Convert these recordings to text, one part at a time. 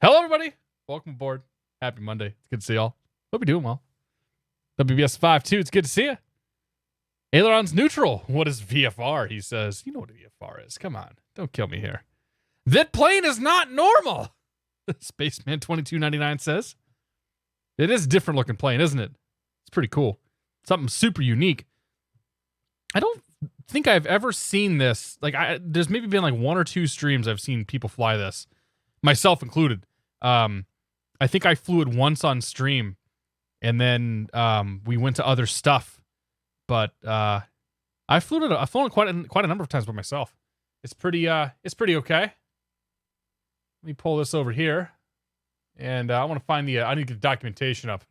Hello, everybody. Welcome aboard. Happy Monday. It's good to see y'all. Hope you're doing well. WBS 5-2. It's good to see you. Aileron's neutral. What is VFR? He says. You know what a VFR is. Come on. Don't kill me here. That plane is not normal. Spaceman 2299 says. It is a different looking plane, isn't it? It's pretty cool. Something super unique. I don't think I've ever seen this. There's maybe been like one or two streams I've seen people fly this, myself included. I think I flew it once on stream, and then we went to other stuff. But I've flown it quite a number of times by myself. It's pretty okay. Let me pull this over here, and I want to find I need to get the documentation up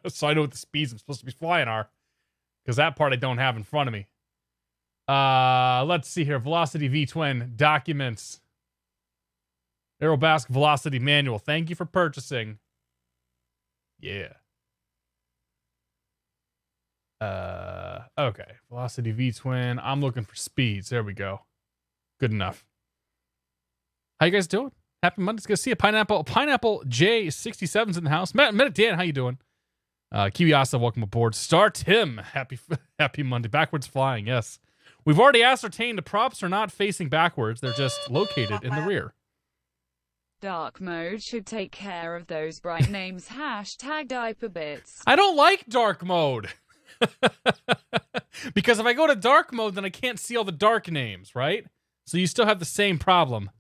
so I know what the speeds I'm supposed to be flying are, because that part I don't have in front of me. Let's see here. Velocity V-twin documents. Aerobask velocity manual. Thank you for purchasing. Yeah. Okay. Velocity V-twin. I'm looking for speeds. There we go. Good enough. How you guys doing? Happy Monday. It's good to see you. Pineapple J67's in the house. Medic Dan, how you doing? Kiwiasa, welcome aboard. Star Tim, happy Monday. Backwards flying, yes. We've already ascertained the props are not facing backwards. They're just located in the rear. Dark mode should take care of those bright names. Hashtag diaper bits. I don't like dark mode. Because if I go to dark mode, then I can't see all the dark names, right? So you still have the same problem.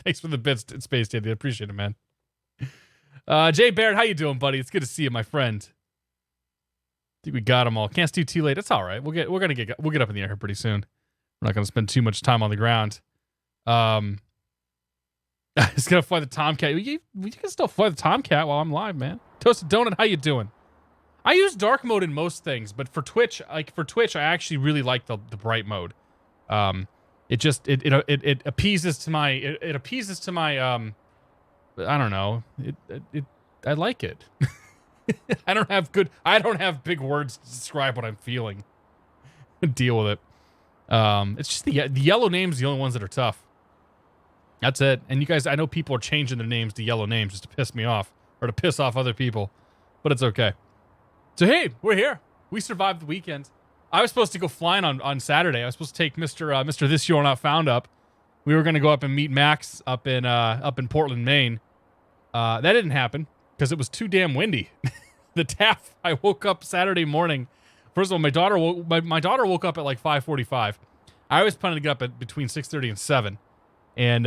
Thanks for the bits, Space Dandy. I appreciate it, man. Jay Baird, how you doing, buddy? It's good to see you, my friend. I think we got them all. Can't do too late. It's all right. We'll get up in the air here pretty soon. We're not going to spend too much time on the ground. He's gonna fly the Tomcat. You can still fly the Tomcat while I'm live, man. Toasted Donut, how you doing? I use dark mode in most things, but for Twitch, I actually really like the bright mode. It appeases to my I don't know. I like it. I don't have big words to describe what I'm feeling. Deal with it. It's just the yellow names, the only ones that are tough. That's it. And you guys, I know people are changing their names to yellow names just to piss me off or to piss off other people, but it's okay. So hey, we're here. We survived the weekend. I was supposed to go flying on Saturday. I was supposed to take Mr. This You're Not Found up. We were going to go up and meet Max up in Portland, Maine. That didn't happen because it was too damn windy. The TAF. I woke up Saturday morning. First of all, my daughter woke up at like 5:45. I was planning to get up at between 6:30 and 7. And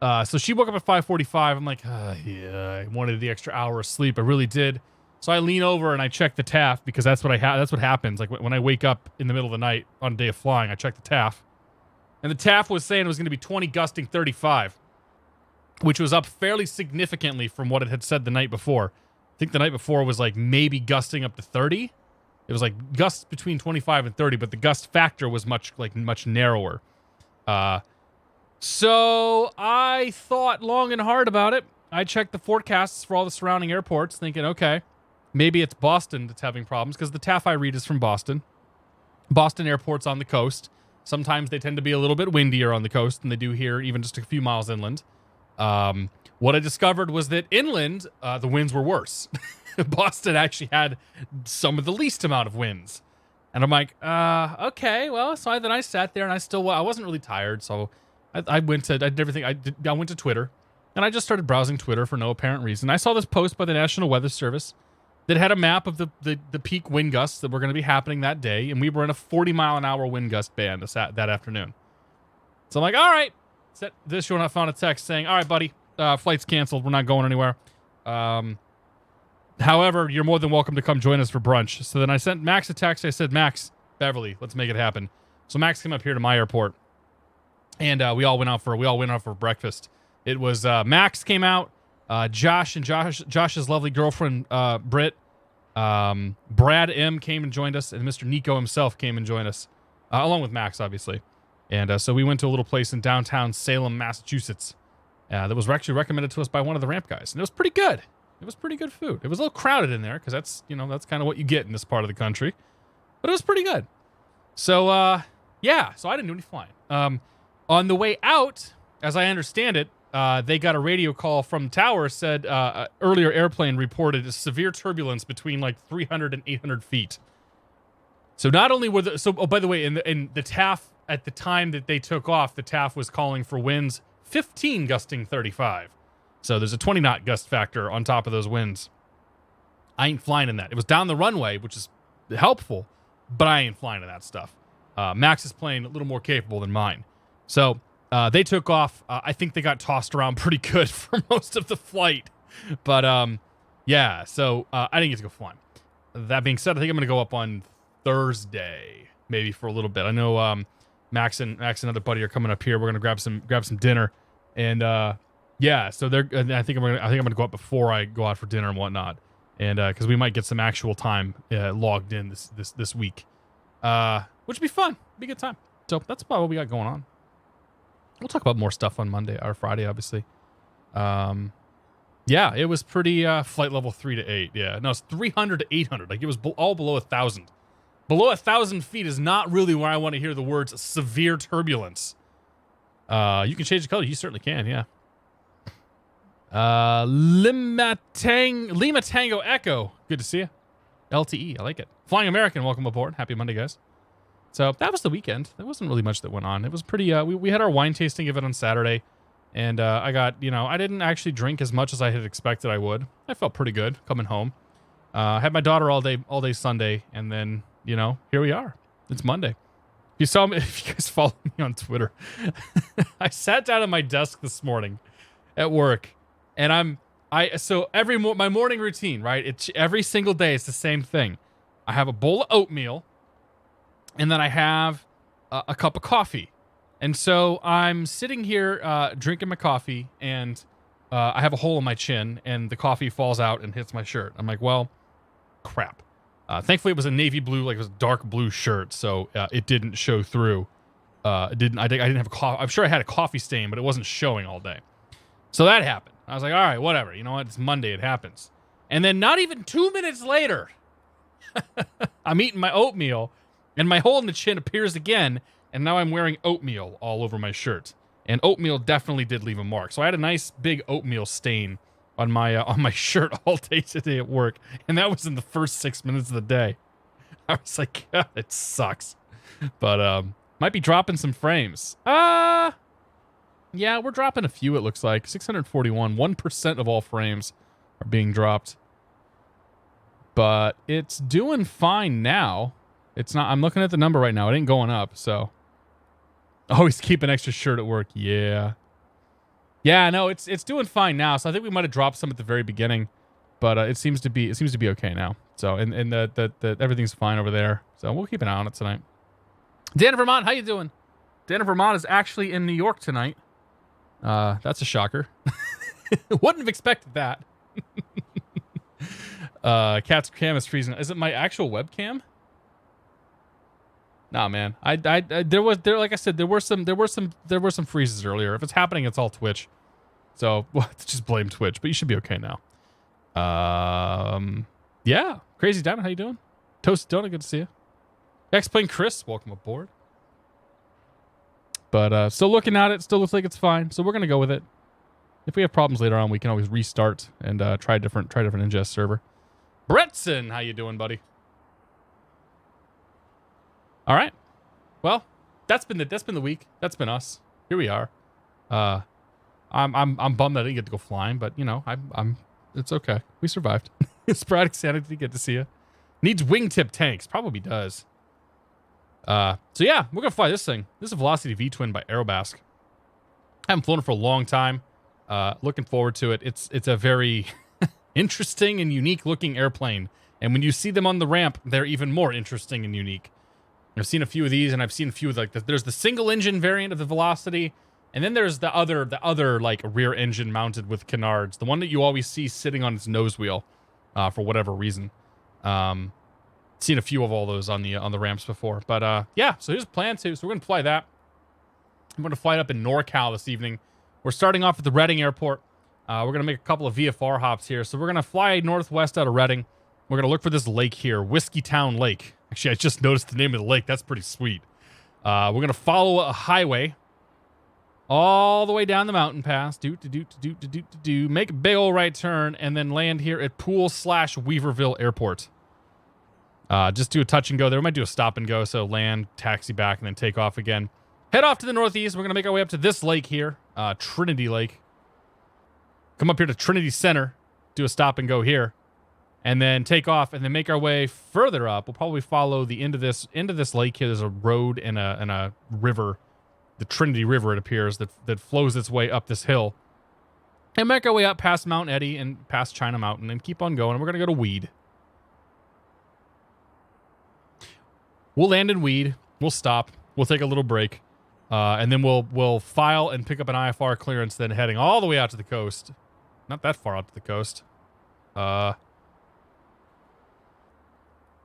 so she woke up at 5:45. I'm like, yeah, I wanted the extra hour of sleep. I really did. So I lean over and I check the TAF because that's what happens. Like when I wake up in the middle of the night on a day of flying, I check the TAF. And the TAF was saying it was going to be 20 gusting 35, which was up fairly significantly from what it had said the night before. I think the night before was like maybe gusting up to 30. It was like gusts between 25 and 30, but the gust factor was much narrower. So I thought long and hard about it. I checked the forecasts for all the surrounding airports, thinking, okay, maybe it's Boston that's having problems, because the TAF I read is from Boston. Boston airport's on the coast. Sometimes they tend to be a little bit windier on the coast than they do here, even just a few miles inland. What I discovered was that inland, the winds were worse. Boston actually had some of the least amount of winds. And I'm like, okay, well, so then I sat there and I wasn't really tired, so I went to Twitter, and I just started browsing Twitter for no apparent reason. I saw this post by the National Weather Service that had a map of the peak wind gusts that were going to be happening that day, and we were in a 40-mile-an-hour wind gust band that afternoon. So I'm like, all right. This show, and I found a text saying, all right, buddy, flight's canceled. We're not going anywhere. However, you're more than welcome to come join us for brunch. So then I sent Max a text. I said, Max, Beverly, let's make it happen. So Max came up here to my airport. And we all went out for breakfast. It was Max came out, Josh and Josh's lovely girlfriend Britt, Brad M came and joined us, and Mr. Nico himself came and joined us, along with Max, obviously. And so we went to a little place in downtown Salem, Massachusetts, that was actually recommended to us by one of the ramp guys, and it was pretty good. It was pretty good food. It was a little crowded in there because that's kind of what you get in this part of the country, but it was pretty good. So yeah, so I didn't do any flying. On the way out, as I understand it, they got a radio call from tower, said earlier airplane reported a severe turbulence between like 300 and 800 feet. So not only were by the way, in the TAF at the time that they took off, the TAF was calling for winds 15 gusting 35. So there's a 20 knot gust factor on top of those winds. I ain't flying in that. It was down the runway, which is helpful, but I ain't flying in that stuff. Max's plane a little more capable than mine. So they took off. I think they got tossed around pretty good for most of the flight. But yeah, so I didn't get to go flying. That being said, I think I'm going to go up on Thursday, maybe for a little bit. I know Max and another buddy are coming up here. We're going to grab some dinner. And yeah, so I think I'm going to go up before I go out for dinner and whatnot. And because we might get some actual time logged in this week, which would be fun. Be a good time. So that's about what we got going on. We'll talk about more stuff on Monday or Friday, obviously. Yeah, it was pretty flight level 3 to 8. Yeah, no, it's 300 to 800. Like it was all below 1,000. Below 1,000 feet is not really where I want to hear the words severe turbulence. You can change the color. You certainly can. Yeah. Lima Tango Echo. Good to see you. LTE. I like it. Flying American. Welcome aboard. Happy Monday, guys. So that was the weekend. There wasn't really much that went on. It was pretty, we had our wine tasting event on Saturday, and I got, I didn't actually drink as much as I had expected I would. I felt pretty good coming home. I had my daughter all day Sunday, and then, here we are. It's Monday. If you guys follow me on Twitter, I sat down at my desk this morning at work, and so my morning routine, right? Every single day, it's the same thing. I have a bowl of oatmeal, and then I have a cup of coffee. And so I'm sitting here drinking my coffee, and I have a hole in my chin, and the coffee falls out and hits my shirt. I'm like, well, crap. Thankfully, it was a navy blue, like it was a dark blue shirt, so it didn't show through. I didn't have a coffee. I'm sure I had a coffee stain, but it wasn't showing all day. So that happened. I was like, all right, whatever. You know what? It's Monday. It happens. And then not even 2 minutes later, I'm eating my oatmeal, and my hole in the chin appears again, and now I'm wearing oatmeal all over my shirt. And oatmeal definitely did leave a mark. So I had a nice big oatmeal stain on my shirt all day today at work, and that was in the first 6 minutes of the day. I was like, God, it sucks. But might be dropping some frames. Yeah, we're dropping a few, it looks like. 641. 1% of all frames are being dropped. But it's doing fine now. It's not. I'm looking at the number right now. It ain't going up, so. Always keep an extra shirt at work. Yeah. Yeah, no, it's doing fine now. So I think we might have dropped some at the very beginning, but it seems to be okay now. So and the everything's fine over there. So we'll keep an eye on it tonight. Dan Vermont, how you doing? Dan Vermont is actually in New York tonight. That's a shocker. Wouldn't have expected that. Cat's cam is freezing. Is it my actual webcam? Nah, man. There like I said, there were some freezes earlier. If it's happening, it's all Twitch. So just blame Twitch. But you should be okay now. Yeah. Crazy Diamond, how you doing? Toast Donut, good to see you. X-Plane Chris, welcome aboard. But still looking at it. Still looks like it's fine. So we're gonna go with it. If we have problems later on, we can always restart and try a different ingest server. Bretson, how you doing, buddy? All right. Well, that's been the week. That's been us. Here we are. I'm bummed that I didn't get to go flying, but I'm it's okay. We survived. Sporadic sanity, good to see you. Needs wingtip tanks. Probably does. So yeah, we're gonna fly this thing. This is a Velocity V-twin by Aerobask. I haven't flown it for a long time. Looking forward to it. It's a very interesting and unique looking airplane. And when you see them on the ramp, they're even more interesting and unique. I've seen a few of these, and I've seen a few of there's the single engine variant of the Velocity, and then there's the other like rear engine mounted with canards, the one that you always see sitting on its nose wheel, for whatever reason. Seen a few of all those on the ramps before, but yeah. So here's a plan too. So we're gonna fly that. I'm gonna fly it up in NorCal this evening. We're starting off at the Reading Airport. We're gonna make a couple of VFR hops here. So we're gonna fly northwest out of Reading. We're gonna look for this lake here, Whiskey Town Lake. Actually, I just noticed the name of the lake. That's pretty sweet. We're going to follow a highway all the way down the mountain pass. Make a big old right turn and then land here at Pool/Weaverville Airport. Just do a touch and go there. We might do a stop and go. So land, taxi back, and then take off again. Head off to the northeast. We're going to make our way up to this lake here, Trinity Lake. Come up here to Trinity Center. Do a stop and go here. And then take off and then make our way further up. We'll probably follow the end of this lake here. There's a road and a river. The Trinity River, it appears, that flows its way up this hill. And make our way up past Mount Eddy and past China Mountain and keep on going. And we're going to go to Weed. We'll land in Weed. We'll stop. We'll take a little break. And then we'll file and pick up an IFR clearance, then heading all the way out to the coast. Not that far out to the coast.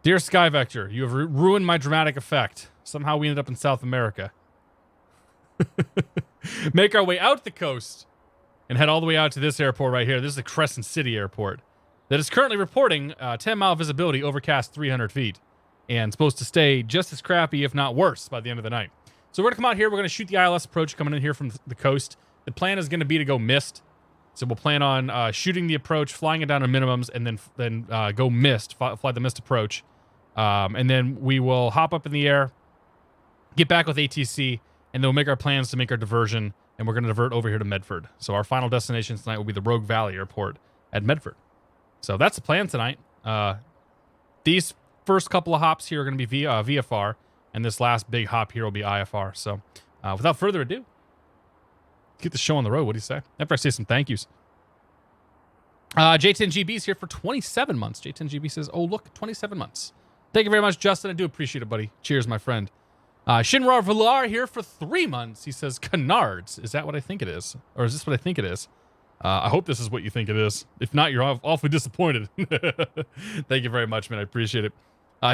Dear Sky Vector, you have ruined my dramatic effect. Somehow we ended up in South America. Make our way out the coast and head all the way out to this airport right here. This is the Crescent City Airport that is currently reporting 10-mile visibility, overcast 300 feet, and supposed to stay just as crappy, if not worse, by the end of the night. So we're going to come out here. We're going to shoot the ILS approach coming in here from the coast. The plan is going to be to go mist. So we'll plan on shooting the approach, flying it down to minimums, and then go mist, fly the mist approach. And then we will hop up in the air, get back with ATC, and then we'll make our plans to make our diversion, and we're going to divert over here to Medford. So our final destination tonight will be the Rogue Valley Airport at Medford. So that's the plan tonight. These first couple of hops here are going to be VFR, and this last big hop here will be IFR. So without further ado, let's get the show on the road. What do you say? After I say some thank yous. J10GB is here for 27 months. J10GB says, oh, look, 27 months. Thank you very much, Justin. I do appreciate it, buddy. Cheers, my friend. Shinrar Villar here for 3 months. He says, Canards. Is that what I think it is? Or is this what I think it is? I hope this is what you think it is. If not, you're awfully disappointed. Thank you very much, man. I appreciate it.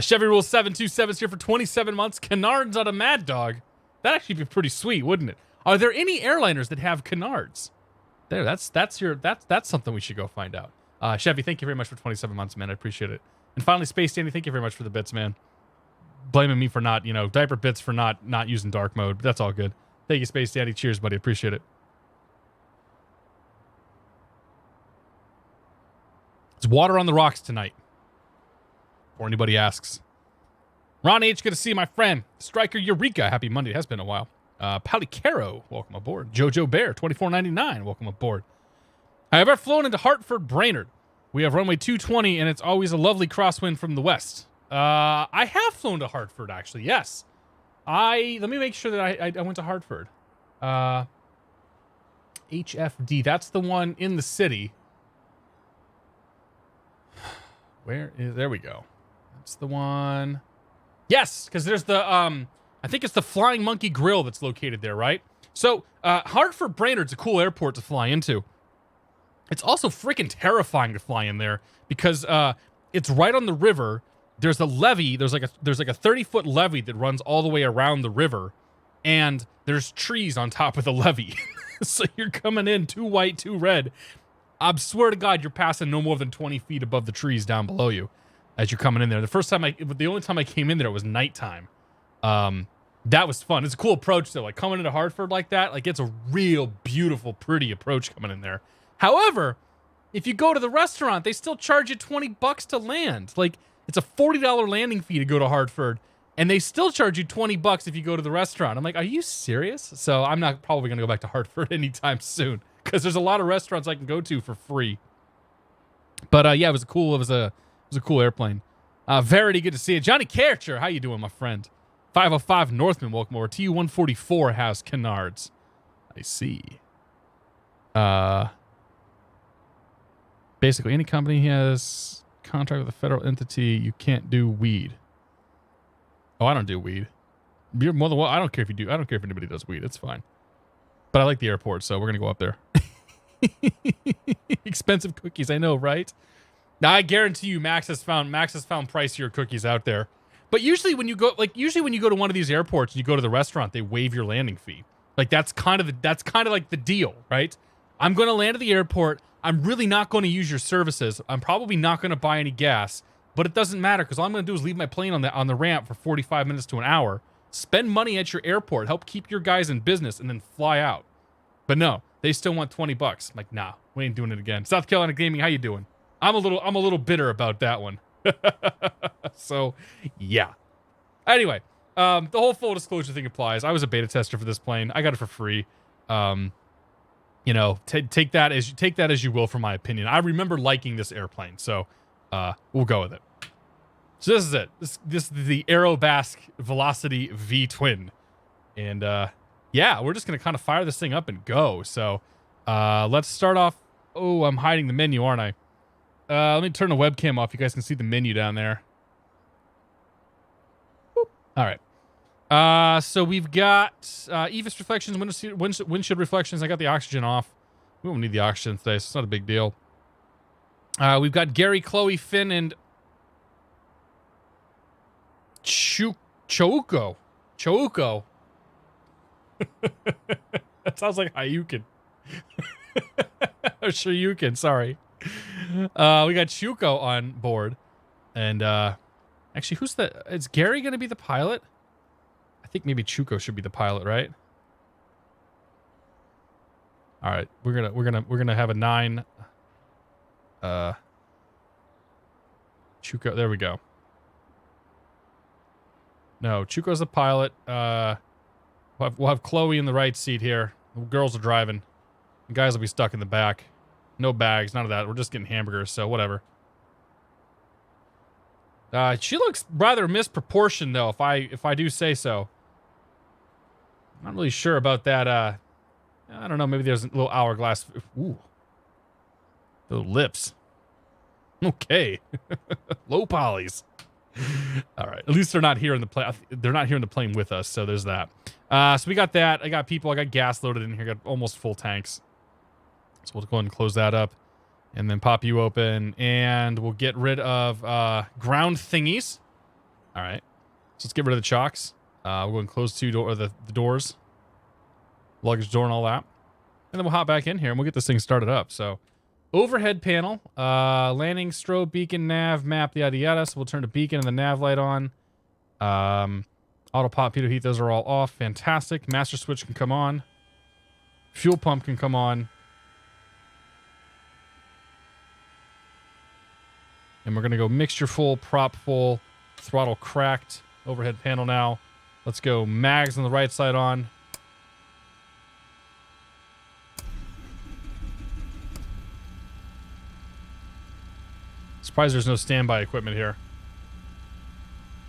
Chevy Rule 727 is here for 27 months. Canards on a Mad Dog. That'd actually be pretty sweet, wouldn't it? Are there any airliners that have Canards? There, that's something we should go find out. Chevy, thank you very much for 27 months, man. I appreciate it. And finally, Space Dandy, thank you very much for the bits, man. Blaming me for not, diaper bits for not using dark mode. But that's all good. Thank you, Space Dandy. Cheers, buddy. Appreciate it. It's water on the rocks tonight. Before anybody asks. Ron H, good to see you, my friend. Striker Eureka, happy Monday. It has been a while. Palicaro, welcome aboard. Jojo Bear, $24.99, welcome aboard. I have ever flown into Hartford, Brainerd. We have runway 220, and it's always a lovely crosswind from the west. I have flown to Hartford, actually, yes. Let me make sure that I went to Hartford. HFD, that's the one in the city. There we go. That's the one. Yes, because there's the, I think it's the Flying Monkey Grill that's located there, right? So, Hartford Brainerd's a cool airport to fly into. It's also freaking terrifying to fly in there because it's right on the river. There's a levee. There's like a 30-foot levee that runs all the way around the river, and there's trees on top of the levee. So you're coming in too white, too red. I swear to God, you're passing no more than 20 feet above the trees down below you as you're coming in there. The only time I came in there, it was nighttime. That was fun. It's a cool approach though. Like coming into Hartford like that, like it's a real beautiful, pretty approach coming in there. However, if you go to the restaurant, they still charge you $20 to land. Like it's a $40 landing fee to go to Hartford, and they still charge you $20 if you go to the restaurant. I'm like, are you serious? So I'm not probably going to go back to Hartford anytime soon because there's a lot of restaurants I can go to for free. But yeah, it was a cool airplane. Verity, good to see you. Johnny Karcher, how you doing, my friend? 505 Northman, welcome over. TU-144 has Canards. I see. Basically, any company has contract with a federal entity, you can't do weed. Oh, I don't do weed. You're more than well. I don't care if you do. I don't care if anybody does weed. It's fine. But I like the airport, so we're gonna go up there. Expensive cookies, I know, right? Now I guarantee you, Max has found pricier cookies out there. But usually when you go to one of these airports and you go to the restaurant, they waive your landing fee. Like that's kind of like the deal, right? I'm going to land at the airport. I'm really not going to use your services. I'm probably not going to buy any gas, but it doesn't matter because all I'm going to do is leave my plane on the ramp for 45 minutes to an hour, spend money at your airport, help keep your guys in business, and then fly out. But no, they still want 20 bucks. I'm like, nah, we ain't doing it again. South Carolina Gaming, how you doing? I'm a little bitter about that one. So, yeah. Anyway, the whole full disclosure thing applies. I was a beta tester for this plane. I got it for free. You know, take that as you will for my opinion. I remember liking this airplane, so we'll go with it. So this is it. This is the Aerobask Velocity V Twin. And yeah, we're just gonna kind of fire this thing up and go. So let's start off. Oh, I'm hiding the menu, aren't I? Let me turn the webcam off. You guys can see the menu down there. Boop. All right. So we've got EVIS reflections, windshield reflections. I got the oxygen off. We won't need the oxygen today, so it's not a big deal. We've got Gary, Chloe, Finn, and Chouko. That sounds like Hayukin. Or Shoryuken, sorry. We got Chuko on board. And actually, is Gary gonna be the pilot? I think maybe Chuko should be the pilot, right? All right, we're gonna have a 9. Chuko, there we go. No, Chuko's the pilot. We'll have Chloe in the right seat here. The girls are driving. The guys will be stuck in the back. No bags, none of that. We're just getting hamburgers, so whatever. She looks rather misproportioned, though, if I do say so. I'm not really sure about that. I don't know. Maybe there's a little hourglass. Ooh, the lips. Okay, low polys. All right. At least they're not here in the plane. They're not here in the plane with us, so there's that. So we got that. I got people. I got gas loaded in here. Got almost full tanks. So we'll go ahead and close that up, and then pop you open, and we'll get rid of ground thingies. All right. So let's get rid of the chocks. We'll go and close the doors, luggage door, and all that, and then we'll hop back in here and we'll get this thing started up. So. Overhead panel, landing, strobe, beacon, nav, map, yada yada. So we'll turn the beacon and the nav light on. Auto pop, pitot heat, those are all off. Fantastic. Master switch can come on. Fuel pump can come on. And we're going to go mixture full, prop full, throttle cracked. Overhead panel now. Let's go mags on the right side on. Surprised there's no standby equipment here.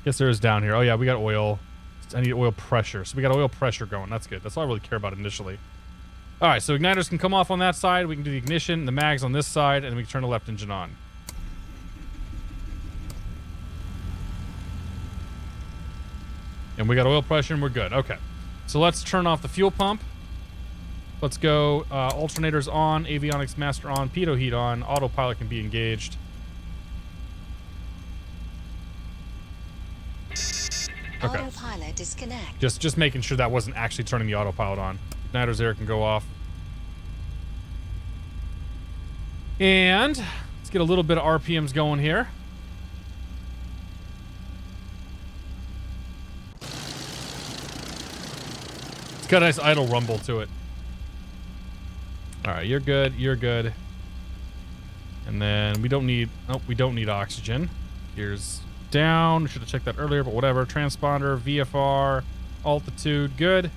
Guess there is down here. Oh yeah, we got oil. I need oil pressure. So we got oil pressure going. That's good. That's all I really care about initially. All right, so igniters can come off on that side. We can do the ignition, the mags on this side, and we can turn the left engine on. And we got oil pressure and we're good. Okay. So let's turn off the fuel pump. Let's go alternators on, avionics master on, pitot heat on, autopilot can be engaged. Okay. Autopilot disconnect. Just making sure that wasn't actually turning the autopilot on. Igniters there can go off. And let's get a little bit of RPMs going here. It's got a nice idle rumble to it. All right, you're good. You're good. And then we don't need oxygen. Here's down. Should have checked that earlier, but whatever. Transponder, VFR, altitude, good.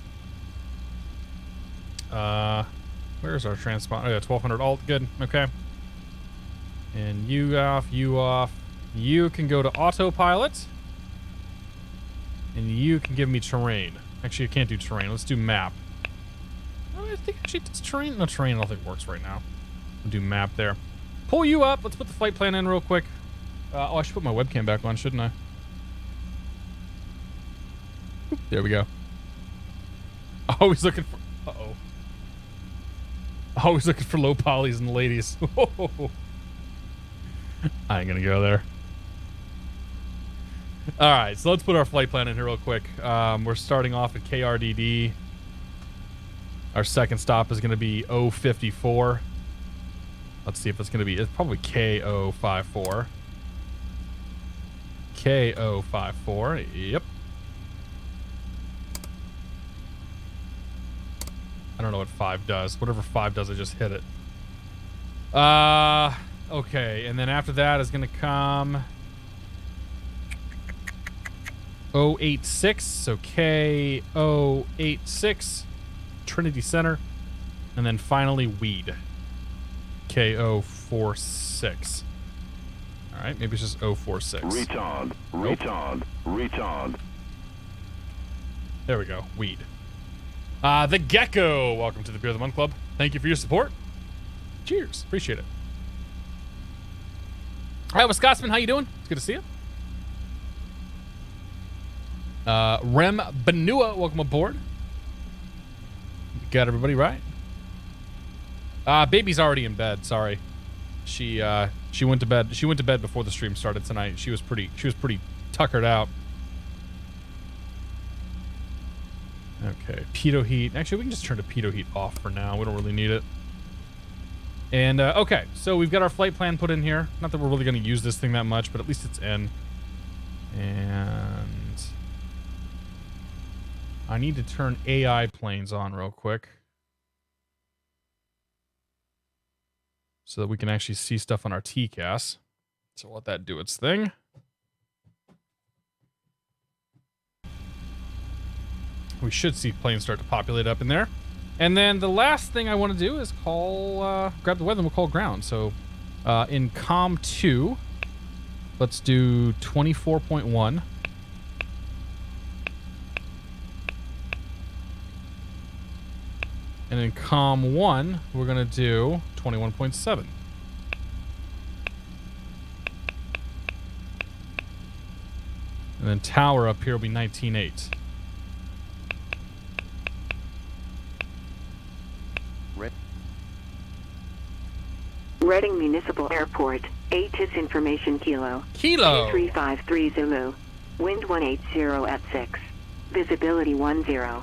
Where's our transponder? Oh yeah, 1200 alt, good. Okay. And you off, you off. You can go to autopilot. And you can give me terrain. Actually, I can't do terrain. Let's do map. Oh, I think actually it's terrain. No, terrain I don't think works right now. We'll do map there. Pull you up. Let's put the flight plan in real quick. Oh, I should put my webcam back on, shouldn't I? Oop, there we go. Always looking for... Uh-oh. Always looking for low polys in the ladies. I ain't gonna go there. Alright, so let's put our flight plan in here real quick. We're starting off at KRDD. Our second stop is gonna be 054. Let's see if it's gonna be... It's probably KO54. KO54, yep. I don't know what 5 does. Whatever 5 does, I just hit it. Okay, and then after that is gonna come 086, so K086, Trinity Center, and then finally weed, K046. All right, maybe it's just 046. Retard, Nope. retard. There we go, weed. The Gecko, welcome to the Beer of the Month Club. Thank you for your support. Cheers, appreciate it. All right, Wisconsin, how you doing? It's good to see you. Rem Benua, welcome aboard. Got everybody right. Baby's already in bed. Sorry, she went to bed. She went to bed before the stream started tonight. She was pretty tuckered out. Okay, pitot heat. Actually, we can just turn the pitot heat off for now. We don't really need it. And okay, so we've got our flight plan put in here. Not that we're really going to use this thing that much, but at least it's in. And I need to turn AI planes on real quick so that we can actually see stuff on our TCAS. So let that do its thing. We should see planes start to populate up in there. And then the last thing I want to do is call, grab the weather and we'll call ground. So in COM 2, let's do 24.1. And in COM 1, we're going to do 21.7. And then tower up here will be 19.8. Reading Municipal Airport, ATIS Information Kilo. Kilo! 353 Zulu. Wind 180 at 6. Visibility 10.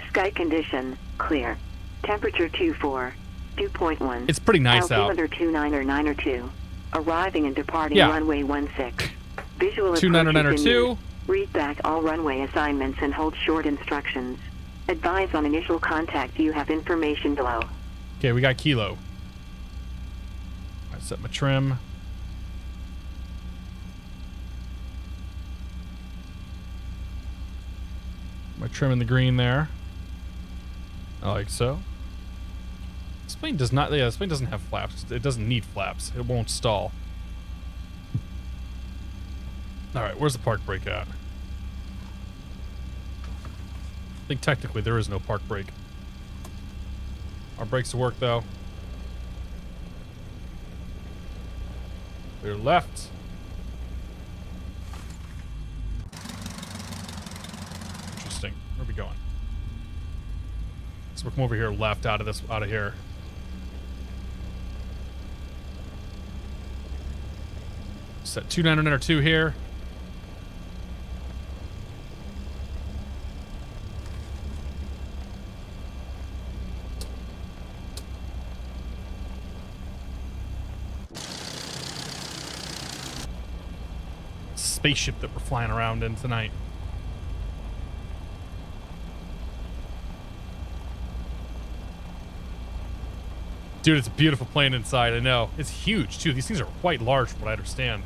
Sky condition, clear. Temperature 24. 2.1. It's pretty nice out. Altimeter 2992. Arriving and departing Yeah. runway 16. Visual 2992. Read back all runway assignments and hold short instructions. Advise on initial contact. You have information below. Okay, we got Kilo. I set my trim. My trim in the green there. Like so. This plane does not, yeah, this plane doesn't have flaps. It doesn't need flaps. It won't stall. Alright, where's the park brake at? I think technically there is no park brake. Our brakes to work though. Clear left. Interesting. Where are we going? So we'll come over here left out of here. Set 2992 here. Spaceship that we're flying around in tonight. Dude, it's a beautiful plane inside, I know. It's huge, too. These things are quite large from what I understand.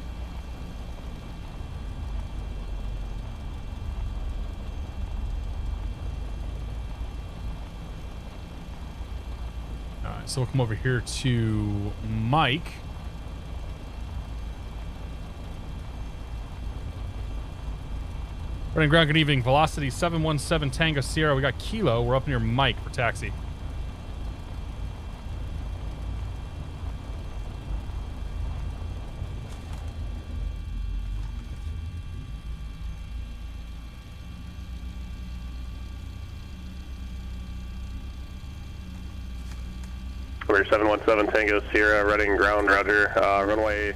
Alright, so we'll come over here to Mike. Running ground, good evening. Velocity 717 Tango Sierra. We got Kilo. We're up near Mike for taxi. We're 717 Tango Sierra, running ground, roger. Runway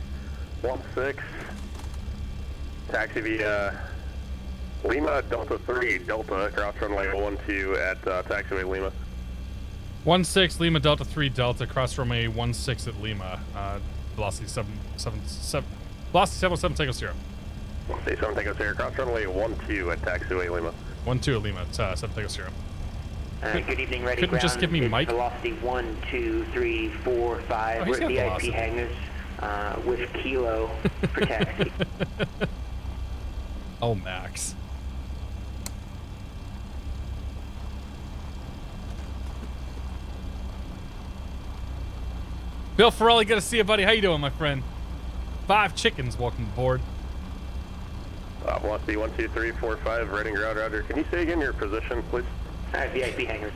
16. Taxi via Lima Delta 3 Delta, cross runway 12 at taxiway Lima. 16 Lima Delta 3 Delta, cross runway 16 at Lima. Velocity 777. Velocity 717 Tango Sierra. Velocity 7 Tango Sierra, cross runway 12 at taxiway Lima. 12 at Lima, 7 Tango Sierra. Good evening, ready Couldn't ground. just give me It's Mike? Velocity 1, 2, 3, 4, 5. Oh, We're he's at got VIP velocity. hangars with Kilo for taxi. Oh, Max. Bill Ferrelli, good to see you, buddy. How you doing, my friend? 5 chickens, welcome aboard. Velocity 1, 2, 3, 4, 5, reading ground, roger. Can you say again your position, please? VIP hangars.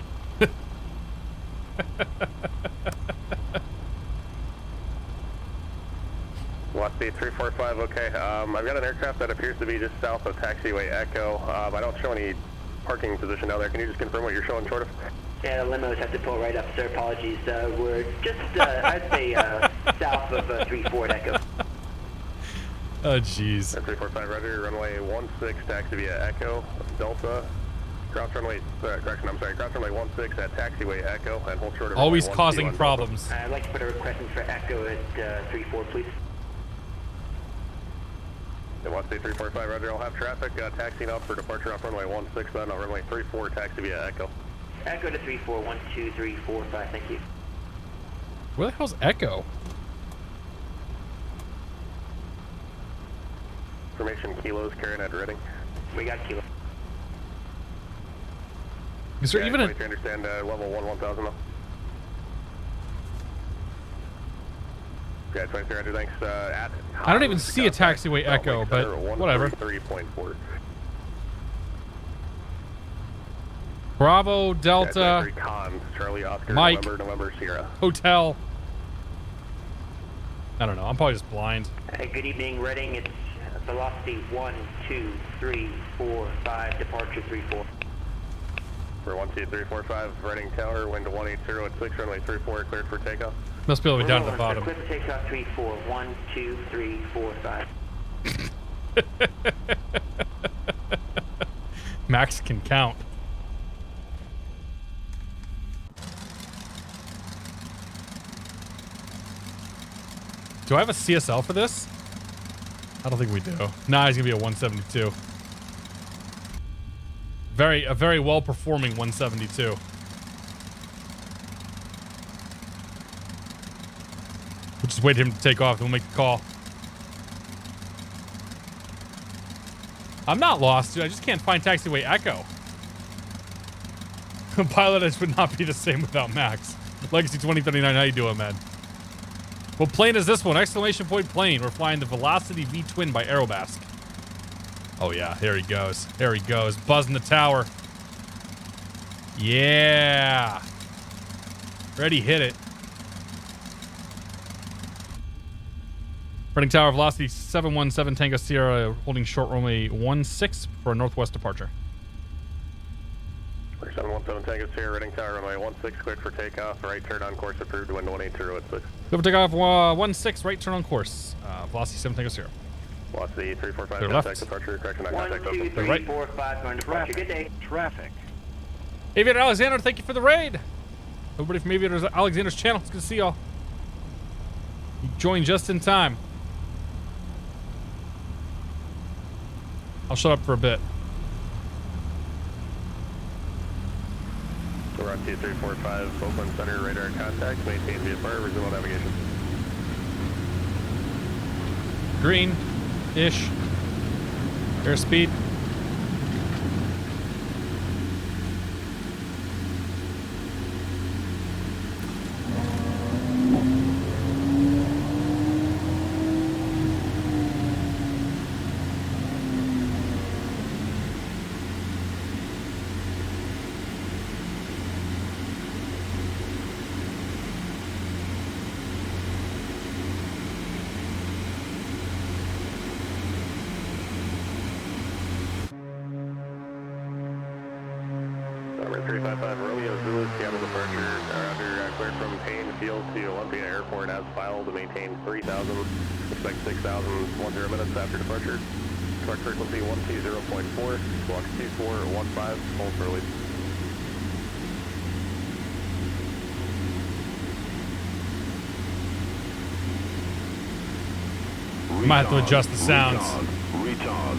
Velocity 345, okay. I've got an aircraft that appears to be just south of taxiway Echo. I don't show any parking position down there. Can you just confirm what you're showing short of? Yeah, the limos have to pull right up, sir. Apologies. We're just, I'd say, south of 3-4 at Echo. Oh, jeez. 345, roger. Runway 16, taxi via Echo, Delta. Cross runway, correction, I'm sorry. Cross runway 16 at taxiway Echo and hold short of Always runway causing 12 problems. I'd like to put a request in for Echo at 3-4, please. Velocity 345, roger. I'll have traffic taxiing up for departure off runway 16 on runway 34, taxi via Echo. Echo to 3-4, 1, 2, 3, 4, 5. Thank you. Where the hell's Echo? Information kilos, carrying at Reading. We got Kilo. Is there even a... I understand level 1000 though. Yeah, 23, roger, thanks. I don't even see a taxiway Echo, but whatever. 3.4. Bravo, Delta, Charlie, Oscar, Mike, November, Sierra. Hotel. I don't know. I'm probably just blind. Good evening, Reading. It's velocity 1, 2, 3, 4, 5. Departure 3-4. For 1, 2, 3, 4, 5, Reading Tower, wind to 180 at 6, runway 34, cleared for takeoff. Must be all the way down to the bottom. Clear for takeoff 3-4. 1, 2, 3, 4, 5. Max can count. Do I have a CSL for this? I don't think we do. Nah, he's gonna be a 172. A very well-performing 172. We'll just wait for him to take off, then we'll make the call. I'm not lost, dude. I just can't find taxiway Echo. PilotEdge would not be the same without Max. Legacy 2039, how you doing, man? What plane is this one? Exclamation point plane. We're flying the Velocity V-Twin by Aerobask. Oh, yeah. There he goes. There he goes. Buzzing the tower. Yeah. Ready, hit it. Running tower, velocity 717 Tango Sierra, holding short runway 16 for a northwest departure. 717 Tango Sierra, running tower, runway 16, cleared for takeoff. Right turn on course approved, wind 180 at 6. Clear for takeoff, 16, right turn on course. Velocity 7 Tango Sierra. Velocity 345, They're contact left. departure, correction, on 1, contact 2, open. 3, right. 4, 5. Going to departure. Good day. Traffic. Aviator Alexander, thank you for the raid. Everybody from Aviator Alexander's channel, it's good to see y'all. You joined just in time. I'll shut up for a bit. We're on 2345, Oakland Center, radar contact, maintain VFR, resume navigation. Green-ish. Airspeed. Number 355, Romeo Zulu, Seattle departure, under cleared from Payne Field to Olympia Airport as filed to maintain 3,000, expect 6,010 minutes after departure. Torque frequency 120.4, block 2415, hold for release. Might have to adjust the sounds.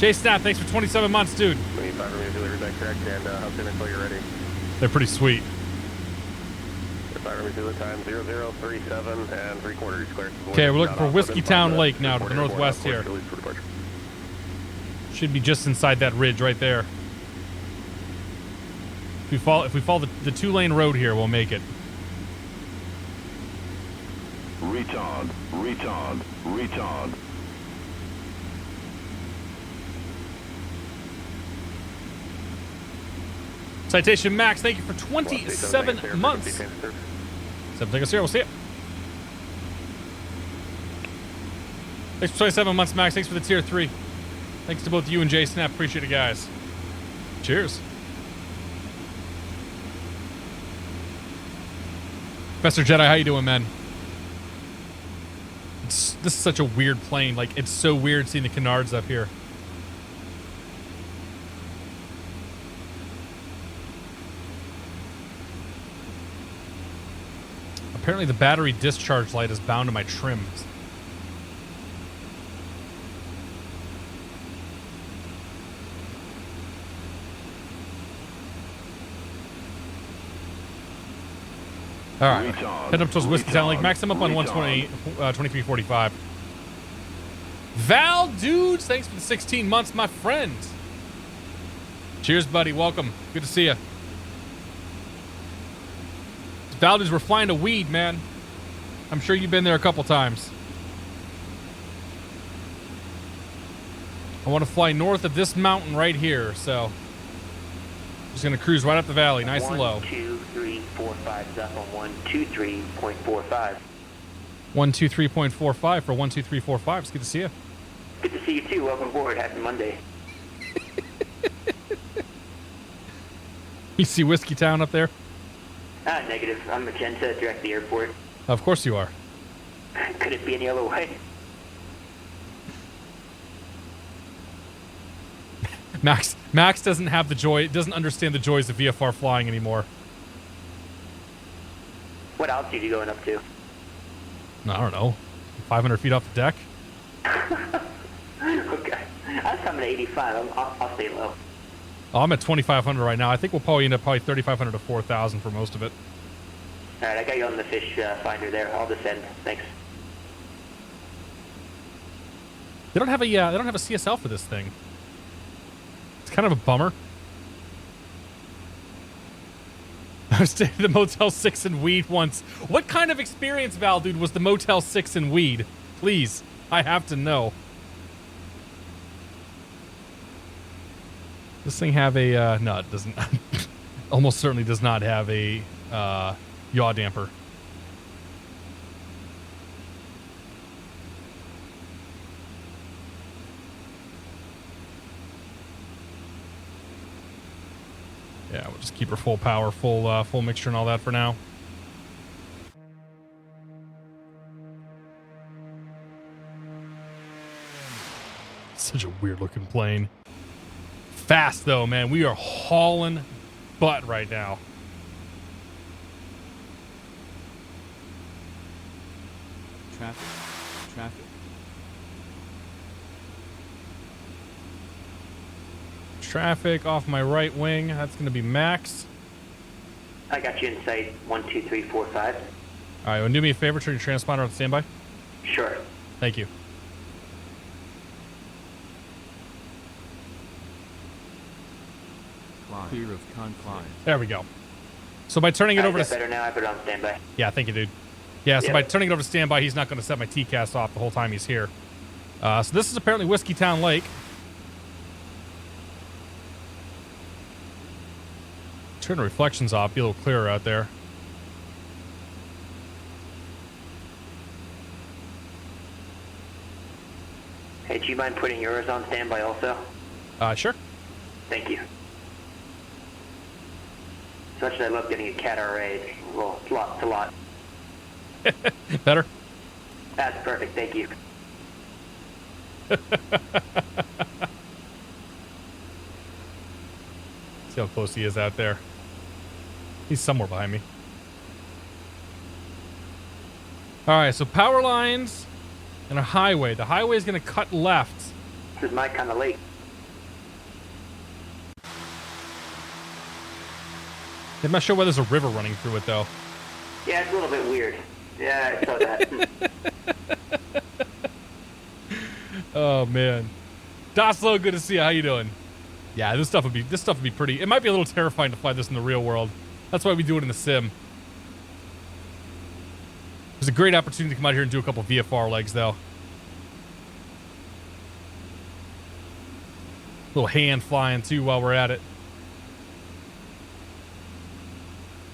Jay Snap, thanks for 27 months, dude. 25 Romeo Zulu, return correct, and how soon until you're ready? They're pretty sweet. Fire me through the time 0037 and 3/4 clear. Okay, we're looking for Whiskey Town Lake now to the northwest here. Should be just inside that ridge right there. If we follow the 2-lane road here, we'll make it. Retard, retard, retard. Citation Max, thank you for 27 months. 7 seconds here, we'll see you. Thanks for 27 months, Max. Thanks for the tier 3. Thanks to both you and Jay Snap. Appreciate it, guys. Cheers. Professor Jedi, how you doing, man? This is such a weird plane. Like, it's so weird seeing the Canards up here. Apparently the battery discharge light is bound to my trims. All right, head up towards Whiskey Town Lake. Max, I'm up on 120, 2345. Val Dudes, thanks for the 16 months, my friend. Cheers, buddy. Welcome. Good to see you. Val Dudes, we're flying to Weed, man. I'm sure you've been there a couple times. I want to fly north of this mountain right here, so just gonna cruise right up the valley, nice and low. 12345 is up on 123.45. 123.45 for 12345. It's good to see you. Good to see you too. Welcome aboard. Happy Monday. You see Whiskey Town up there? Negative. I'm Magenta, direct to the airport. Of course you are. Could it be any other way? Max doesn't have the joy, doesn't understand the joys of VFR flying anymore. What altitude are you going up to? I don't know. 500 feet off the deck? Okay. I was coming to 85. I'll stay low. Oh, I'm at 2,500 right now. I think we'll probably end up 3,500 to 4,000 for most of it. All right, I got you on the fish finder there. I'll descend. Thanks. They don't have a CSL for this thing. It's kind of a bummer. I stayed at the Motel 6 in Weed once. What kind of experience, Val, dude, was the Motel 6 in Weed? Please, I have to know. This thing have a, no, it doesn't. Almost certainly does not have a yaw damper. Yeah, we'll just keep her full power, full mixture and all that for now. Such a weird looking plane. Fast though, man. We are hauling butt right now. Traffic. Traffic off my right wing. That's going to be Max. I got you in sight. 12345. All right, well, do me a favor. Turn your transponder on standby. Sure. Thank you. Clear of confine. There we go. So by turning it over Is to... that better now? I put it on standby. Yeah, thank you, dude. Yeah, so Yep. by turning it over to standby, he's not going to set my TCAS off the whole time he's here. So this is apparently Whiskey Town Lake. Turn the reflections off, be a little clearer out there. Hey, do you mind putting yours on standby also? Sure. Thank you. As much as I love getting a cat RA, well, it's a lot. Better? That's perfect, thank you. See how close he is out there. He's somewhere behind me. All right, so power lines and a highway. The highway is going to cut left. This is my kind of lake. I'm not sure why there's a river running through it, though. Yeah, it's a little bit weird. Yeah, I saw that. Oh, man. Doslo, good to see you. How you doing? Yeah, this stuff would be pretty... It might be a little terrifying to fly this in the real world. That's why we do it in the sim. It's a great opportunity to come out here and do a couple VFR legs, though. A little hand flying, too, while we're at it.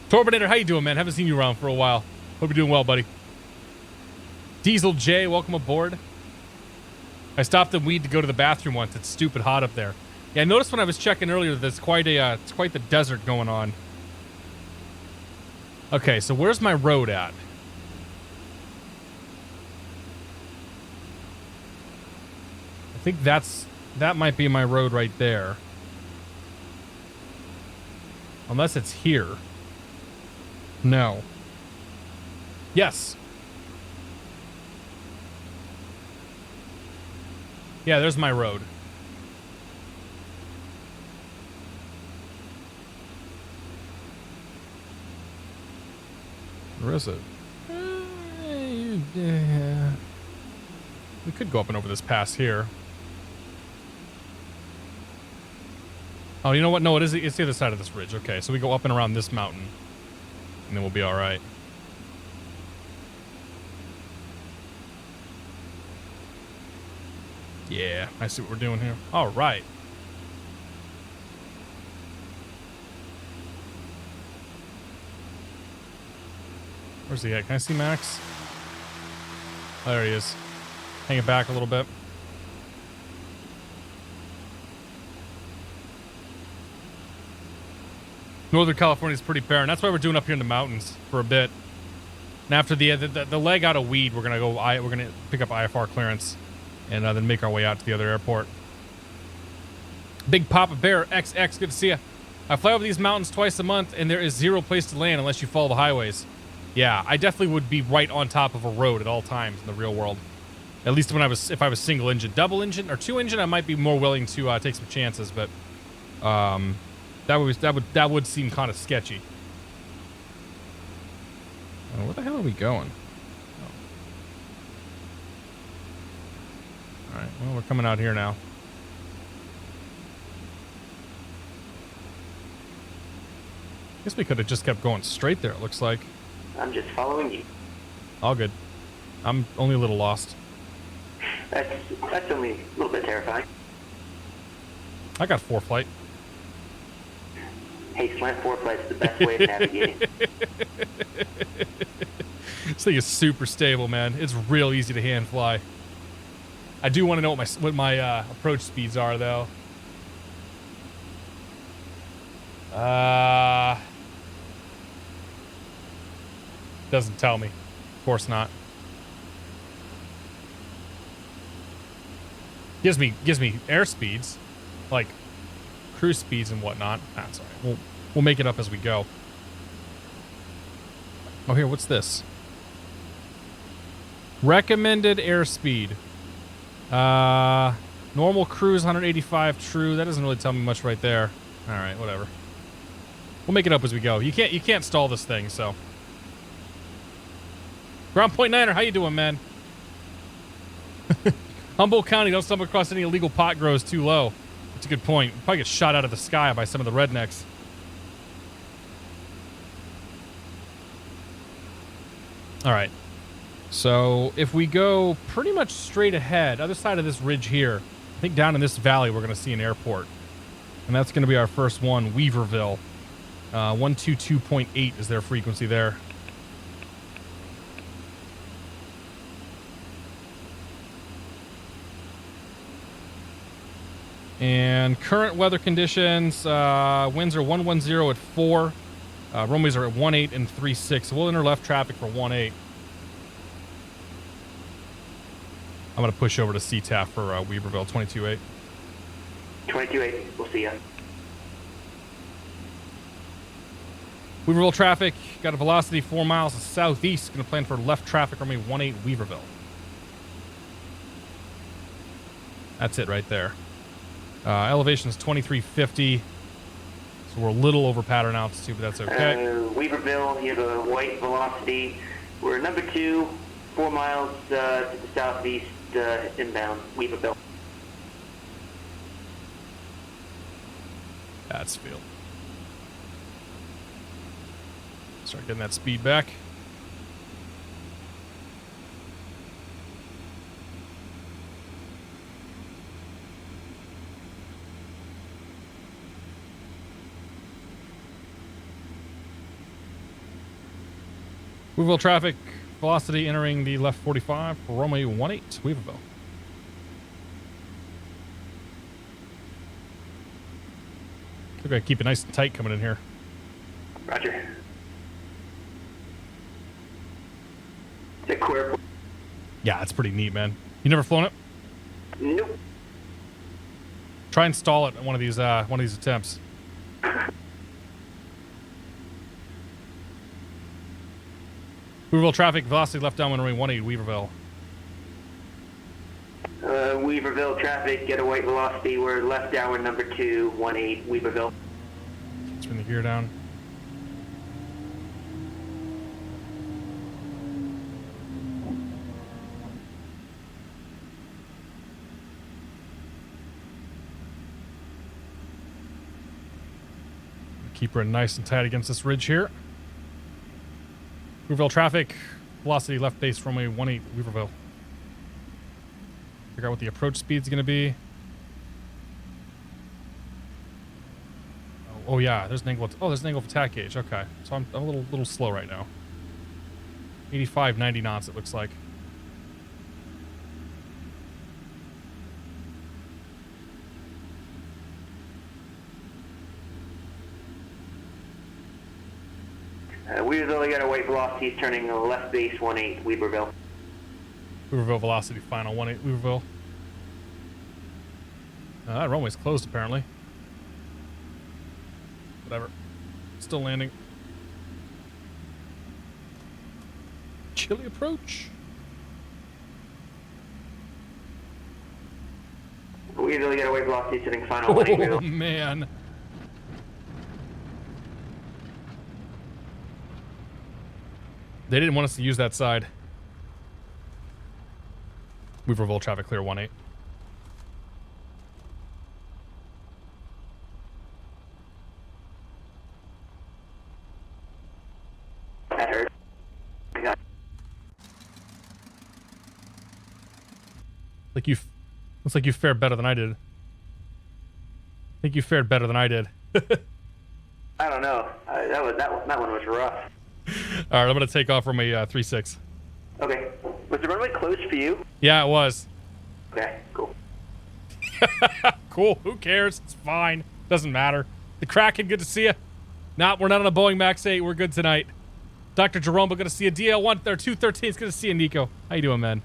Torbinator, how you doing, man? Haven't seen you around for a while. Hope you're doing well, buddy. Diesel J, welcome aboard. I stopped in Weed to go to the bathroom once. It's stupid hot up there. Yeah, I noticed when I was checking earlier that it's quite the desert going on. Okay, so where's my road at? I think that might be my road right there. Unless it's here. No. Yes. Yeah, there's my road. Where is it? We could go up and over this pass here. Oh, you know what? No, it's the other side of this ridge. Okay, so we go up and around this mountain. And then we'll be all right. Yeah, I see what we're doing here. All right. Where's he at? Can I see Max? Oh, there he is. Hang it back a little bit. Northern California is pretty barren. That's why we're doing up here in the mountains for a bit. And after the leg out of Weed, we're gonna pick up IFR clearance, and then make our way out to the other airport. Big Papa Bear XX, good to see you. I fly over these mountains twice a month, and there is zero place to land unless you follow the highways. Yeah, I definitely would be right on top of a road at all times in the real world. At least if I was single engine, double engine, or two engine, I might be more willing to take some chances. But that would seem kind of sketchy. Where the hell are we going? Oh. All right, well, we're coming out here now. Guess we could have just kept going straight there, it looks like. I'm just following you. All good. I'm only a little lost. That's only a little bit terrifying. I got 4-flight. Hey, slant 4-flight's the best way of navigating. This thing is super stable, man. It's real easy to hand fly. I do want to know what my approach speeds are, though. Doesn't tell me. Of course not. Gives me air speeds, like cruise speeds and whatnot. That's all right. We'll make it up as we go. Oh, here, what's this? Recommended airspeed. Normal cruise 185 true. That doesn't really tell me much right there. All right, whatever. We'll make it up as we go. You can't stall this thing, so. Ground Point Niner, how you doing, man? Humboldt County, don't stumble across any illegal pot grows too low. That's a good point. We'll probably get shot out of the sky by some of the rednecks. All right. So if we go pretty much straight ahead, other side of this ridge here, I think down in this valley we're going to see an airport. And that's going to be our first one, Weaverville. 122.8 is their frequency there. And current weather conditions, winds are 110 at 4. Runways are at 18 and 36. So we'll enter left traffic for 18. I'm going to push over to CTAF for Weaverville, 22.8. 22.8, we'll see ya. Weaverville traffic, got a velocity 4 miles southeast. Going to plan for left traffic, runway 18 Weaverville. That's it right there. Elevation is 2350. So we're a little over pattern altitude, but that's okay. Weaverville, you have a white velocity. We're number 2, 4 miles to the southeast inbound, Weaverville. That's field. Start getting that speed back. Weaverville traffic velocity entering the left 45 for runway 18, Weaverville. We're gonna keep it nice and tight coming in here. Roger. Is it queer? Yeah, it's pretty neat, man. You never flown it? Nope. Try and stall it at one of these attempts. Weaverville traffic velocity left downwind runway 18, Weaverville. Weaverville traffic, get a white velocity. We're left downwind number 2, 18, Weaverville. Spin the gear down. Keep her nice and tight against this ridge here. Weaverville traffic, velocity left base runway 18, Weaverville. Figure out what the approach speed's gonna be. Oh yeah, there's an angle. There's an angle of attack gauge. Okay, so I'm a little slow right now. 85, 90 knots. It looks like. Weaverville, got a white velocity. He's turning left base 18, Weaverville. Weaverville velocity final 18, Weaverville. That runway's closed apparently. Whatever. Still landing. Chilly approach. Weaverville, got a white velocity. Turning final 18, Oh Weaverville. man. They didn't want us to use that side. Weaverville traffic clear 18. That hurt. I got Looks like you fared better than I did. I think you fared better than I did. I don't know. That one was rough. All right, I'm gonna take off from a 36. Okay. Was the runway closed for you? Yeah, it was. Okay, cool. Cool. Who cares? It's fine. Doesn't matter. The Kraken, good to see you. Nah, we're not on a Boeing Max 8. We're good tonight. Dr. Jerome, we're gonna see you. DL1 or 213 is gonna see you. Nico, how you doing, man?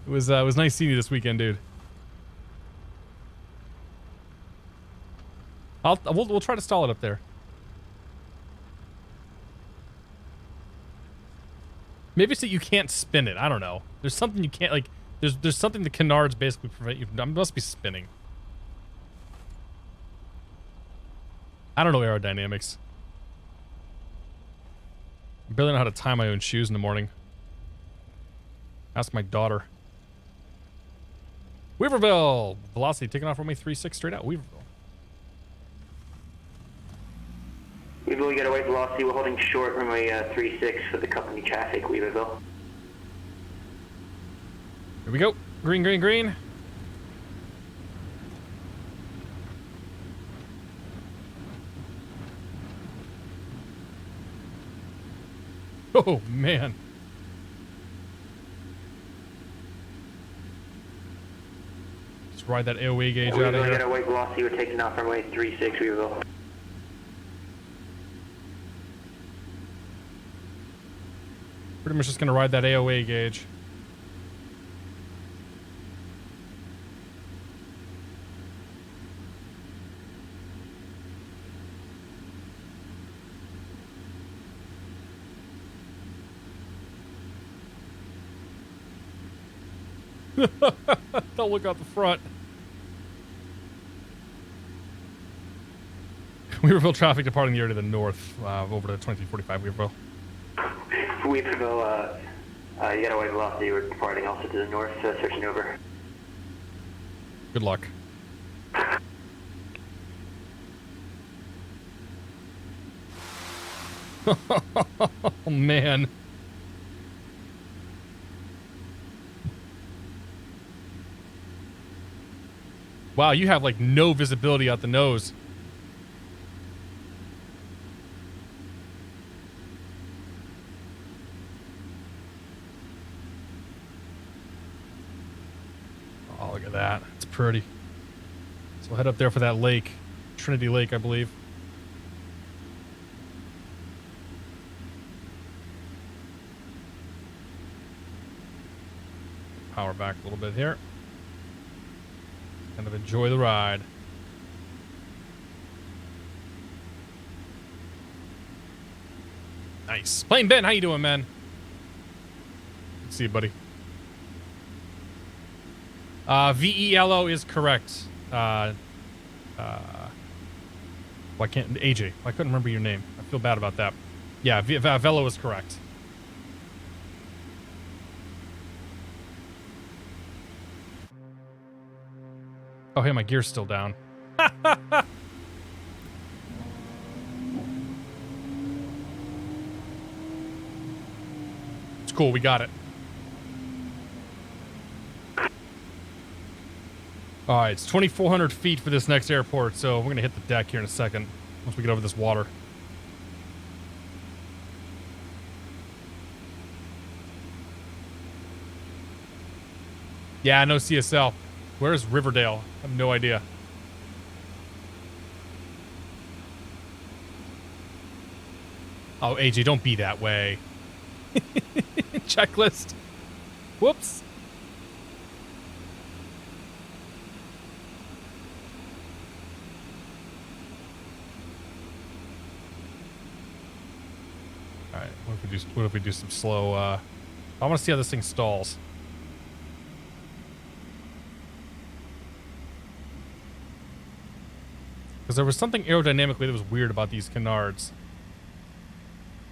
It was nice seeing you this weekend, dude. We'll try to stall it up there. Maybe it's that you can't spin it. I don't know. There's something you can't, like, there's something the Canards basically prevent you from. I must be spinning. I don't know aerodynamics. I barely know how to tie my own shoes in the morning. Ask my daughter. Weaverville! Velocity taking off runway 36 straight out. Weaverville. Weaverville, got a white velocity. We're holding short runway 36 for the company traffic, Weaverville. Here we go. Green, green, green. Oh, man. Let's ride that AOA gauge out of Weaverville, here. got a white velocity. We're taking off runway 36, Weaverville. Pretty much just gonna ride that AOA gauge. Don't look out the front. Weaverville traffic departing the area to the north, over to 2345 Weaverville. Weaverville, you got a white velocity. We're departing also to the north, searching over. Good luck. Oh, man. Wow, you have like no visibility out the nose. Oh, look at that. It's pretty. So we'll head up there for that lake. Trinity Lake, I believe. Power back a little bit here. Kind of enjoy the ride. Nice. Plain Ben, how you doing, man? Good to see you, buddy. VELO is correct. Why can't AJ? I couldn't remember your name. I feel bad about that. Yeah, Velo is correct. Oh, hey, my gear's still down. It's cool, we got it. Alright, it's 2,400 feet for this next airport, so we're gonna hit the deck here in a second, once we get over this water. Yeah, no CSL. Where's Riverdale? I have no idea. Oh, AJ, don't be that way. Checklist. Whoops. All right. What if we do some slow? I want to see how this thing stalls. Because there was something aerodynamically that was weird about these Canards.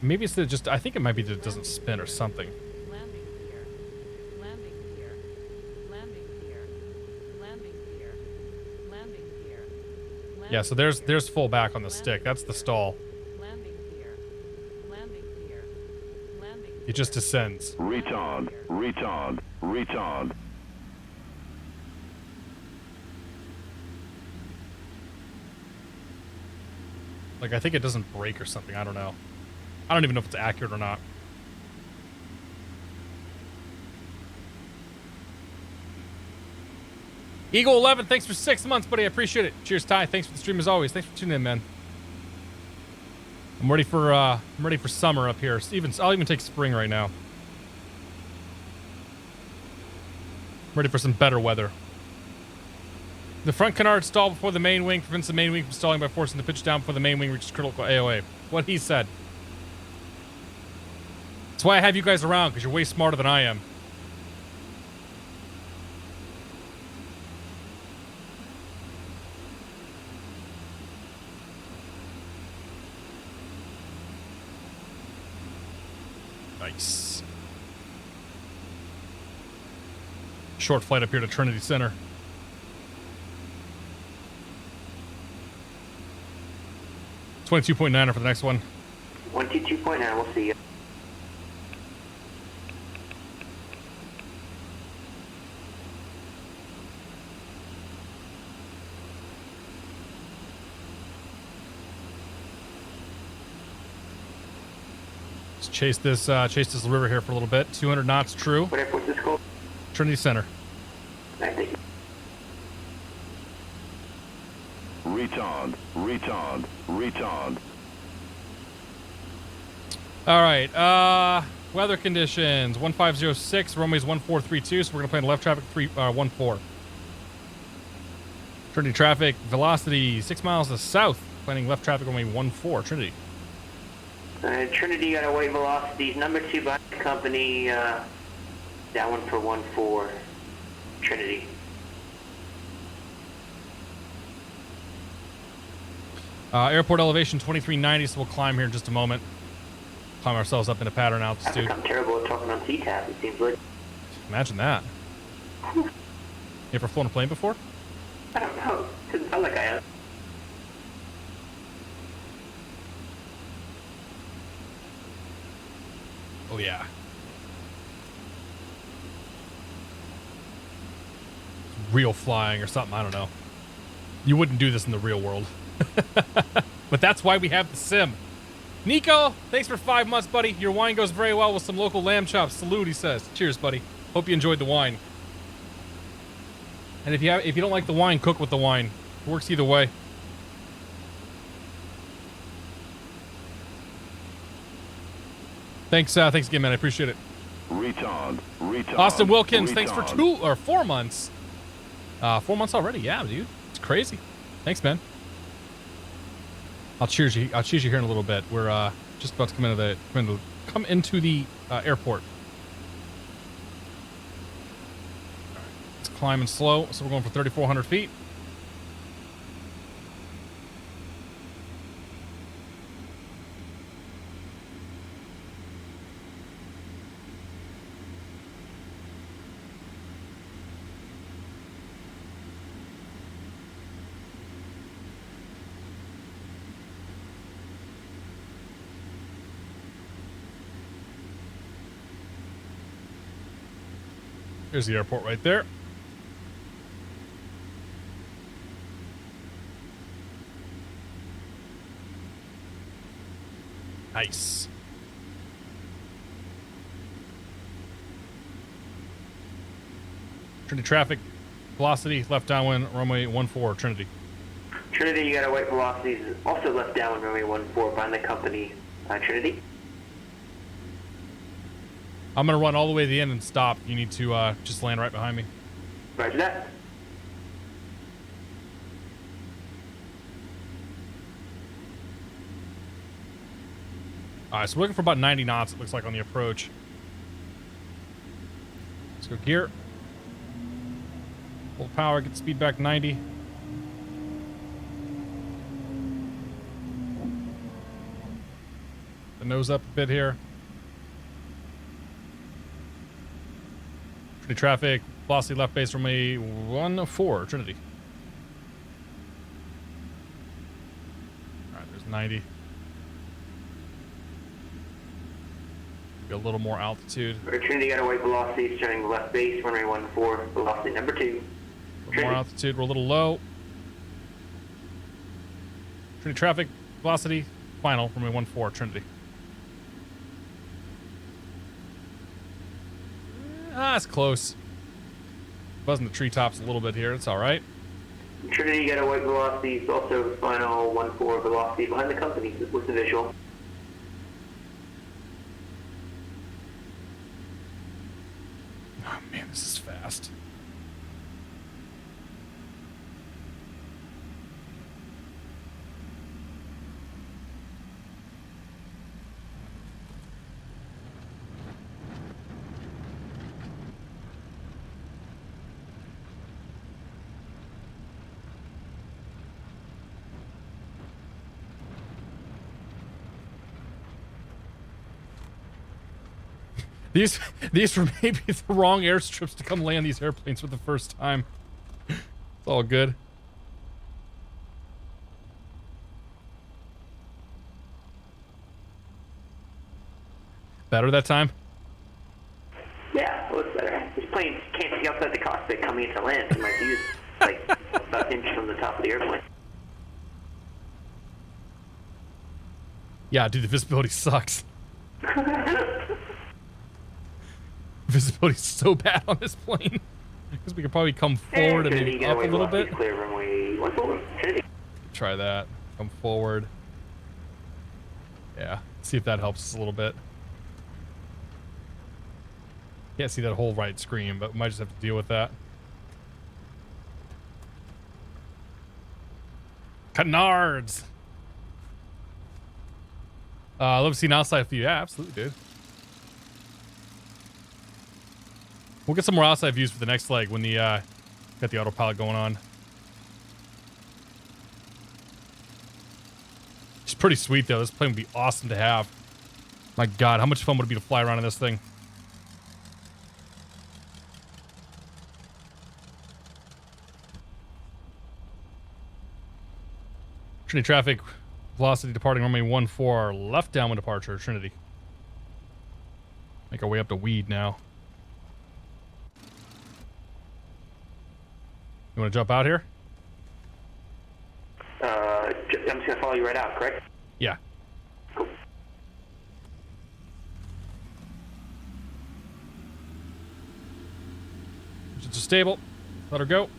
Maybe it's that just, I think it might be that it doesn't spin or something. Landing gear. Landing gear. Landing gear. Landing gear. Landing gear. Yeah, so there's full back on the stick. That's the stall. Landing gear. Landing gear. Landing It just descends. Retard, retard, retard. Like, I think it doesn't break or something. I don't know. I don't even know if it's accurate or not. Eagle 11, thanks for 6 months, buddy. I appreciate it. Cheers, Ty. Thanks for the stream as always. Thanks for tuning in, man. I'm ready for summer up here. I'll even take spring right now. I'm ready for some better weather. The front canard stall before the main wing prevents the main wing from stalling by forcing the pitch down before the main wing reaches critical AOA. What he said. That's why I have you guys around, because you're way smarter than I am. Nice. Short flight up here to Trinity Center. 22.9 for the next one. 122.9, we'll see you. Let's chase this river here for a little bit. 200 knots, true. What airport's this called? Trinity Center. Alright, thank you. Retard, retard, retard. All right. Weather conditions. 1506. Runway's 1432. So we're gonna plan left traffic 14. Trinity traffic velocity 6 miles to south. Planning left traffic runway 14. Trinity. Trinity got a white velocities. Number 2 by the company. That one for 14. Trinity. Airport elevation 2390, so we'll climb here in just a moment. Climb ourselves up into pattern I've altitude. become terrible at talking on CTAP, it seems like. Imagine that. You ever flown a plane before? I don't know. Didn't sound like I have. Oh, yeah. Real flying or something, I don't know. You wouldn't do this in the real world. But that's why we have the sim. Nico, thanks for 5 months, buddy. Your wine goes very well with some local lamb chops. Salute, he says. Cheers, buddy. Hope you enjoyed the wine. And if you don't like the wine, cook with the wine. It works either way. Thanks again, man. I appreciate it. Retard. Austin Wilkins, thanks for 2 or 4 months. 4 months already, yeah, dude. It's crazy. Thanks, man. I'll cheers you here in a little bit. We're just about to come into the airport. All right. It's climbing slow, so we're going for 3,400 feet. There's the airport right there. Nice. Trinity traffic, velocity, left downwind, runway 14, Trinity. Trinity, you got a white velocities, also left downwind, runway 14, find the company, Trinity. I'm going to run all the way to the end and stop. You need to just land right behind me. Roger that. All right, so we're looking for about 90 knots, it looks like, on the approach. Let's go gear. Full power, get the speed back to 90. The nose up a bit here. Trinity traffic, velocity left base from a 14, Trinity. All right, there's 90. Go a little more altitude. Trinity, got a white velocity, starting left base, runway 14, velocity number 2. A little more altitude, we're a little low. Trinity traffic, velocity, final, runway 14, Trinity. It's close. Buzzing the treetops a little bit here. It's all right. Trinity, got a white velocity, also final 14 velocity behind the company with the visual. Oh man, this is fast. These were maybe the wrong airstrips to come land these airplanes for the first time. It's all good. Better that time? Yeah, it looks better. This plane can't see outside the cockpit coming into land, so my view's like about an inch from the top of the airplane. Yeah, dude, the visibility sucks. Visibility's so bad on this plane. Because we could probably come forward and maybe up a little bit. Clear runway 14. Try that. Come forward. Yeah. See if that helps us a little bit. Can't see that whole right screen, but we might just have to deal with that. Canards! Love to see an outside view. Yeah, absolutely, dude. We'll get some more outside views for the next leg when the got the autopilot going on. pretty sweet, though. This plane would be awesome to have. My God, how much fun would it be to fly around in this thing? Trinity traffic, velocity departing runway 14, left downwind departure, Trinity. Make our way up to Weed now. You want to jump out here? I'm just going to follow you right out, correct? Yeah. Cool. Just stable. Let her go.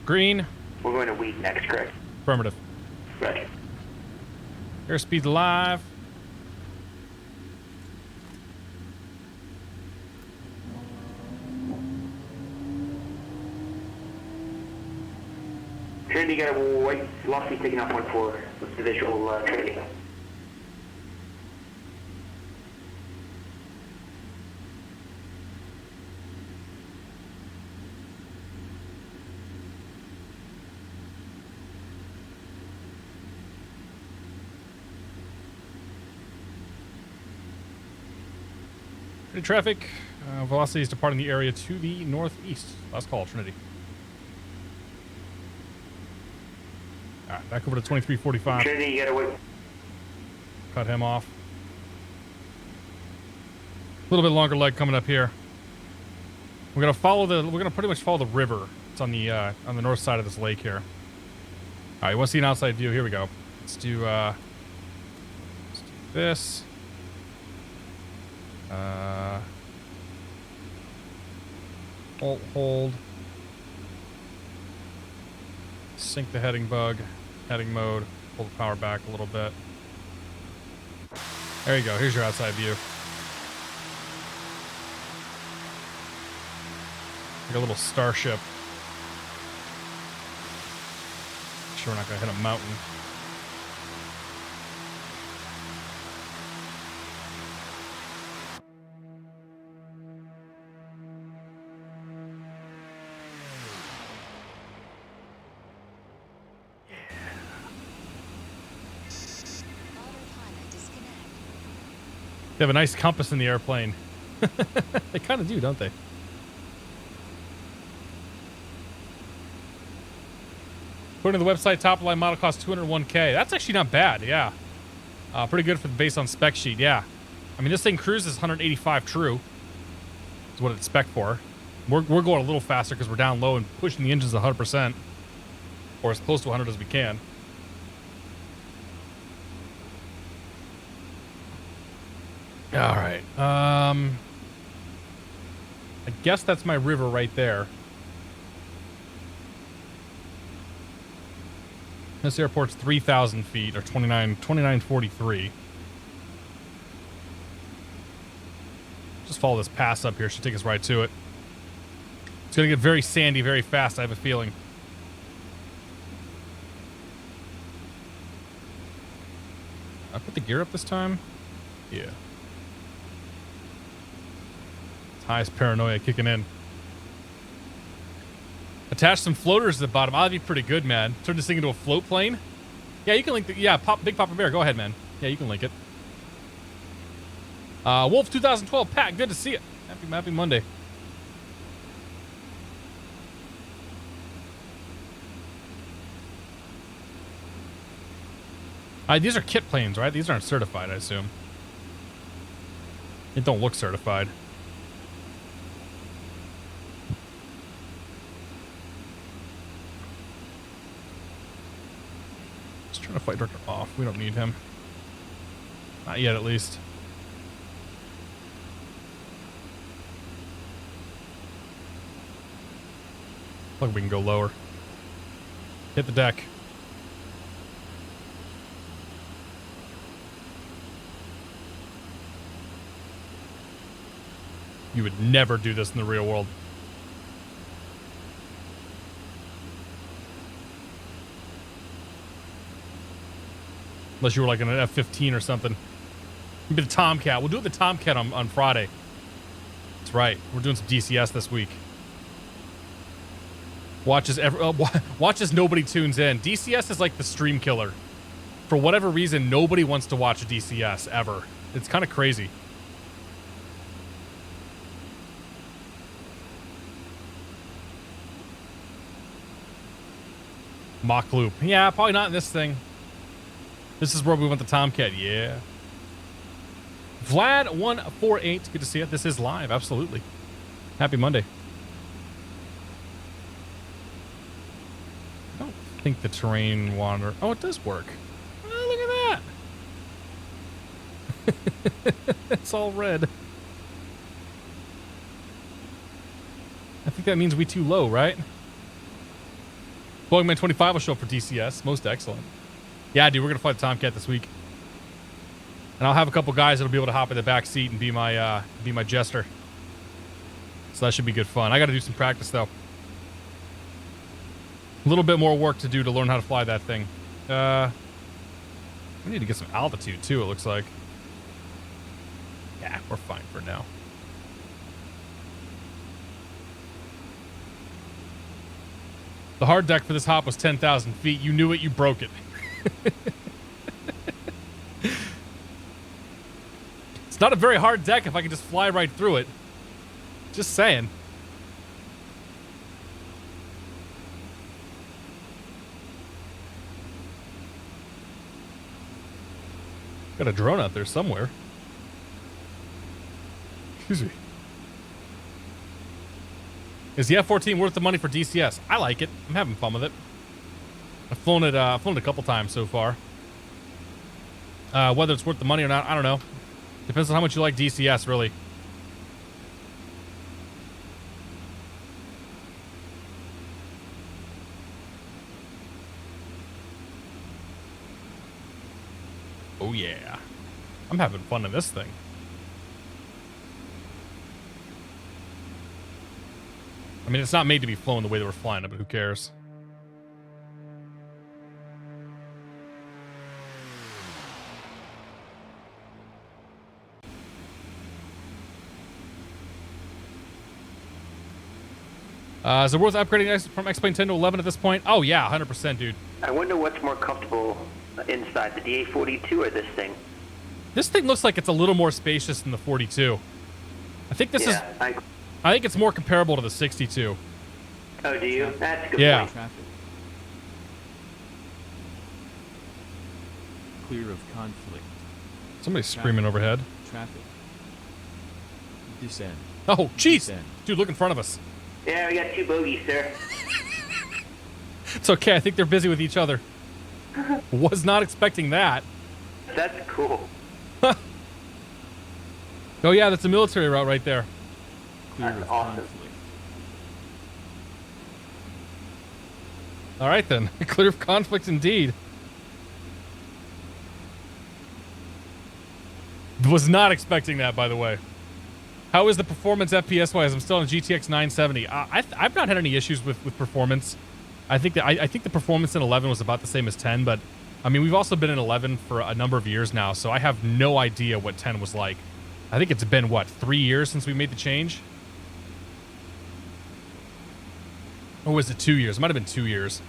Green. We're going to Weed next, correct? Affirmative. Roger. Airspeed live. Trinity got a white velocity taking off 1-4. What's the visual, Trinity? Trinity traffic. Velocity is departing the area to the northeast. Last call, Trinity. Alright, back over to 2345. Trinity, you got a white. Cut him off. A little bit longer leg coming up here. We're gonna pretty much follow the river. It's on the north side of this lake here. Alright, you want to see an outside view? Here we go. Let's do this. Hold. Sync the heading bug. Heading mode. Pull the power back a little bit. There you go. Here's your outside view. Like a little starship. Sure, we're not gonna hit a mountain. They have a nice compass in the airplane. They kind of do, don't they? According to the website, top line model costs $201K. That's actually not bad, yeah. Pretty good for the based on spec sheet, yeah. I mean, this thing cruises 185 true. Is what it's spec for. We're going a little faster because we're down low and pushing the engines 100%. Or as close to 100 as we can. All right. I guess that's my river right there. This airport's 3,000 feet, or 2943. Just follow this pass up here. Should take us right to it. It's going to get very sandy very fast, I have a feeling. I put the gear up this time? Yeah. Highest paranoia kicking in. Attach some floaters to the bottom. That'd be pretty good, man. Turn this thing into a float plane. Yeah, you can link the... Yeah, Big Papa Bear. Go ahead, man. Yeah, you can link it. Wolf 2012. Pat, good to see you. Happy Monday. These are kit planes, right? These aren't certified, I assume. It don't look certified. Turn the flight director off. We don't need him. Not yet, at least. Looks like we can go lower. Hit the deck. You would never do this in the real world. Unless you were like in an F-15 or something. Maybe the Tomcat. We'll do it the Tomcat on Friday. That's right. We're doing some DCS this week. Watches nobody tunes in. DCS is like the stream killer. For whatever reason, nobody wants to watch DCS ever. It's kind of crazy. Mock loop. Yeah, probably not in this thing. This is where we want the Tomcat. Yeah. Vlad148. Good to see it. This is live. Absolutely. Happy Monday. I don't think the terrain wander. Oh, it does work. Oh, look at that. It's all red. I think that means we too low, right? Boeing Man 25 will show up for DCS. Most excellent. Yeah, dude, we're going to fly the Tomcat this week. And I'll have a couple guys that'll be able to hop in the back seat and be my jester. So that should be good fun. I got to do some practice, though. A little bit more work to do to learn how to fly that thing. We need to get some altitude, too, it looks like. Yeah, we're fine for now. The hard deck for this hop was 10,000 feet. You knew it, you broke it. It's not a very hard deck if I can just fly right through it. Just saying. Got a drone out there somewhere. Excuse me. Is the F-14 worth the money for DCS? I like it. I'm having fun with it. I've flown it a couple times so far. Whether it's worth the money or not, I don't know. Depends on how much you like DCS, really. Oh yeah. I'm having fun in this thing. I mean, it's not made to be flown the way that we're flying it, but who cares? Is it worth upgrading from X-Plane 10 to 11 at this point? Oh, yeah, 100%, dude. I wonder what's more comfortable inside, the DA-42 or this thing? This thing looks like it's a little more spacious than the 42. I think this is... I think it's more comparable to the 62. Oh, do you? That's a good point. Traffic. Clear of conflict. Somebody's screaming overhead. Traffic. Descend. Oh, jeez! Descend. Dude, look in front of us. Yeah, we got 2 bogeys, sir. It's okay, I think they're busy with each other. Was not expecting that. That's cool. Oh yeah, that's a military route right there. Clear That's of awesome. conflict. All right then, clear of conflict indeed. Was not expecting that, by the way. How is the performance FPS wise? I'm still on a GTX 970. I've not had any issues with performance. I think the performance in 11 was about the same as 10, but I mean we've also been in 11 for a number of years now, so I have no idea what 10 was like. I think it's been what, 3 years since we made the change? Or was it 2 years? It might have been 2 years.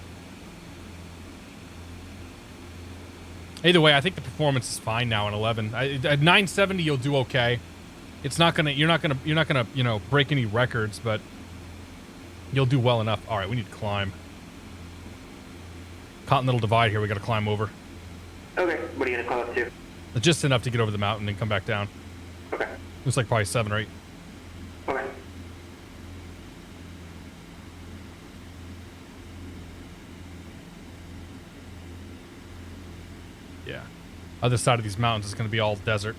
Either way, I think the performance is fine now in 11. At 970, you'll do okay. It's not gonna. You're not gonna. You know, break any records, but you'll do well enough. All right, we need to climb. Continental Divide here. We got to climb over. Okay, what are you gonna call up to? Just enough to get over the mountain and come back down. Okay. Looks like probably 7 or 8. Okay. Yeah. Other side of these mountains is going to be all desert.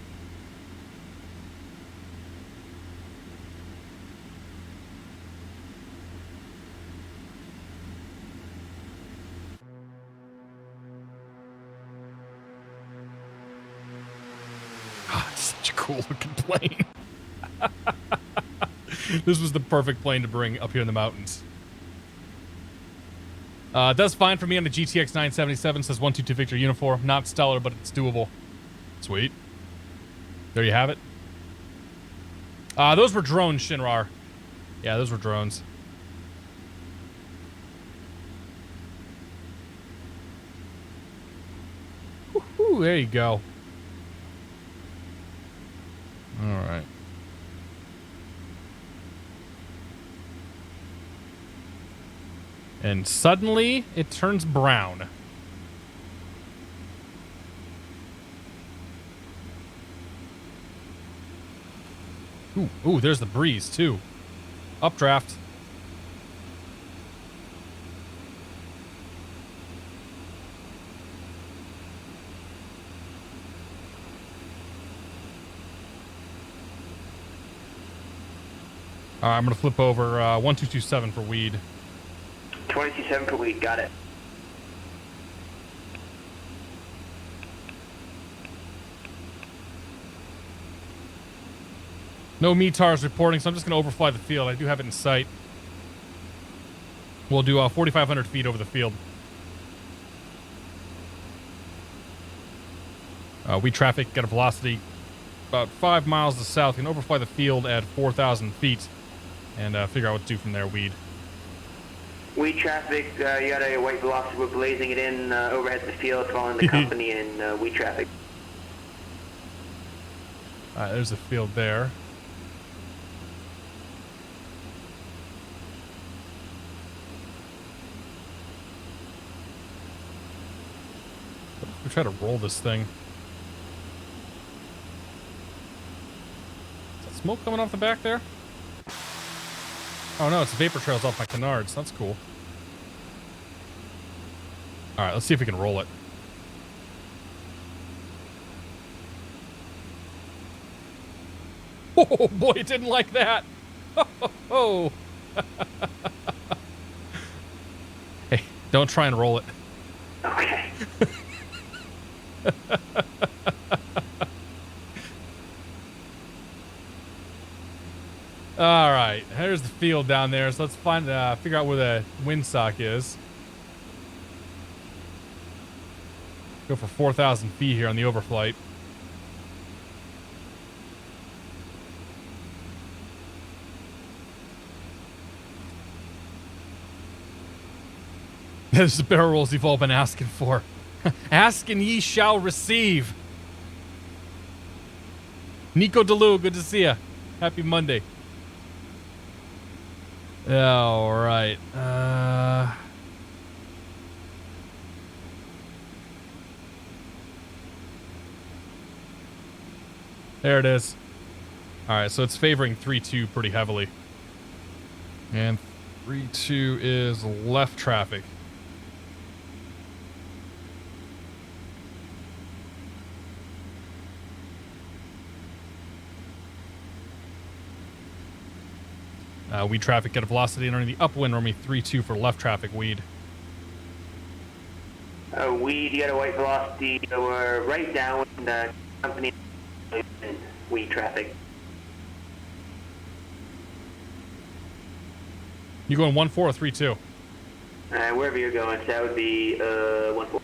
God, it's such a cool looking plane. This was the perfect plane to bring up here in the mountains. It does fine for me on the GTX 977, says 122 Victor Uniform. Not stellar, but it's doable. Sweet. There you have it. Those were drones, Shinrar. Yeah, those were drones. Ooh, there you go. All right. And suddenly, it turns brown. Ooh, there's the breeze, too. Updraft. I'm going to flip over 1227 for weed. 22.7 per week, got it. No METARs reporting, so I'm just going to overfly the field. I do have it in sight. We'll do 4,500 feet over the field. We traffic at a velocity about 5 miles to the south. We can overfly the field at 4,000 feet and figure out what to do from there, weed. We traffic, you got a white velocity, we're blazing it in overhead the field, following the company, and we traffic. Alright, there's the field there. We try to roll this thing. Is that smoke coming off the back there? Oh no, it's vapor trails off my Canards. That's cool. Alright, let's see if we can roll it. Oh boy, it didn't like that. Oh. Hey, don't try and roll it. Okay. All right, here's the field down there. So let's figure out where the windsock is. Go for 4,000 feet here on the overflight. There's the barrel rolls you've all been asking for. Ask and ye shall receive. Nico DeLu, good to see ya. Happy Monday. All right. There it is. All right, so it's favoring 3-2 pretty heavily. And 3-2 is left traffic. Weed traffic at a velocity entering the upwind, normally 3-2 for left traffic, weed. Weed, you got a white velocity, we're right down the company, weed traffic. You going 1-4 or 3-2? Wherever you're going, so that would be 1-4.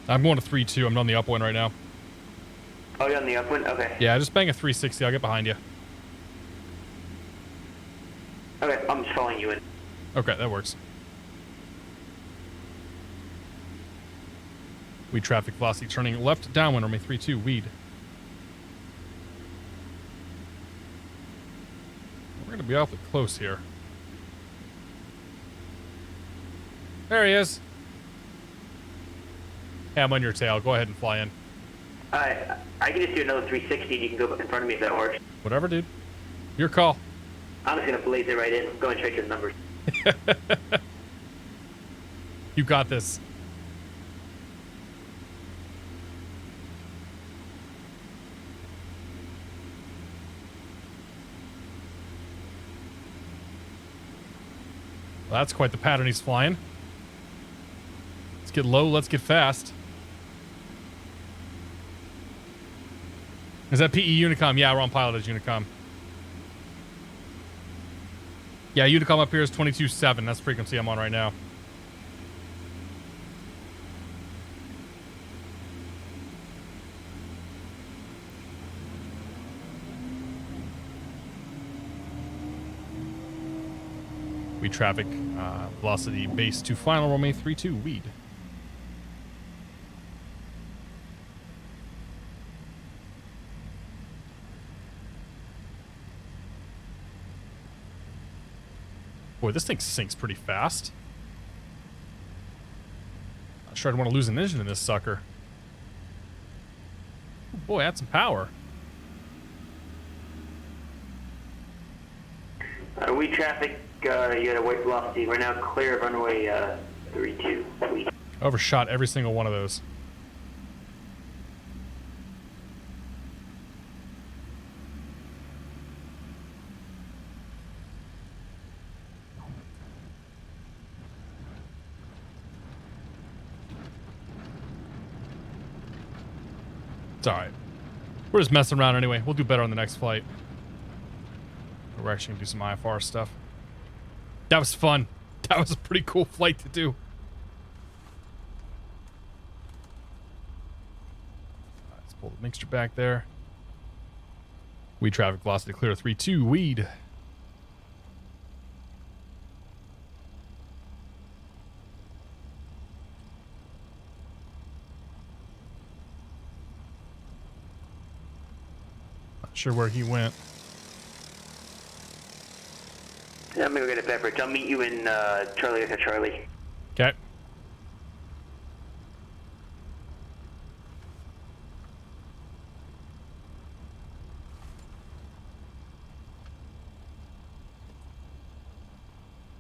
I'm going to 3-2. I'm on the upwind right now. Oh, you're on the upwind? Okay. Yeah, just bang a 360. I'll get behind you. Okay, I'm just following you in. Okay, that works. Weed traffic velocity turning left downwind, normally 3-2, weed. We're going to be awfully close here. There he is. Yeah, I'm on your tail. Go ahead and fly in. I can just do another 360 and you can go in front of me if that works. Whatever, dude. Your call. I'm just going to blaze it right in, going straight to the numbers. You got this. Well, that's quite the pattern he's flying. Let's get low, let's get fast. Is that PE Unicom? Yeah, we're on PilotEdge Unicom. Yeah, Unicom up here is 22.7. That's the frequency I'm on right now. Weed traffic, velocity base to final, runway 32, weed. Boy, this thing sinks pretty fast. Not sure I'd want to lose an engine in this sucker. Ooh, boy, add some power. We traffic, you got a white velocity. We're now clear of runway 32. Sweet. Overshot every single one of those. It's alright. We're just messing around anyway. We'll do better on the next flight. We're actually going to do some IFR stuff. That was fun. That was a pretty cool flight to do. Let's pull the mixture back there. Weed traffic velocity clear 3-2. Weed. Not sure where he went. Yeah, I'm gonna go get a beverage. I'll meet you in Charlie Echo Charlie. Okay.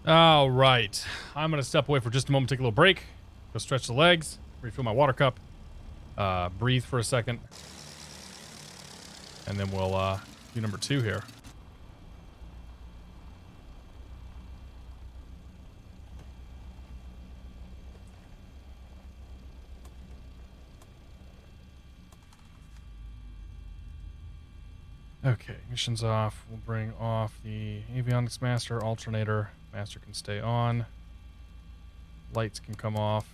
All right. I'm going to step away for just a moment, take a little break, go stretch the legs, refill my water cup, breathe for a second, and then we'll do number 2 here. Okay, mission's off. We'll bring off the avionics master, alternator. Master can stay on. Lights can come off.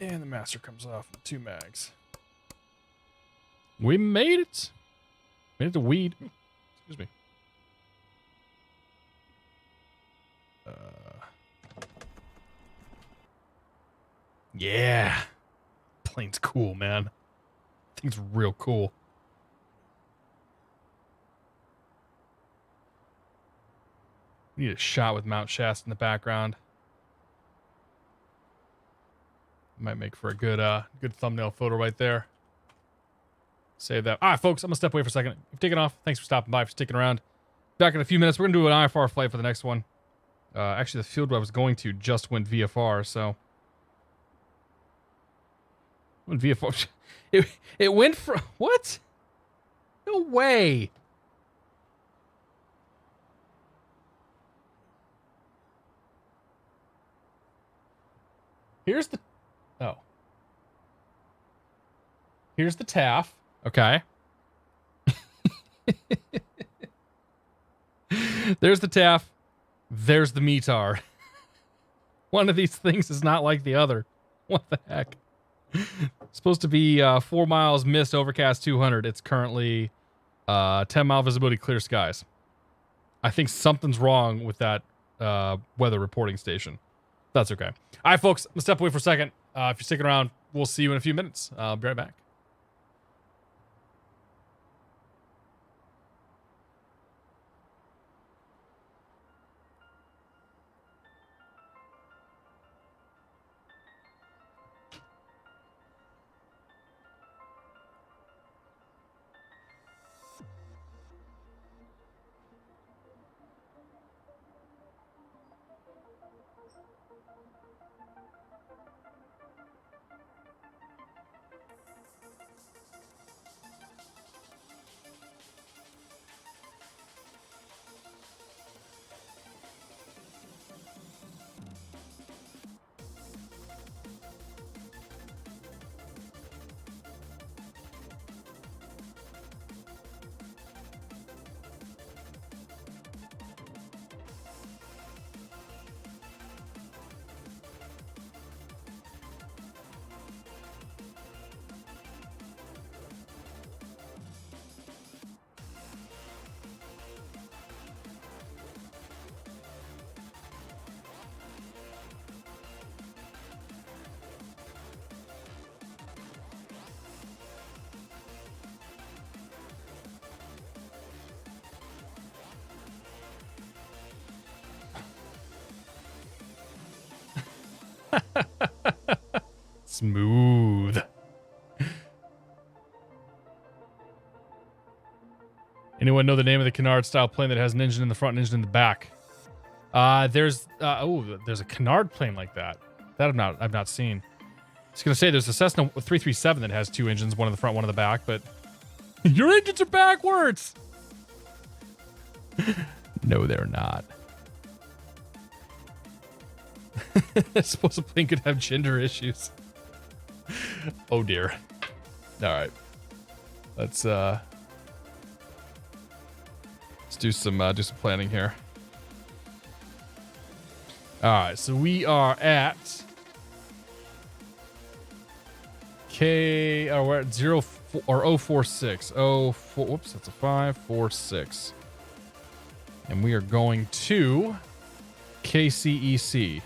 And the master comes off with 2 mags. We made it. Made it to weed. Excuse me. Yeah. Plane's cool, man. Thing's real cool. Need a shot with Mount Shasta in the background. Might make for a good good thumbnail photo right there. Save that. All right, folks, I'm gonna step away for a second. I'm taking off. Thanks for stopping by, for sticking around. Back in a few minutes. We're gonna do an IFR flight for the next one. Actually, the field I was going to just went VFR, so went VFR. It went from what? No way. Here's the Here's the TAF. Okay. There's the TAF. There's the METAR. One of these things is not like the other. What the heck? Supposed to be 4 miles mist, overcast 200. It's currently 10-mile visibility, clear skies. I think something's wrong with that weather reporting station. That's okay. All right, folks. I'm going to step away for a second. If you're sticking around, we'll see you in a few minutes. I'll be right back. Smooth. Anyone know the name of the Canard style plane that has an engine in the front and engine in the back? There's a Canard plane like that. That I've not seen. I was gonna say there's a Cessna 337 that has two engines, one in the front, one in the back, but your engines are backwards. No, they're not. I suppose a plane could have gender issues. Oh dear. All right. Let's do some planning here. All right, so we are at we're at 046. Whoops, that's a 546. And we are going to KCEC.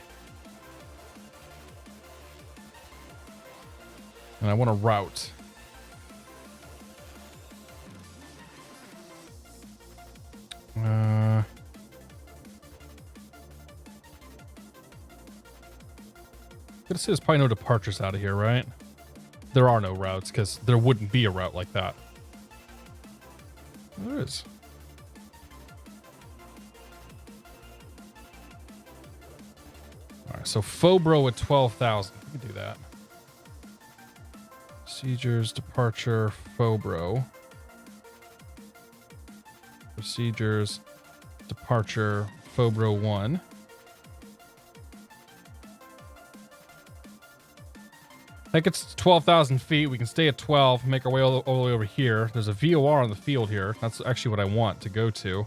And I want to route. Gonna say there's probably no departures out of here, right? There are no routes because there wouldn't be a route like that. There is. All right, so Fobro at 12,000. We can do that. Procedures, departure, Fobro. Procedures, departure, Fobro 1. I think it's 12,000 feet. We can stay at 12, make our way all the way over here. There's a VOR on the field here. That's actually what I want to go to.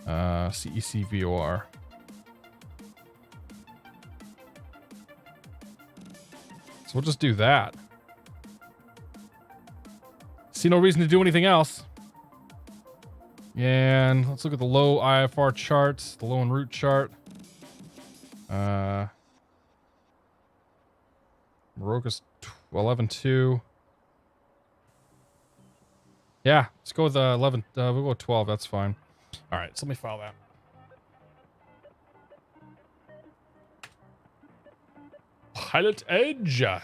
CEC VOR. So we'll just do that. See no reason to do anything else. And let's look at the low IFR charts, the low en route chart. Maroka's 11.2. Yeah, let's go with 11. We'll go with 12. That's fine. All right, so let me file that. PilotEdge.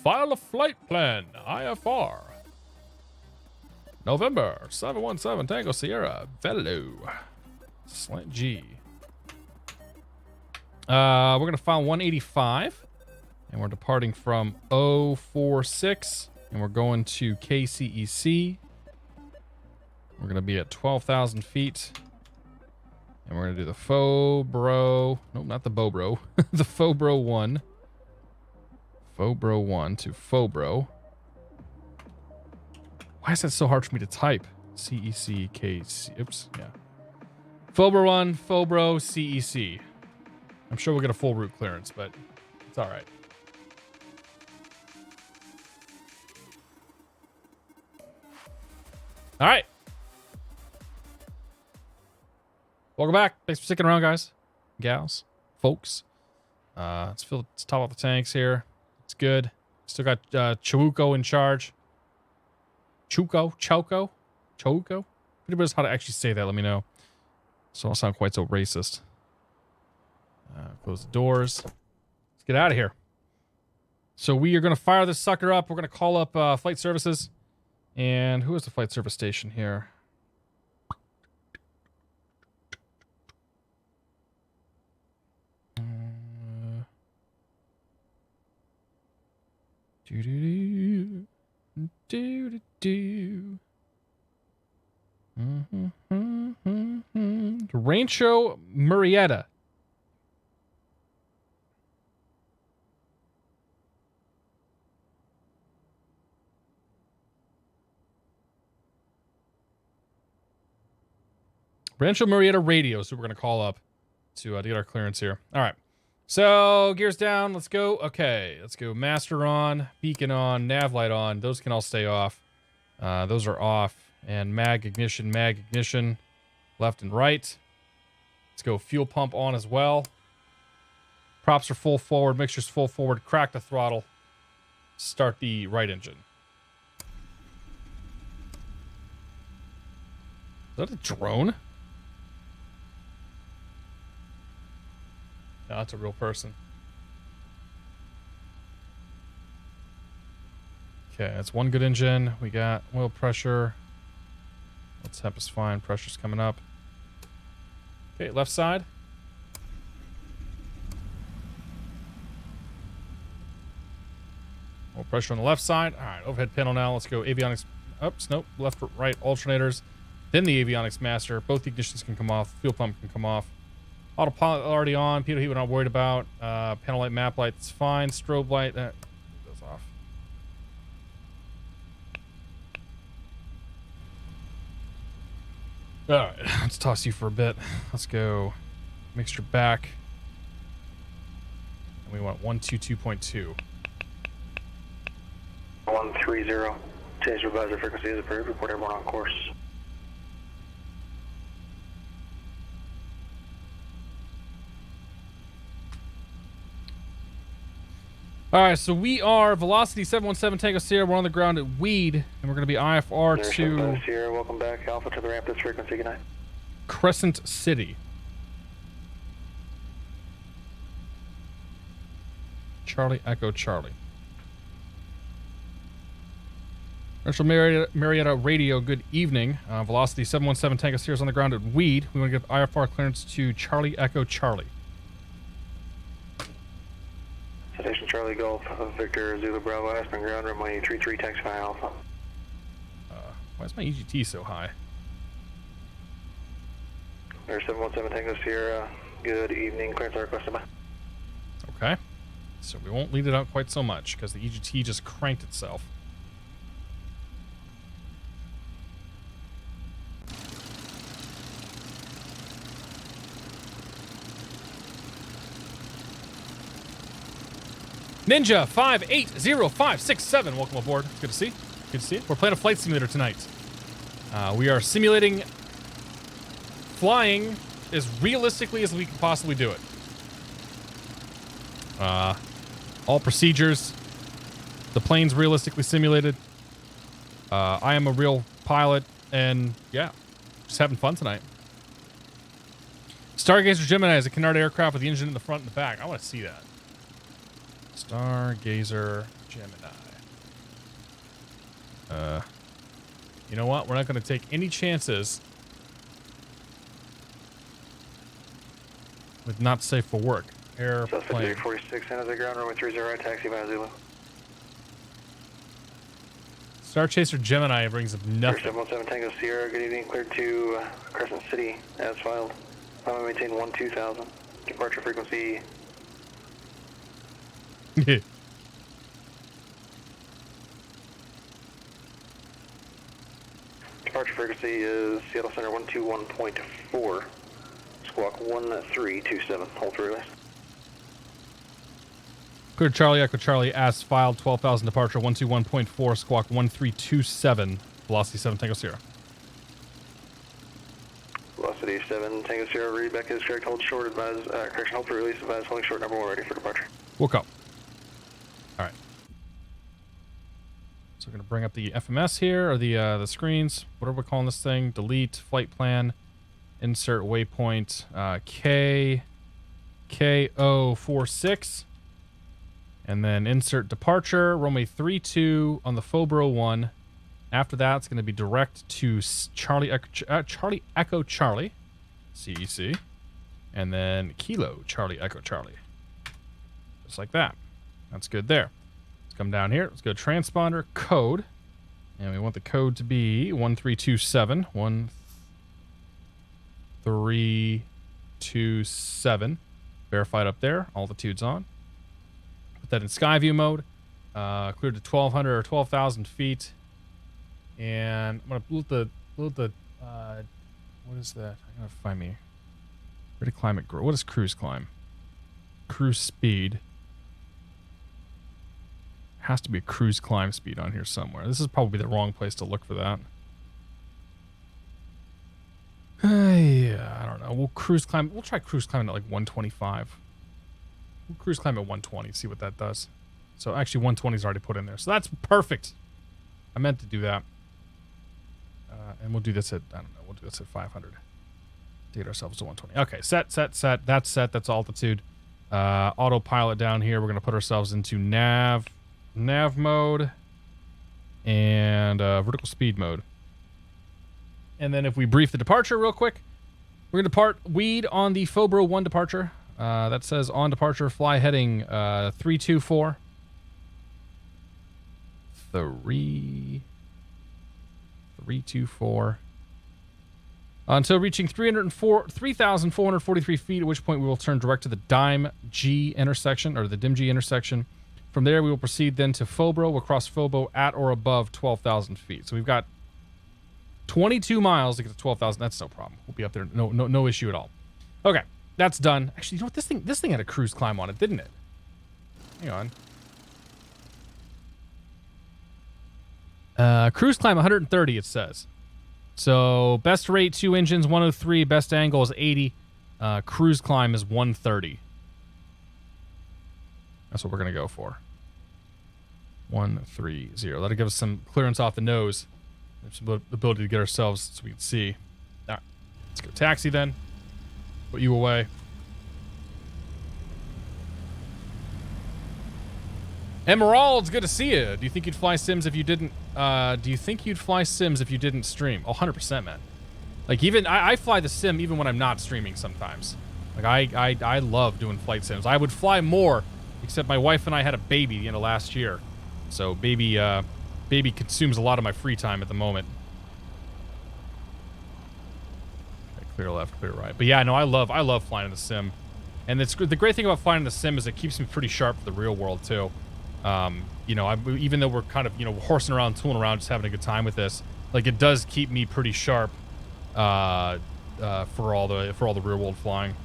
File a flight plan. IFR. November 717 Tango Sierra Velo. Slant G. We're gonna file 185. And we're departing from 046, and we're going to KCEC. We're going to be at 12,000 feet. And we're going to do the Fobro. Nope, not the Bobro. The Fobro 1. Fobro 1 to Fobro. Why is that so hard for me to type? CEC, KC. Oops, yeah. Fobro 1, Fobro, CEC. I'm sure we'll get a full route clearance, but it's all right. All right. Welcome back. Thanks for sticking around, guys, gals, folks. Let's top off the tanks here. It's good. Still got Chauco in charge. Chauco. If anybody knows how to actually say that, let me know. So I don't sound quite so racist. Close the doors. Let's get out of here. So we are going to fire this sucker up. We're going to call up flight services. And who is the flight service station here? Rancho Murrieta. Rancho Murrieta Radio, so we're going to call up to get our clearance here. All right. So, gears down. Let's go. Okay. Let's go. Master on, beacon on, nav light on. Those can all stay off. Those are off. And mag ignition, left and right. Let's go. Fuel pump on as well. Props are full forward. Mixture's full forward. Crack the throttle. Start the right engine. Is that a drone? No, that's a real person. Okay, that's one good engine. We got oil pressure. Temp is fine. Pressure's coming up. Okay, left side. Oil pressure on the left side. All right, overhead panel now. Let's go avionics. Oops, nope. Left, right alternators. Then the avionics master. Both the ignitions can come off. Fuel pump can come off. Autopilot already on. Pitot heat we're not worried about. Panel light, map light, it's fine. Strobe light, that goes off. All right, let's toss you for a bit. Let's go mixture back. And we want 122.2. 130. Change supervisor frequency is approved. Report everyone on course. All right, so we are Velocity 717 Tango Sierra. We're on the ground at Weed, and we're going to be IFR to Sierra, welcome back. Alpha to the ramp. This frequency. Good night. Crescent City. Charlie Echo Charlie. Central Marietta Radio, good evening. Velocity 717 Tango Sierra is on the ground at Weed. We want to give IFR clearance to Charlie Echo Charlie. Station Charlie Golf, Victor Zulu Bravo, Aspen ground, runway 33, taxi Alpha. Why is my EGT so high? Air 717 Tango Sierra, good evening, clearance requested by. Okay, so we won't lead it out quite so much because the EGT just cranked itself. Ninja 580567, welcome aboard. It's good to see. Good to see you. We're playing a flight simulator tonight. We are simulating flying as realistically as we can possibly do it. All procedures. The plane's realistically simulated. I am a real pilot, and yeah, just having fun tonight. Stargazer Gemini is a Canard aircraft with the engine in the front and the back. I want to see that. Stargazer Gemini. You know what? We're not going to take any chances with not safe for work. Airplane. 46, enter the ground, runway 30 right, taxi via Zulu. Star Chaser Gemini brings up nothing. 717 Tango Sierra, good evening, cleared to Crescent City, as filed. I'm going to maintain 12000. Departure frequency. Departure frequency is Seattle Center 121.4. Squawk 1327. Hold for release. Clear Charlie Echo Charlie as filed. 12,000 departure 121.4. Squawk 1327. Velocity 7 Tango Sierra. Velocity 7 Tango Sierra. Read back is correct. Hold short. Advise. Correction. Hold for release. Advise. Holding short. Number 1 ready for departure. Woke up. All right. So we're going to bring up the FMS here, or the screens. What are we calling this thing? Delete, flight plan, insert waypoint, KO46, and then insert departure, runway 32 on the Fobro 1. After that, it's going to be direct to Charlie Echo Charlie, CEC, and then Kilo Charlie Echo Charlie. Just like that. That's good there. Let's come down here. Let's go transponder code. And we want the code to be 1327. 1327. Verified up there. Altitude's on. Put that in sky view mode. Cleared to 1,200 or 12,000 feet. And I'm going to load the what is that? I'm going to find me. Ready to climb it. What is cruise climb? Cruise speed. Has to be a cruise climb speed on here somewhere. This is probably the wrong place to look for that. Yeah, I don't know. We'll cruise climb. We'll try cruise climbing at like 125. We'll cruise climb at 120. See what that does. So actually 120 is already put in there. So that's perfect. I meant to do that. And we'll do this at, I don't know. We'll do this at 500. To get ourselves to 120. Okay, set. That's set. That's altitude. Autopilot down here. We're going to put ourselves into nav mode and vertical speed mode. And then if we brief the departure real quick, we're going to depart weed on the Fobro 1 departure. That says on departure, fly heading 324. 324. Until reaching 3,443 feet, at which point we will turn direct to the Dime G intersection, or the Dim G intersection. From there, we will proceed then to Fobro. We'll cross Fobro at or above 12,000 feet. So we've got 22 miles to get to 12,000. That's no problem. We'll be up there. No issue at all. Okay, that's done. Actually, you know what? This thing had a cruise climb on it, didn't it? Hang on. Cruise climb 130, it says. So best rate 2 engines 103, best angle is 80. Cruise climb is 130. That's what we're gonna go for. 130. That'll give us some clearance off the nose. Some ability to get ourselves so we can see. All right, let's go taxi then. Put you away. Emerald, good to see you. Do you think you'd fly sims if you didn't? Stream? Oh, 100%, man. Like even I fly the sim even when I'm not streaming sometimes. Like I love doing flight sims. I would fly more, except my wife and I had a baby the end of last year, so baby consumes a lot of my free time at the moment. Okay, clear left, clear right. But yeah, no, I love flying in the sim, and the great thing about flying in the sim is it keeps me pretty sharp for the real world too. You know, even though we're kind of, you know, horsing around, tooling around, just having a good time with this, like it does keep me pretty sharp for all the real world flying.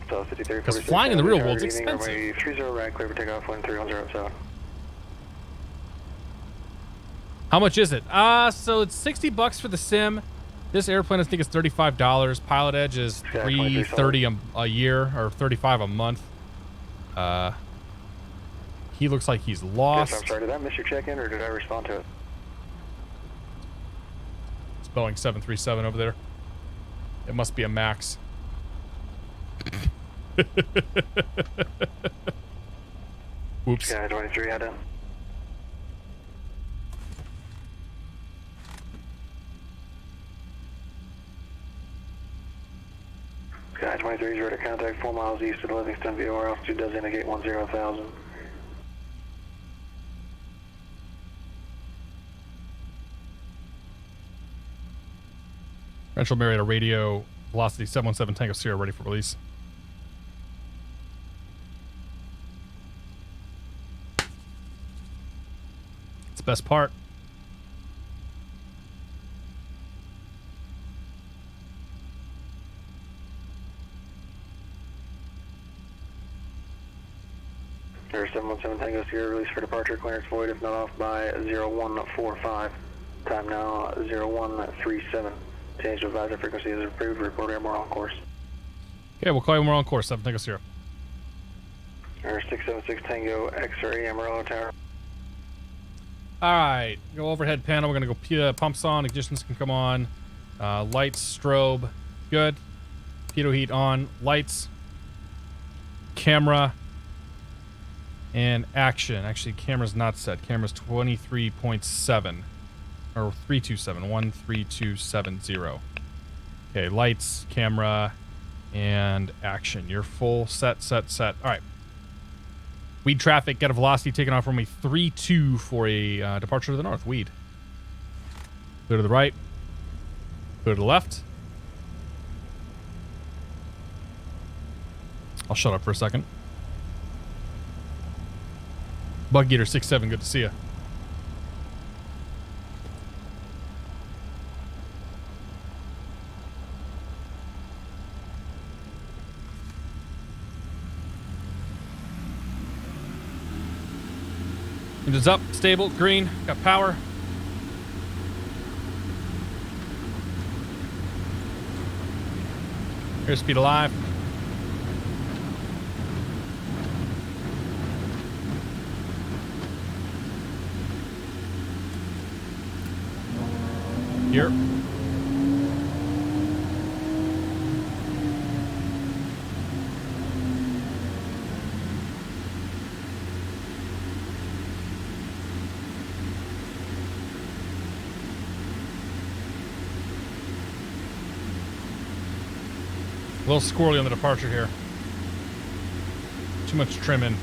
Because flying in the real world is expensive. 30 right, clear for takeoff, 13107. How much is it? So it's $60 for the sim. This airplane, I think, is $35. PilotEdge is $330 a year, or $35 a month. He looks like he's lost. Yes, I'm sorry, did I miss your check-in, or did I respond to it? It's Boeing 737 over there. It must be a Max. Whoops. Sky 23, Addon. Sky 23 is ready to contact 4 miles east of Livingston, VOR altitude does indicate 10,000. Central Marietta radio, velocity 717 Tango Sierra, ready for release. It's the best part. Air 717 Tango Sierra, release for departure, clearance void if not off by 0145. Time now 0137. Change to advisor frequency is approved. Report air more on course. Okay, we'll call you more on course. 7 Tango Sierra. Air 676 Tango X-ray Amarillo Tower. All right, go overhead panel. We're gonna go pumps on. Ignitions can come on. Lights, strobe, good. Pitot heat on. Lights, camera, and action. Actually, camera's not set. Camera's 23.7. Or 327, 13270. Okay, lights, camera, and action. You're full, set. All right. Weed traffic, got a velocity taken off runway 32 for a departure to the north. Weed. Clear to the right. Clear to the left. I'll shut up for a second. Bug Eater 67, good to see you. Engines up, stable, green, got power. Airspeed alive. Here. A little squirrely on the departure here. Too much trim in.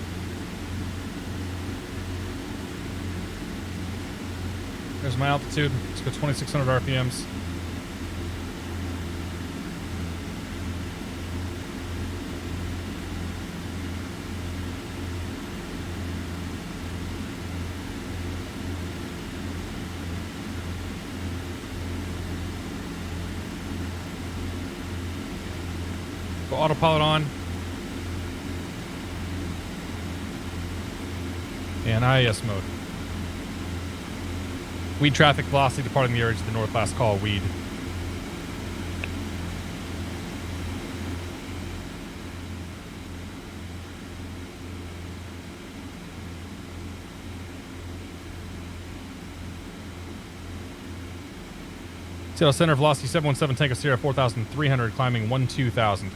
There's my altitude. Let's go 2,600 RPMs. Go autopilot on. And IAS mode. Weed traffic velocity departing the area to the north, last call, weed. Seattle Center, velocity 717, Tango Sierra 4,300, climbing 12,000.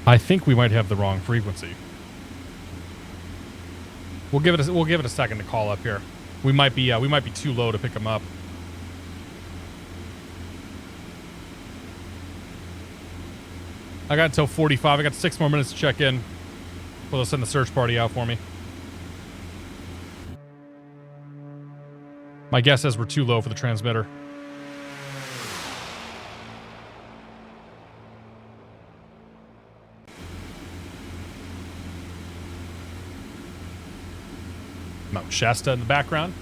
I think we might have the wrong frequency. We'll give it a second to call up here. We might be too low to pick them up. I got until 45. I got 6 more minutes to check in. Well, they'll send the search party out for me. My guess is we're too low for the transmitter. Mount Shasta in the background.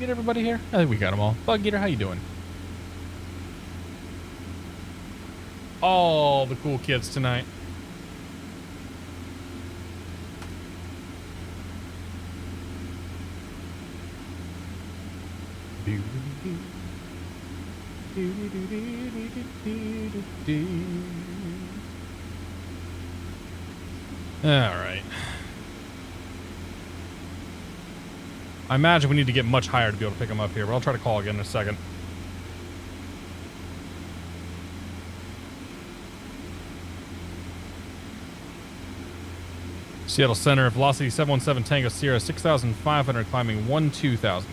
Get everybody here? I think we got them all. Bug Eater, how you doing? All the cool kids tonight. All right. I imagine we need to get much higher to be able to pick them up here, but I'll try to call again in a second. Seattle Center, velocity 717 Tango Sierra 6,500, climbing 12,000.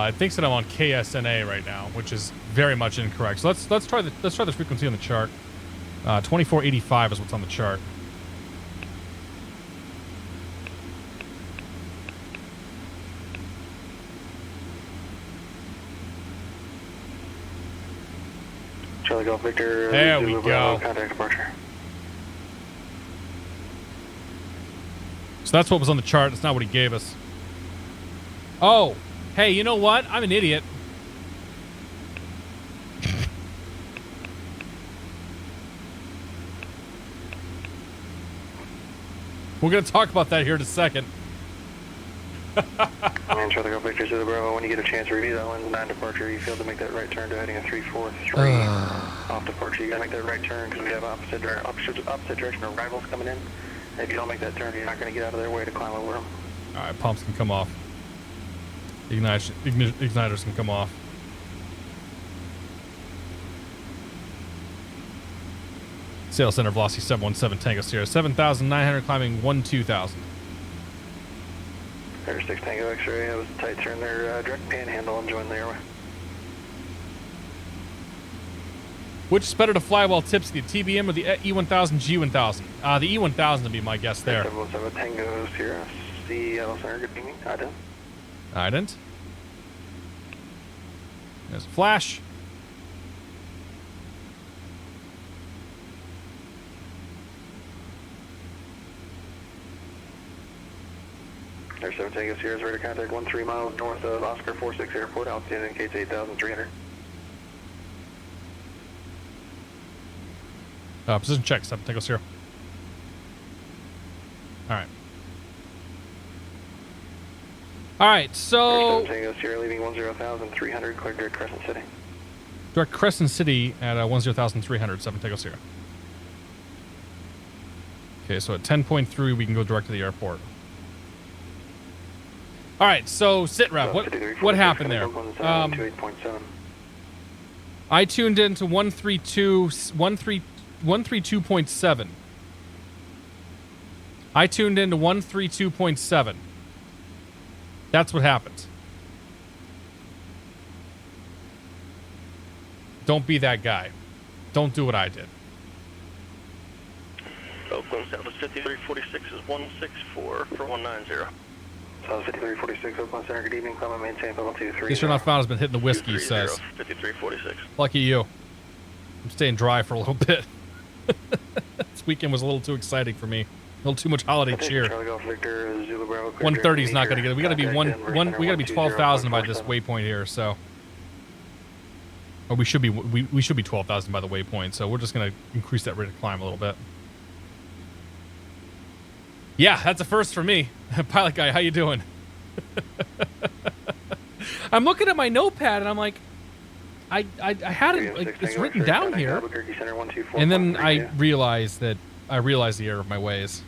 It thinks that I'm on KSNA right now, which is very much incorrect. So let's try the frequency on the chart. 2485 is what's on the chart. Charlie Golf Victor. There we go. Contact departure. So that's what was on the chart. That's not what he gave us. Oh. Hey, you know what? I'm an idiot. We're going to talk about that here in a second. And Charlie Golf Victor to the Bravo. When you get a chance to review that one's 9 departure, you failed to make that right turn to heading a 343 off departure. You got to make that right turn because we have opposite direction arrivals coming in. If you don't make that turn, you're not going to get out of their way to climb over them. All right, pumps can come off. Igniters can come off. Seattle Center, velocity 717 Tango Sierra 7,900, climbing 12,000. Air 6 Tango X-ray, that was a tight turn there, direct panhandle and join the airway. Which is better to fly while tipsy, the TBM or the E1000 G1000? The E1000 would be my guess there. 717 Tango Sierra, Seattle Center, good evening, Addons. Ident. There's a flash. Air 7 Tango Sierra is ready to contact 13 miles north of Oscar 46 Airport. Altitude indicates 8,300. Position check, 7 Tango Sierra. All right. All right, so... 7 Tango Sierra leaving 10,300, clear direct Crescent City. Direct Crescent City at 10,300, 7 Tango Sierra. Okay, so at 10.3, we can go direct to the airport. All right, so SITREP, what happened there? I tuned into 132.7. I tuned into 132.7. That's what happened. Don't be that guy. Don't do what I did. Oakland Southwest 5346 is 164 for 190. South 5346, Oakland Center, good evening, climb and maintain level 23. Guess you're not found has been hitting the whiskey, he says. 5346. Lucky you. I'm staying dry for a little bit. This weekend was a little too exciting for me. A little too much holiday cheer. 130 is not going to get it. We got to be we got to be 12,000 by this waypoint here. So, or we should be 12,000 by the waypoint. So we're just going to increase that rate of climb a little bit. Yeah, that's a first for me. Pilot guy, how you doing? I'm looking at my notepad and I'm like, I had it, like, it's written down here. And then I realized the error of my ways.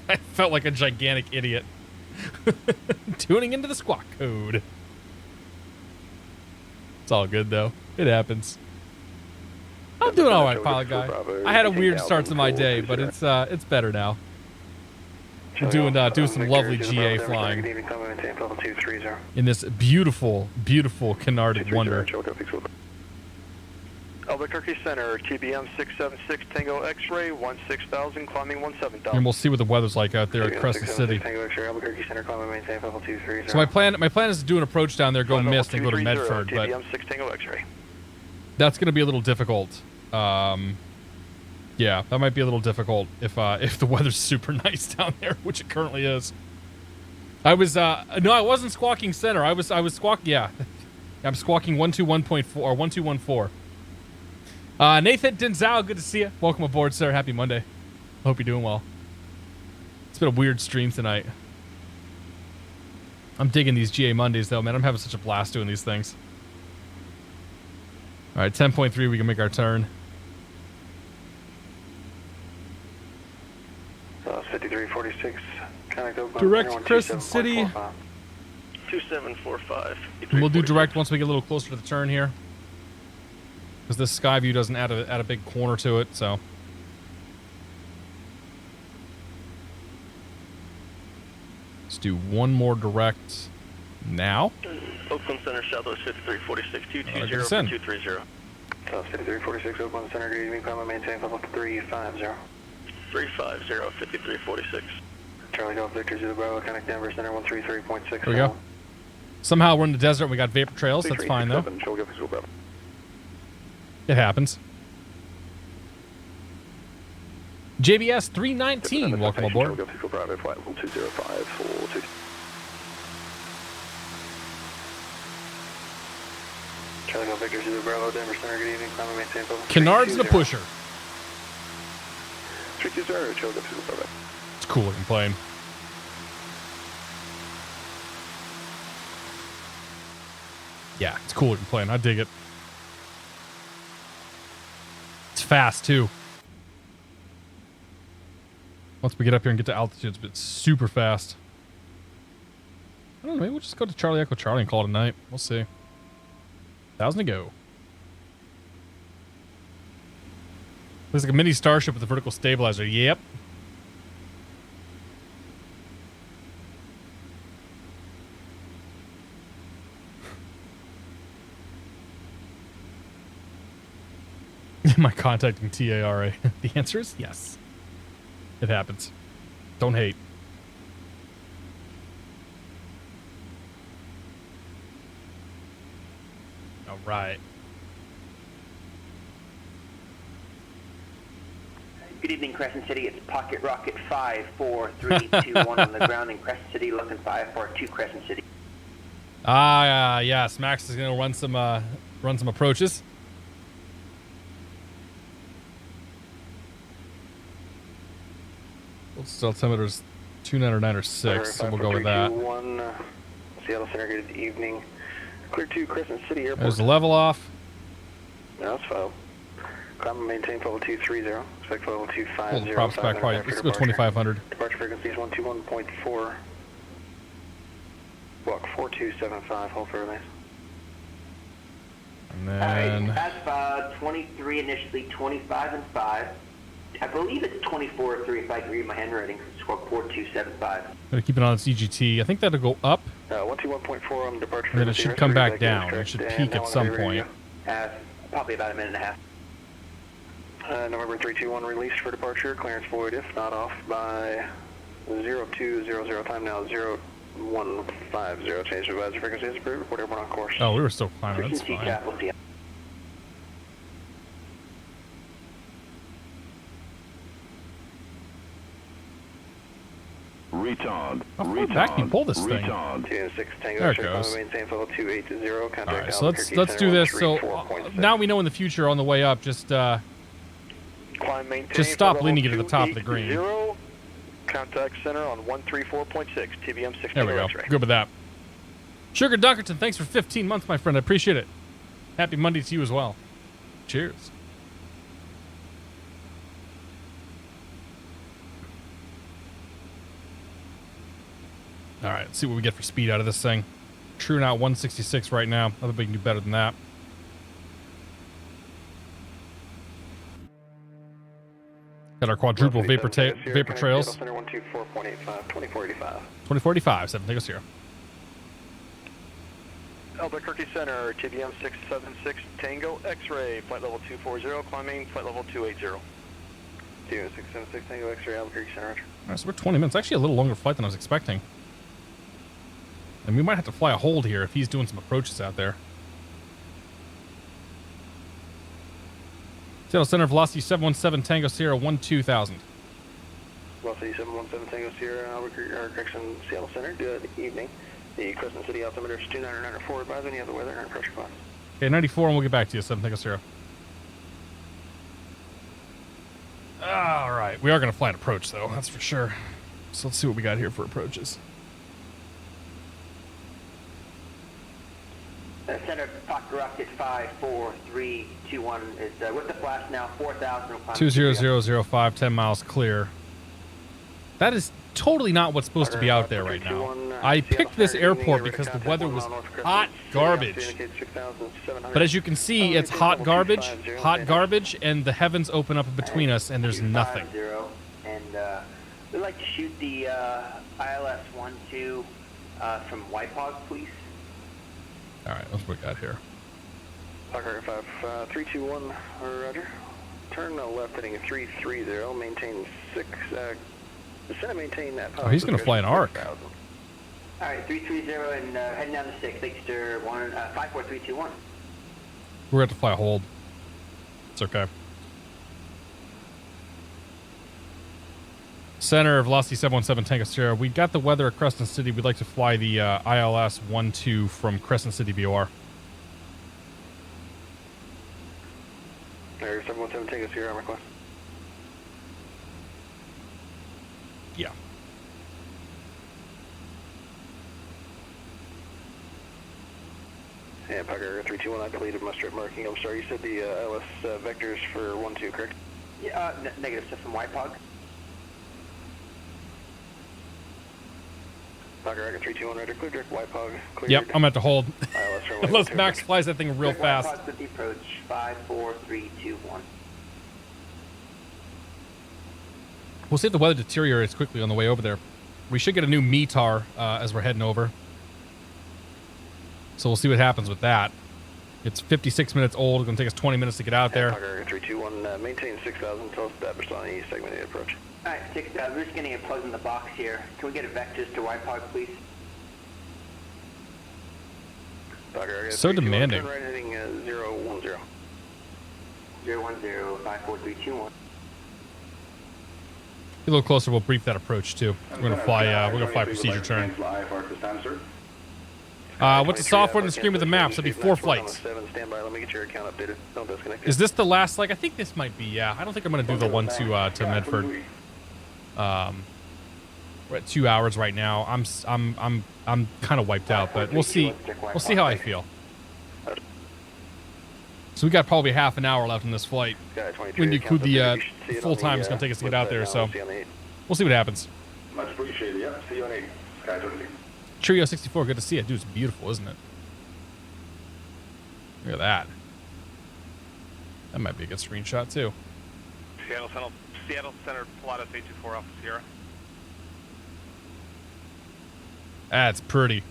I felt like a gigantic idiot. Tuning into the squawk code. It's all good though. It happens. I'm doing all right, pilot guy. I had a weird start to my day, but it's better now. I'm doing some lovely GA flying in this beautiful, beautiful Canard wonder. Albuquerque Center, TBM 676 Tango X-ray 16,000 climbing 17,000. And we'll see what the weather's like out there at Crescent City. Tango X-ray, Albuquerque Center, climbing maintain level 230. So my plan is to do an approach down there, go mist, and go to Medford, but TBM 6 Tango X-ray. That's going to be a little difficult. Yeah, that might be a little difficult if the weather's super nice down there, which it currently is. I was no, I wasn't squawking center. I was squawking. Yeah, I'm squawking 121.4 or 1214. Nathan Denzao, good to see you. Welcome aboard, sir. Happy Monday. Hope you're doing well. It's been a weird stream tonight. I'm digging these GA Mondays though, man. I'm having such a blast doing these things. All right, 10.3. We can make our turn. 5346. Direct Crescent City. 2745. And we'll do direct once we get a little closer to the turn here, because this sky view doesn't add a big corner to it. So let's do one more direct now. Oakland Center, Southwest 5346, 220 230. South 5346, Oakland Center, good evening, climb and maintain level 350. 350, 5346. Charlie Golf Victor Zulu Bravo, connect Denver Center 133.6. There we go. Somehow we're in the desert and we got vapor trails. That's fine though. It happens. JBS 319, welcome aboard. Charlie Golf Victor Zulu Bravo, Denver Center, good evening, climb and maintain level 320. Canards the pusher. 320, Charlie Golf Zulu Bravo. It's a cool looking plane. Yeah, it's a cool looking plane. I dig it. It's fast too. Once we get up here and get to altitudes, but it's super fast. I don't know, maybe we'll just go to Charlie Echo Charlie and call it a night. We'll see. 1,000 to go. Looks like a mini Starship with a vertical stabilizer. Yep. Am I contacting TARA? The answer is yes. It happens. Don't hate. All right. Good evening, Crescent City. It's Pocket Rocket 54321 on the ground in Crescent City, looking 542 Crescent City. Yes. Max is going to run some approaches. altimeter's 2996, so we'll go with that. 1, Seattle Center, good evening. Clear to Crescent City Airport. There's the level off. No, that's fine. Climb and maintain level 230. Expect level 250. Hold the props back quite. Let's go 2500. Departure frequency is 121.4. Walk 4275. Hold for release. And then... Alright, 23 initially, 25 and 5. I believe it's 24 or 3 if I can read my handwriting. Score 4275. Gotta keep it on its EGT. I think that'll go up. 121.4 on departure. And then it should come back down. It should peak at some point. Probably about a minute and a half. November 321 release for departure. Clearance void if not off by 0200. Time now 0150. Change to advisor frequency is approved. Report everyone on course. Oh, we were still climbing. That's fine. Retard. How far back can you pull this thing? Retard. 206 Tango. There it goes. Maintain level 280. Alright, so let's do this. So now we know in the future on the way up, just stop leaning it to the top of the green. Contact center on 134.6 TBM 60. There we go. Good with that. Sugar Dunkerton, thanks for 15 months, my friend. I appreciate it. Happy Monday to you as well. Cheers. All right, let's see what we get for speed out of this thing. True now 166 right now. I think we can do better than that. Got our quadruple vapor trails. 124.85, 2485. 2045, 7 Tango Sierra. Albuquerque Center, TBM 676 Tango X-ray, flight level 240, climbing flight level 280. 676 Tango X-ray, Albuquerque Center. All right, so we're 20 minutes. Actually a little longer flight than I was expecting. And we might have to fly a hold here if he's doing some approaches out there. Seattle Center, velocity 717 Tango Sierra 12000. Velocity 717 Tango Sierra, Albuquerque, correction, Seattle Center, good evening. The Crescent City altimeter is 2994. Advise any other weather and pressure class. Okay, 94, and we'll get back to you. 7 Tango Sierra. All right, we are going to fly an approach, though. That's for sure. So let's see what we got here for approaches. Center, Fokker Rocket 54321 is with the flash now 4,000. 20005, 10 miles clear. That is totally not what's supposed to be out there right now. I picked this airport because the weather was hot garbage. But as you can see, it's hot garbage, and the heavens open up between us, and there's nothing. And we'd like to shoot the ILS-12 from White Hog, please. All right, let's look out here. Fokker 5321, roger. Turn left heading 330, maintain 6, descend and maintain that. Oh, he's going to fly an arc. All right, 330 and heading down to 6, thanks to 54321. We're going to have to fly a hold. It's okay. Center, velocity 717 Tango Sierra. We got the weather at Crescent City. We'd like to fly the ILS-12 from Crescent City BOR. Area 717 Tango Sierra, request. Yeah. And Fokker 321, I deleted my strip marking. I'm sorry, you said the ILS vectors for 12, correct? Yeah, negative, stuff from White Hog. Fokker 321, radar clear, direct White Hog, cleared. Yep, I'm at the hold. ILS Unless Max flies that thing real fast. White Hog with the approach, 54321. We'll see if the weather deteriorates quickly on the way over there. We should get a new METAR as we're heading over. So we'll see what happens with that. It's 56 minutes old. It's going to take us 20 minutes to get out there. Fokker 321, maintain 6,000 until established on the segmented approach. All right, 6,000. We're just getting a plug in the box here. Can we get a vectors to White Hog, please? Fokker, so demanding. Turn right heading 010. 010-54321. A little closer, we'll brief that approach too. We're gonna fly procedure turn. What's the software on the screen with the maps? That'd be 4 flights. Standby. Let me get your account updated. Don't disconnect. Is this the last leg? I think this might be. Yeah, I don't think I'm gonna do the one to Medford. We're at 2 hours right now. I'm kind of wiped out, but we'll see. We'll see how I feel. So we got probably half an hour left in this flight. When you include the full time it's going to take us to get out there, so we'll see what happens. Much appreciated. Yeah. See you on 8. Sky 20. Trio 64, good to see it. Dude, it's beautiful, isn't it? Look at that. That might be a good screenshot, too. Seattle Center, Pilatus 824 Alpha Sierra. That's pretty.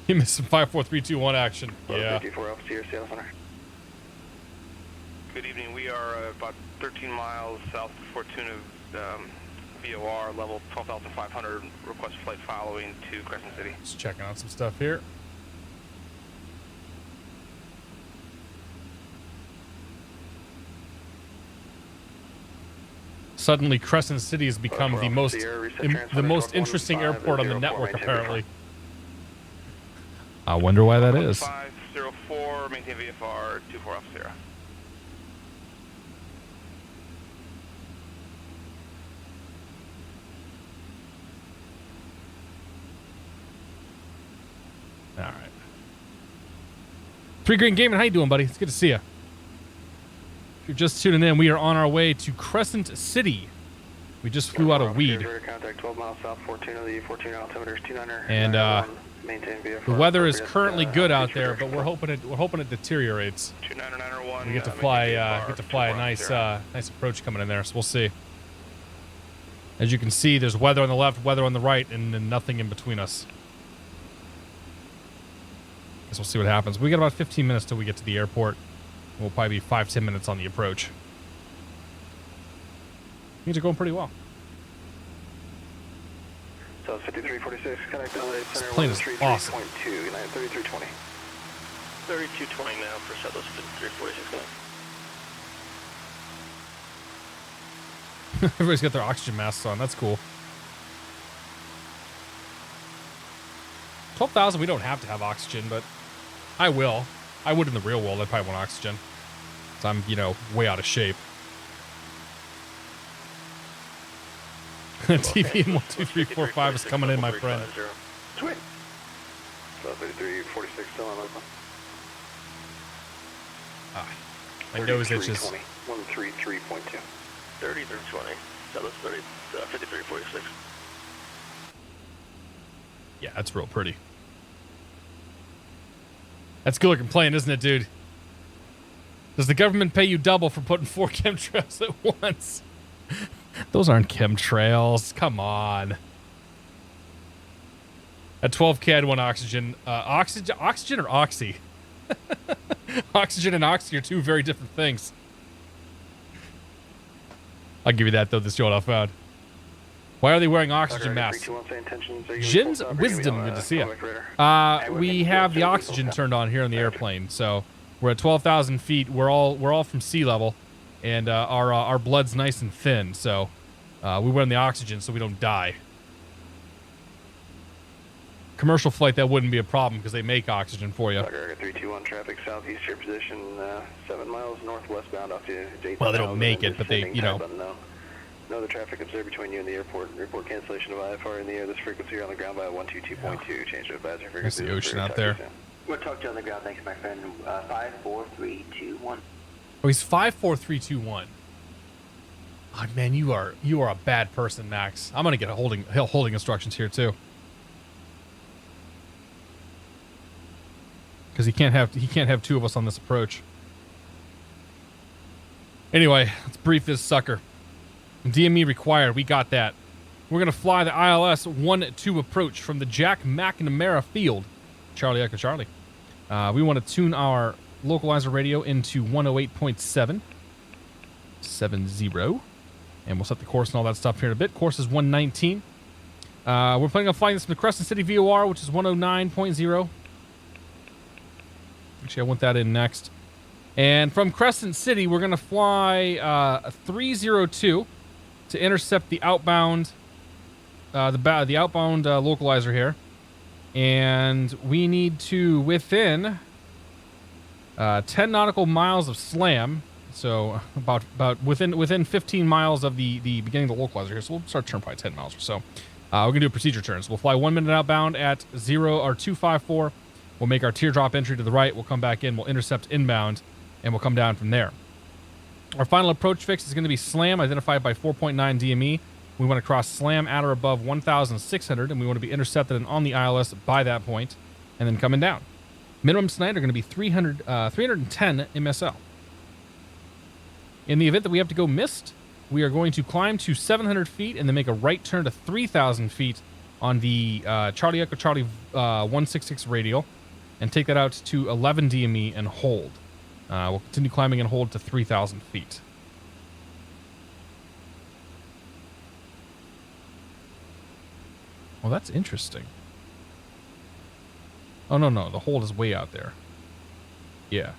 You missed some 5, 4, 3, 2, 1 action. Yeah. 824 Alpha Sierra, Seattle Center. Good evening. We are about 13 miles south of Fortuna, VOR, level 12,500. Request flight following to Crescent City. Just checking out some stuff here. Suddenly, Crescent City has become the most interesting airport on the network, apparently. I wonder why that is. 504, maintain VFR 24 Alpha Sierra. All right. 3 Green Gaming, how you doing, buddy? It's good to see you. If you're just tuning in, we are on our way to Crescent City. We just flew out of Weed. Contact 12 miles south, Fortuna. The Fortuna altimeter is 29er. And maintain VFR. the weather is currently good out there, but we're hoping it deteriorates. 29er, We get to fly a nice approach coming in there, so we'll see. As you can see, there's weather on the left, weather on the right, and then nothing in between us. Guess we'll see what happens. We got about 15 minutes till we get to the airport. We'll probably be 5-10 minutes on the approach. Things are going pretty well. So 5346, connect LA Center. This plane is awesome. 3320. 3220 now for Southwest 5346. Everybody's got their oxygen masks on. That's cool. 12,000, we don't have to have oxygen, but I will. I would in the real world. I probably want oxygen. So I'm, way out of shape. TVM 12345 is coming in, my friend. Sweet. So 5346 still on open. My nose itches. 133.2. 3320. So that's 5346. Yeah, that's real pretty. That's good looking plane, isn't it, dude? Does the government pay you double for putting 4 chemtrails at once? Those aren't chemtrails. Come on. At 12K, I'd want oxygen. Oxygen or oxy? Oxygen and oxy are 2 very different things. I'll give you that, though. This is what I found. Why are they wearing oxygen masks? Jin's Wisdom, good to see you. We have the oxygen turned on here on the airplane, so we're at 12,000 feet. We're all from sea level, and our blood's nice and thin, so we wear the oxygen so we don't die. Commercial flight, that wouldn't be a problem because they make oxygen for you. 321 traffic southeast your position, 7 miles northwestbound off to 8. Well, they don't make it, but they, No other traffic observed between you and the airport. Report cancellation of IFR in the air. This frequency you're on the ground by 122.2. Change to advisory frequency. There's the ocean out there. We'll talk to you on the ground. Thanks, my friend. 5, 4, 3, 2, 1. Oh, he's 5, 4, 3, 2, 1. Oh, man, you are a bad person, Max. I'm gonna get holding instructions here too. Because he can't have 2 of us on this approach. Anyway, let's brief this sucker. DME required. We got that. We're going to fly the ILS 1-2 approach from the Jack McNamara Field. Charlie Echo Charlie. We want to tune our localizer radio into 108.7. 70. And we'll set the course and all that stuff here in a bit. Course is 119. We're planning on flying this from the Crescent City VOR, which is 109.0. Actually, I want that in next. And from Crescent City, we're going to fly 302 to intercept the outbound, the outbound localizer here. And we need to, within 10 nautical miles of SLAM, So about within 15 miles of the beginning of the localizer here. So we'll start turn probably 10 miles or so. We're gonna do a procedure turn. So we'll fly 1 minute outbound at 254. We'll make our teardrop entry to the right. We'll come back in. We'll intercept inbound, and we'll come down from there. Our final approach fix is going to be SLAM, identified by 4.9 DME. We want to cross SLAM at or above 1,600, and we want to be intercepted and on the ILS by that point, and then coming down. Minimum tonight are going to be 310 MSL. In the event that we have to go missed, we are going to climb to 700 feet and then make a right turn to 3,000 feet on the Charlie Echo Charlie 166 radial, and take that out to 11 DME and hold. We'll continue climbing and hold to 3,000 feet. Well, that's interesting. Oh, no. The hold is way out there. Yeah.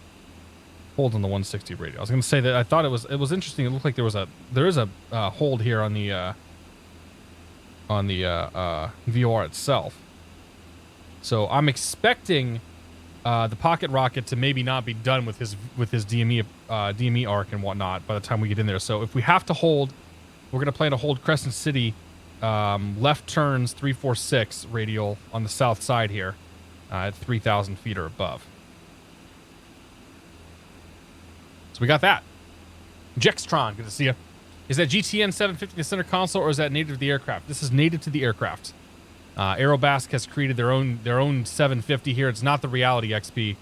Hold on the 160 radial. I was going to say that I thought it was interesting. It looked like there is a hold here on the VOR itself. So I'm expecting the pocket rocket to maybe not be done with his DME arc and whatnot by the time we get in there. So if we have to hold, we're going to plan to hold Crescent City left turns 346 radial on the south side here at 3,000 feet or above. So we got that. Jextron, good to see you. Is that GTN 750 the center console, or is that native to the aircraft? This is native to the aircraft. Aerobask has created their own 750 here. It's not the Reality XP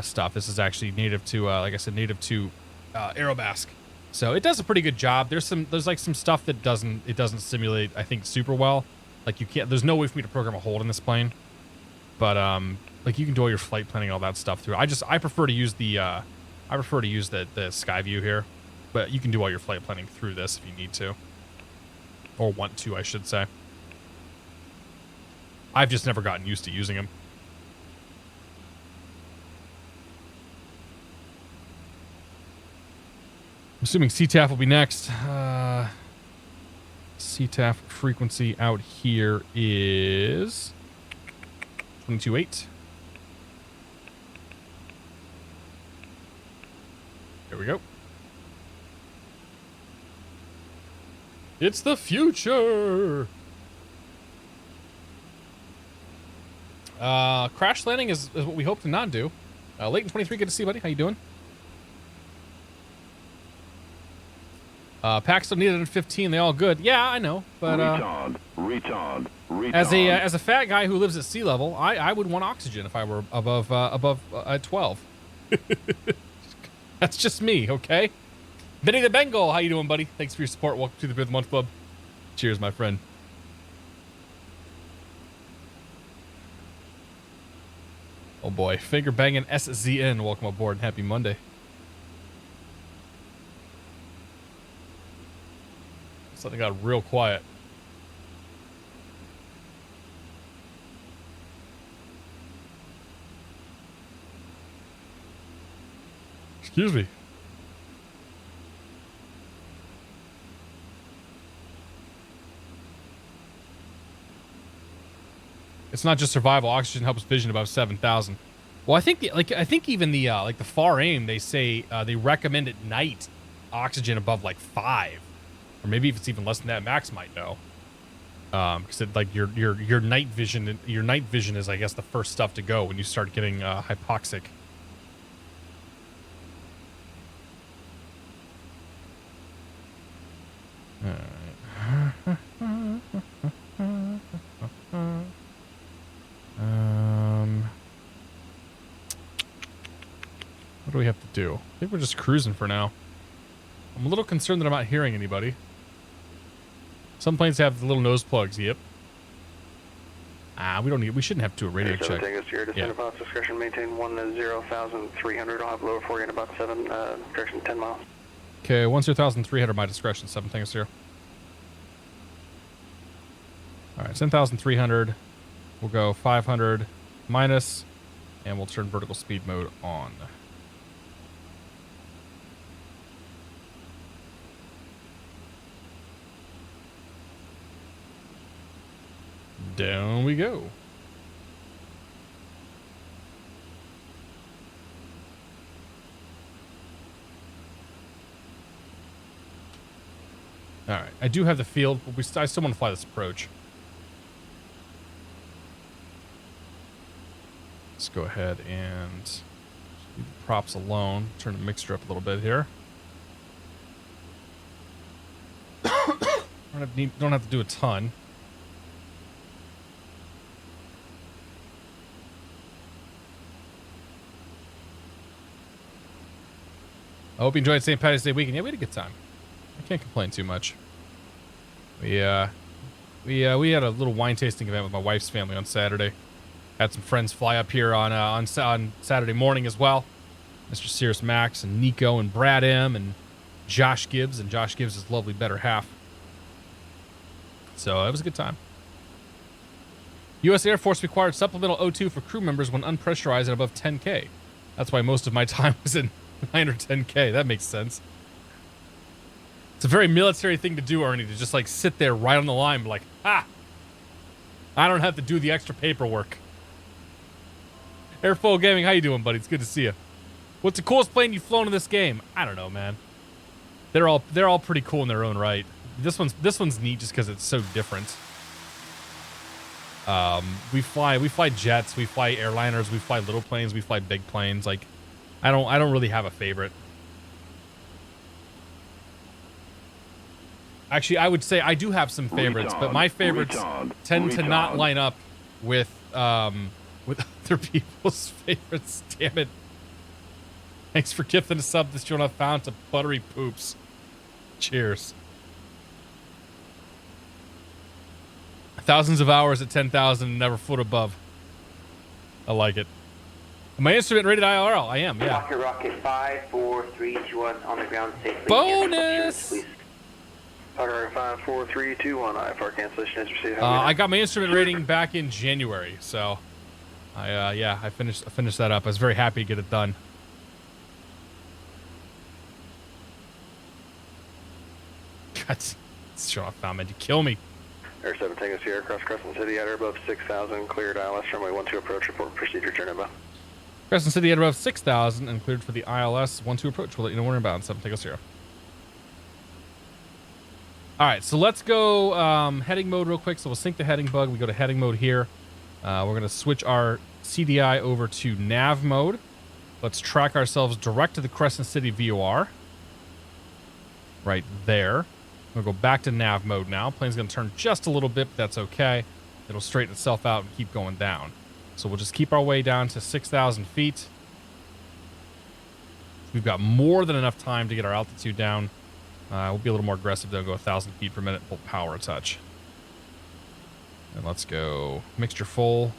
stuff. This is actually native to, like I said, native to Aerobask. So it does a pretty good job. There's like some stuff that doesn't simulate, I think, super well. Like there's no way for me to program a hold in this plane. But like you can do all your flight planning, all that stuff through. I prefer to use the Skyview here, but you can do all your flight planning through this if you need to, or want to, I should say. I've just never gotten used to using them. I'm assuming CTAF will be next. CTAF frequency out here is 22.8. There we go. It's the future. Crash landing is what we hope to not do. Leighton 23, good to see you, buddy. How you doing? Packs don't need it at 15. They all good. Yeah, I know, but retard. As a fat guy who lives at sea level, I would want oxygen if I were above at 12. That's just me, okay? Benny the Bengal, how you doing, buddy? Thanks for your support. Welcome to the 5th Month Club. Cheers, my friend. Oh boy, finger banging SZN. Welcome aboard and happy Monday. Something got real quiet. Excuse me. It's not just survival. Oxygen helps vision above 7,000. Well, I think even the like the far aim, they say they recommend at night oxygen above like 5, or maybe if it's even less than that. Max might know, because like your night vision is, I guess, the first stuff to go when you start getting hypoxic. What do we have to do? I think we're just cruising for now. I'm a little concerned that I'm not hearing anybody. Some planes have the little nose plugs. Yep. We shouldn't have to do a radio check. Yeah. Discretion maintain 10,300. I'll have lower for you in about 7, direction 10 miles. Okay, 10,300 my discretion, 7 Tango 0. Alright, 10,300. We'll go 500 minus, and we'll turn vertical speed mode on. Down we go. I do have the field, but I still want to fly this approach. Let's go ahead and leave the props alone. Turn the mixture up a little bit here. Don't have to do a ton. I hope you enjoyed St. Patty's Day weekend. Yeah, we had a good time. I can't complain too much. We had a little wine tasting event with my wife's family on Saturday. Had some friends fly up here on Saturday morning as well. Mr. Cirrus Max and Nico and Brad M and Josh Gibbs, and Josh Gibbs' his lovely better half. So it was a good time. U.S. Air Force required supplemental O2 for crew members when unpressurized and above 10K. That's why most of my time was in 9 or 10K. That makes sense. It's a very military thing to do, Ernie, to just like sit there right on the line, like, ha! I don't have to do the extra paperwork. Airfoil Gaming, how you doing, buddy? It's good to see you. What's the coolest plane you've flown in this game? I don't know, man. They're all pretty cool in their own right. This one's neat just because it's so different. We fly jets, we fly airliners, we fly little planes, we fly big planes. Like, I don't really have a favorite. Actually, I would say I do have some favorites, but my favorites tend to not line up with other people's favorites. Damn it. Thanks for gifting a sub this Jonah found to Buttery Poops. Cheers. Thousands of hours at 10,000, never foot above. I like it. Am I instrument rated IRL? I am, yeah. Rocket 5, 4, 3, 2, 1 on the ground safely. Bonus! Rocket 5, 4, 3, 2, 1. IFR cancellation is received. I got my instrument rating back in January, so I finished that up. I was very happy to get it done. God, shut off, man. You kill me. Air 7 Tango Sierra, across Crescent City at or above 6,000, cleared ILS, runway 12 approach, report procedure, turn inbound. Crescent City at above 6,000 and cleared for the ILS 12 approach. We'll let you know when we're inbound. 7 Tango Sierra. All right, so let's go heading mode real quick. So we'll sync the heading bug. We go to heading mode here. We're going to switch our CDI over to nav mode. Let's track ourselves direct to the Crescent City VOR. Right there. We'll go back to nav mode now. Plane's going to turn just a little bit, but that's okay. It'll straighten itself out and keep going down. So we'll just keep our way down to 6,000 feet. We've got more than enough time to get our altitude down. We'll be a little more aggressive, though. Go 1,000 feet per minute. Pull power a touch. And let's go mixture full.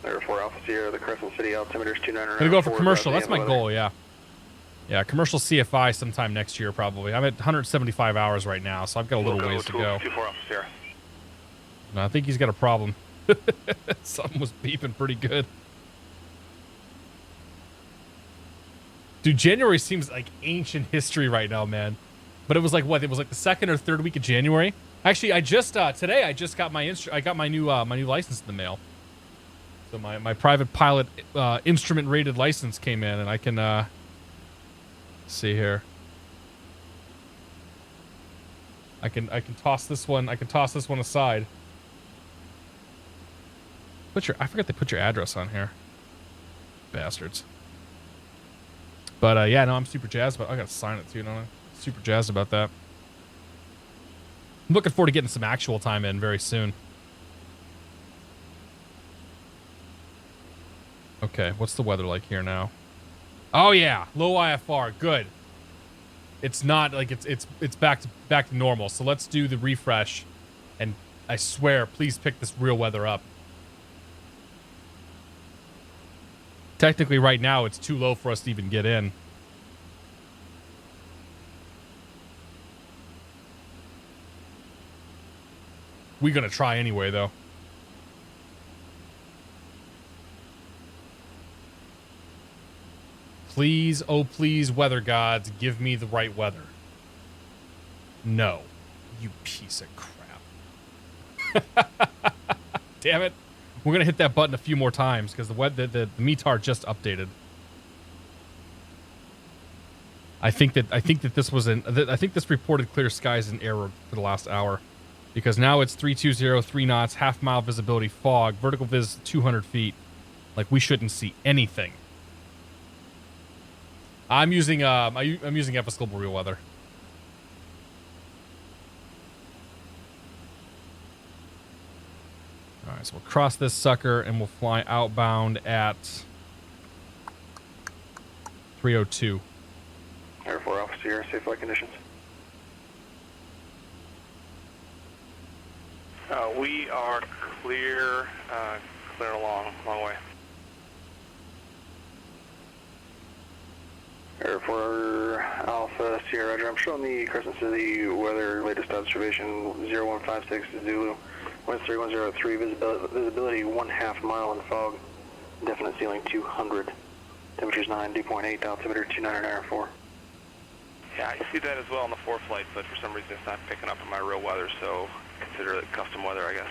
Air 4 Alpha Sierra, the Crescent City altimeter is 29. I'm going to go for commercial. That's my goal, yeah. Yeah, commercial CFI sometime next year, probably. I'm at 175 hours right now, so I've got a little ways to go. 24 Alpha Sierra. No, I think he's got a problem. Something was beeping pretty good. Dude, January seems like ancient history right now, man. But it was like what? It was like the second or third week of January. Actually, I just today I just got my new license in the mail. So my private pilot instrument rated license came in, and I can see here. I can toss this one. I can toss this one aside. I forgot they put your address on here. Bastards. But yeah, no, I'm super jazzed about. I gotta sign it too, don't I? Super jazzed about that. I'm looking forward to getting some actual time in very soon. Okay, what's the weather like here now? Oh yeah, low IFR, good. It's not like it's back to normal. So let's do the refresh, and I swear, please pick this real weather up. Technically, right now it's too low for us to even get in. We're gonna try anyway, though. Please, oh please, weather gods, give me the right weather. No. You piece of crap. Damn it. We're going to hit that button a few more times because the METAR just updated. I think that this was I think this reported clear skies in error for the last hour, because now it's 320, 3 knots, half-mile visibility, fog, vertical vis 200 feet. Like, we shouldn't see anything. I'm using FS Global Real Weather. All right, so we'll cross this sucker and we'll fly outbound at 302. Air 4 Alpha Sierra, safe flight conditions. We are clear, clear along, long way. Air 4 Alpha Sierra, Roger. I'm showing the Crescent City weather latest observation 0156 Zulu. Winds 3103, visibility 1/2 mile in fog. Definite ceiling 200. Temperature's 9, dew point 8, altimeter 29 Air 4. Yeah, I see that as well on the 4 flight, but for some reason it's not picking up in my real weather, so consider it custom weather, I guess.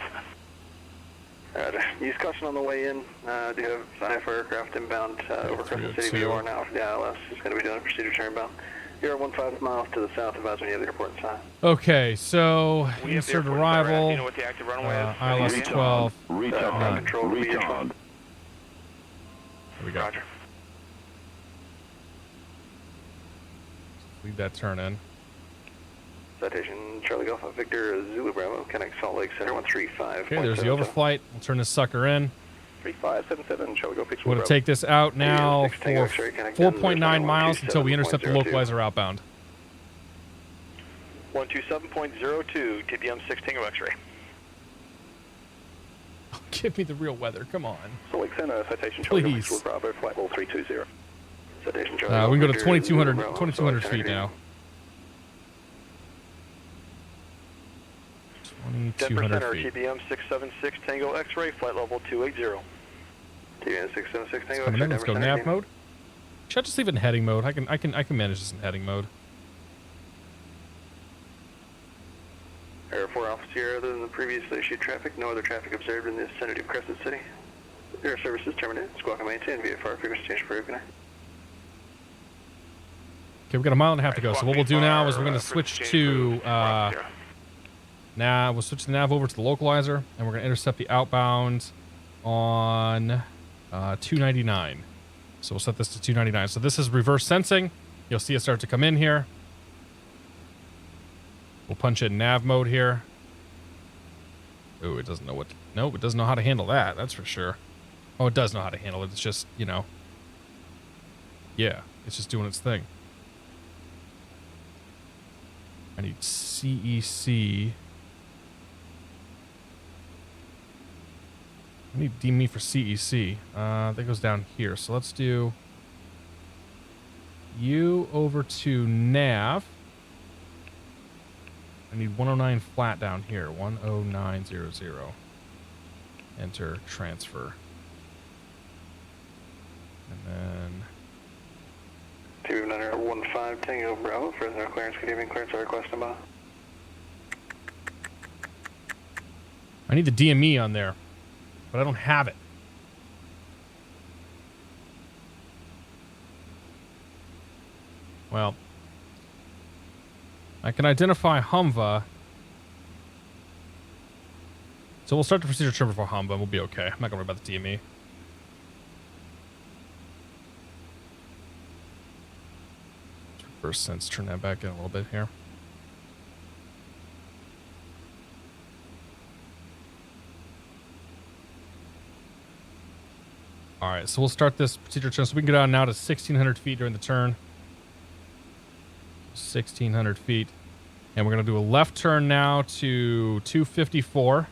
Use caution on the way in. Do have IFR aircraft inbound over Crescent City VOR now. Yeah, ILS is going to be doing procedure turn inbound. You're 15 miles to the south. Advise when you have the airport sign. Okay, so insert arrival. You know what the active runway is? ILS 12. Retard. Control Retard. There we go. Roger. Leave that turn in. Citation Charlie Golf Victor Zulu Bravo. Connect Salt Lake Center 135. Okay, there's the overflight. We'll turn this sucker in. 3577 Charlie Golf Victor. We're going to take this out now for 4.9 miles until we intercept the localizer outbound. 127.02 TPM 6 Tango X-ray. Oh, give me the real weather. Come on. Salt Lake Center, citation Charlie Please. Golf Bravo, flight level 320. Citation Charlie We can go to Victor, 2,200 Zulu Bravo, 2,200 Salt feet Lake Center. now. 10% 2,200 or feet. TPM 676 Tango X-ray, flight level 280. TPM 676 Tango Coming X-ray. in. Let's go 10% nav team. mode. Should I just leave it in heading mode? I can manage this in heading mode. Air 4 Alpha Sierra, other than the previously issued traffic, no other traffic observed in the vicinity of Crescent City. Air services terminated. Squawk and maintain VFR frequency change for connect. Okay, we've got a mile and a half to go. So what we'll do now is we're going to switch to we'll switch the nav over to the localizer, and we're going to intercept the outbound on 299. So we'll set this to 299. So this is reverse sensing. You'll see it start to come in here. We'll punch it in nav mode here. Oh, it doesn't know what. No, it doesn't know how to handle that. That's for sure. Oh, it does know how to handle it. It's just, you know. Yeah, it's just doing its thing. I need CEC. I need DME for CEC. That goes down here. So let's do you over to nav. I need 109 flat down here. 10900. Enter transfer. And then 2915 Tango Bravo, Fresno clearance, good evening, clearance, request number. I need the DME on there, but I don't have it. Well, I can identify Humva. So we'll start the procedure trigger for Humva and we'll be okay. I'm not going to worry about the DME. Reverse sense, turn that back in a little bit here. All right, so we'll start this procedure turn. So we can go down now to 1,600 feet during the turn. 1,600 feet. And we're going to do a left turn now to 254.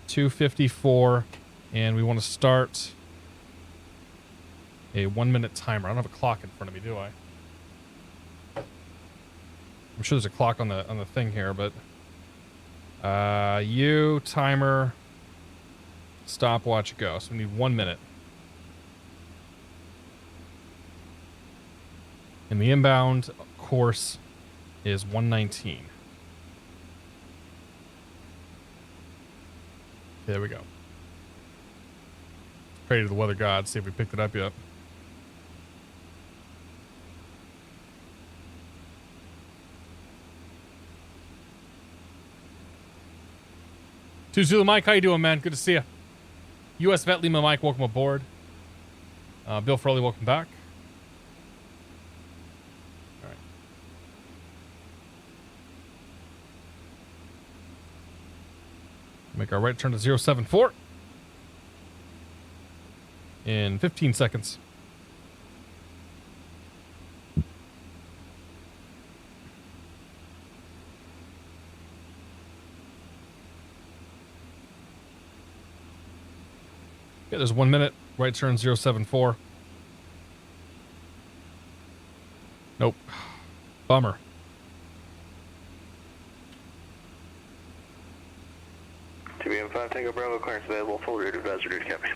254. And we want to start a 1-minute timer. I don't have a clock in front of me, do I? I'm sure there's a clock on the thing here, but timer, stopwatch, go. So we need 1 minute. And the inbound course is 119. There we go. Pray to the weather gods, see if we picked it up yet. 2 Zulu Mike, how you doing, man? Good to see you. U.S. Vet Lima Mike, welcome aboard. Bill Froley, welcome back. All right. Make our right turn to 074 in 15 seconds. Okay, there's 1 minute. Right turn 074. Nope. Bummer. TBM5 Tango Bravo, clearance available, full route advisor to copy.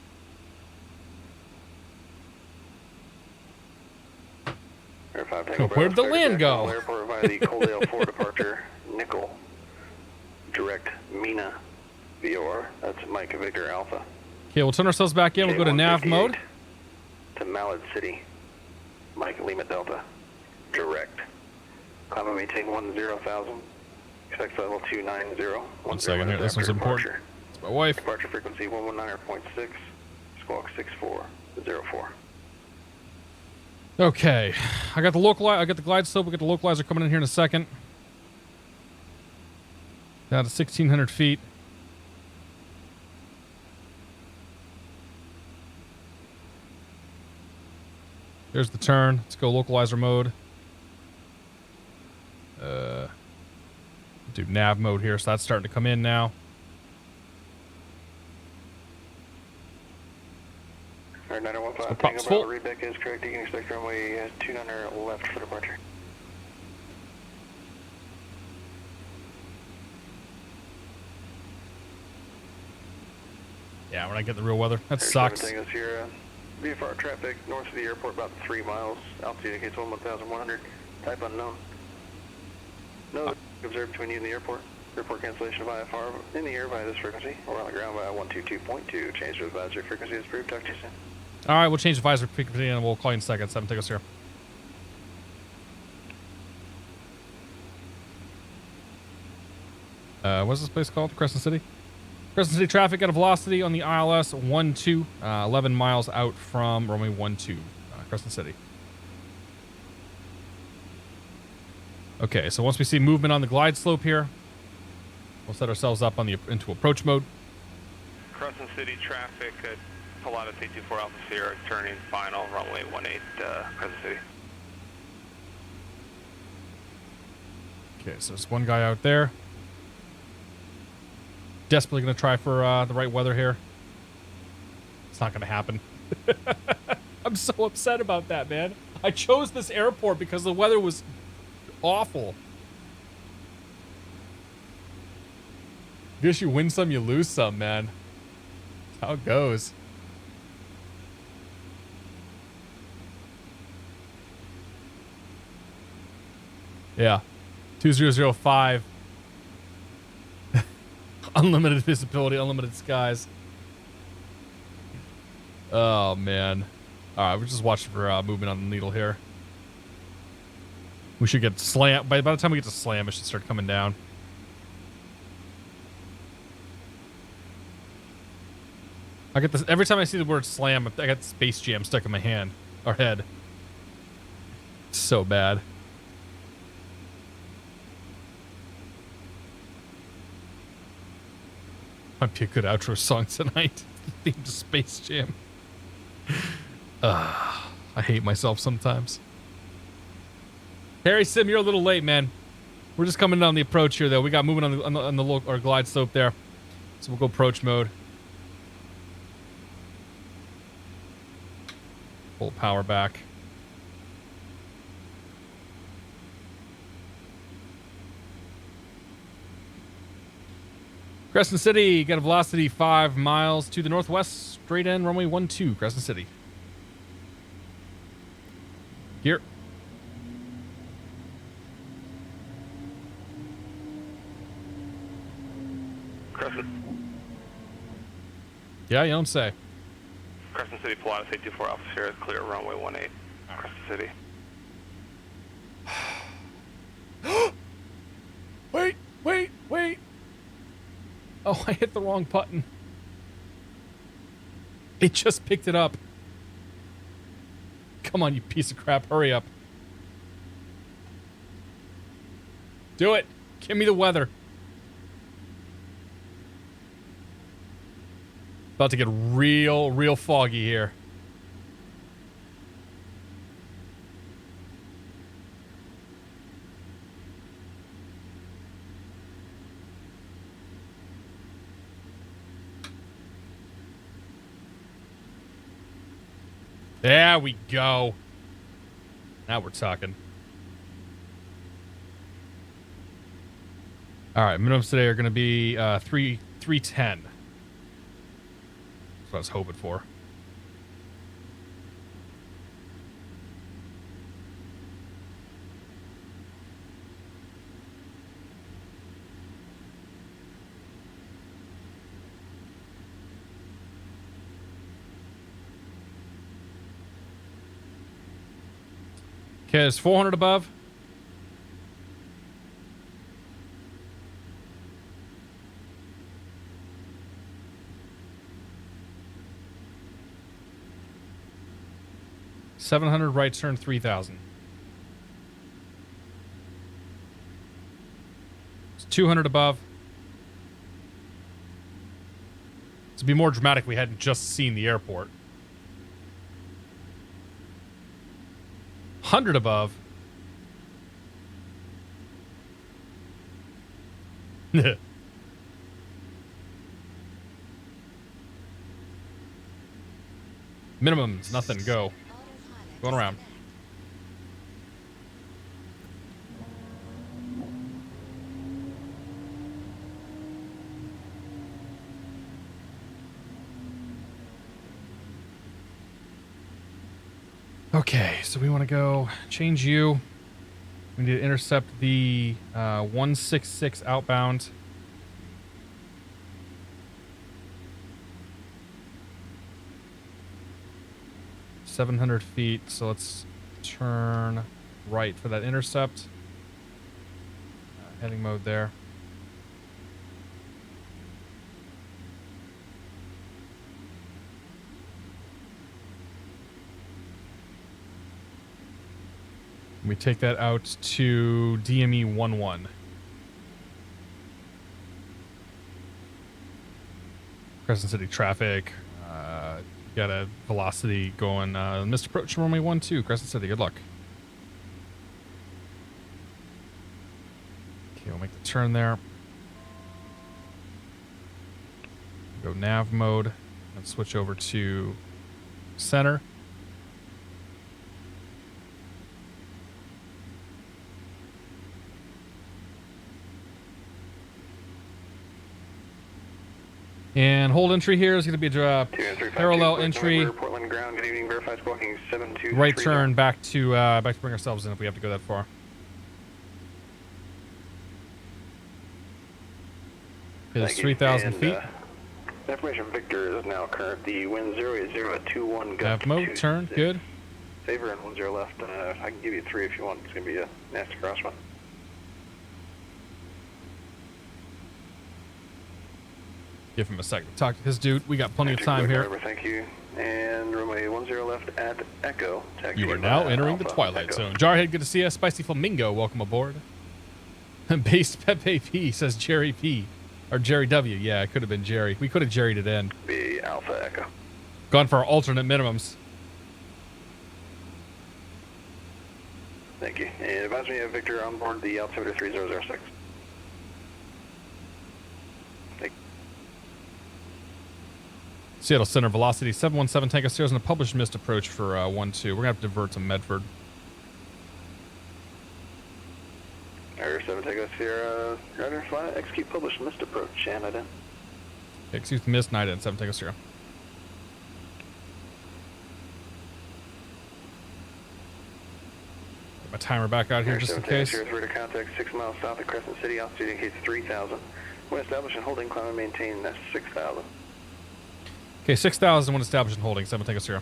Air 5 Tango Bravo. Where'd the land go? Airport via the Coaldale 4 departure, Nickel, direct Mina, VOR. That's Mike Victor Alpha. Okay, we'll turn ourselves back in. We'll go to nav mode. To Mallard City, Mike Lima Delta, direct. Climb and maintain 10,000. Expect level 290. 1 second here. This one's important. It's my wife. Departure frequency 119.6, squawk 6404. Okay, I got the glide slope. We got the localizer coming in here in a second. Down to 1,600 feet. There's the turn. Let's go localizer mode. Do nav mode here, so that's starting to come in now. Alright, 915, So Tango pop's Bravo, full. readback is correct. You can expect runway 29 left for departure. Yeah, we're not getting the real weather. That Air sucks. 7 Tango Sierra, VFR traffic north of the airport about 3 miles. Altitude indicates 1,100. Type unknown. No observed between you and the airport. Report cancellation of IFR in the air via this frequency or on the ground via 122.2. Change to advisory frequency is approved. Talk to you soon. All right, we'll change the visor frequency and we'll call you in a second. 7 Tango Sierra. What's this place called? Crescent City? Crescent City traffic at a velocity on the ILS 12, 11 miles out from runway 12, Crescent City. Okay, so once we see movement on the glide slope here, we'll set ourselves up on the into approach mode. Crescent City traffic at Pilatus 824 Alpha Sierra, turning final, runway 18, Crescent City. Okay, so there's one guy out there. Desperately going to try for the right weather here. It's not going to happen. I'm so upset about that, man. I chose this airport because the weather was awful. Guess you win some, you lose some, man. That's how it goes. Yeah. 2005. Unlimited visibility, unlimited skies. Oh, man. All right, we're just watching for movement on the needle here. We should get slam. By the time we get to slam, it should start coming down. I get this every time I see the word slam. I got Space Jam stuck in my hand or head. It's so bad. Might be a good outro song tonight. The theme to Space Jam. I hate myself sometimes. Harry Sim, you're a little late, man. We're just coming down the approach here, though. We got movement on the or glide slope there, so we'll go approach mode. Pull power back. Crescent City, got a velocity 5 miles to the northwest, straight in, runway 12, Crescent City. Gear. Crescent. Yeah, you don't say. Crescent City, Pilatus 824 Alpha Sierra, clear, runway 18, Crescent City. Wait. Oh, I hit the wrong button. It just picked it up. Come on, you piece of crap. Hurry up. Do it. Give me the weather. About to get real foggy here. There we go. Now we're talking. All right, minimums today are going to be 310. That's what I was hoping for. Okay, is 400 above? $700 right turn 3,000. It's 200 above. To be more dramatic, we hadn't just seen the airport. 100 above. Minimums, nothing, go. Going around. Okay, so we want to go change you. We need to intercept the 166 outbound. $700 feet, so let's turn right for that intercept. Heading mode there. We take that out to DME 11. Crescent City traffic. Got a velocity going. Missed approach from runway 12, Crescent City. Good luck. Okay, we'll make the turn there. Go nav mode and switch over to center. And hold entry here is going to be a parallel entry. Portland ground. Good evening. Verified squawking 723. Right turn back to bring ourselves in if we have to go that far. It is 3,000 feet. Information Victor is now current. The wind 08021. Nav mode turn. Good. Favor and 10 left. I can give you 3 if you want. It's going to be a nasty crosswind. Give him a second to talk to his dude. We got plenty of time here. Thank you. And runway 10 left at Echo. You are now entering the Twilight Zone. Jarhead, good to see you. Spicy Flamingo, welcome aboard. Base Pepe P, says Jerry P. Or Jerry W. Yeah, it could have been Jerry. We could have jerried it in. Be Alpha Echo. Gone for our alternate minimums. Thank you. And advise me you have Victor on board the altimeter 3006. Seattle Center velocity 717 Tango Stairs and a published missed approach for 12. We're going to have to divert to Medford. Air 7 Tango Sierra, Runner Fly, execute published missed approach, and ident. Excuse me, missed, night in 7 Tango Sierra. Get my timer back out here just in case. Sierra 3 to contact 6 miles south of Crescent City, altitude indicates 3,000. When established and holding, climb and maintain 6,000. Okay, 6,000 when established and holding. 7 Tango Sierra.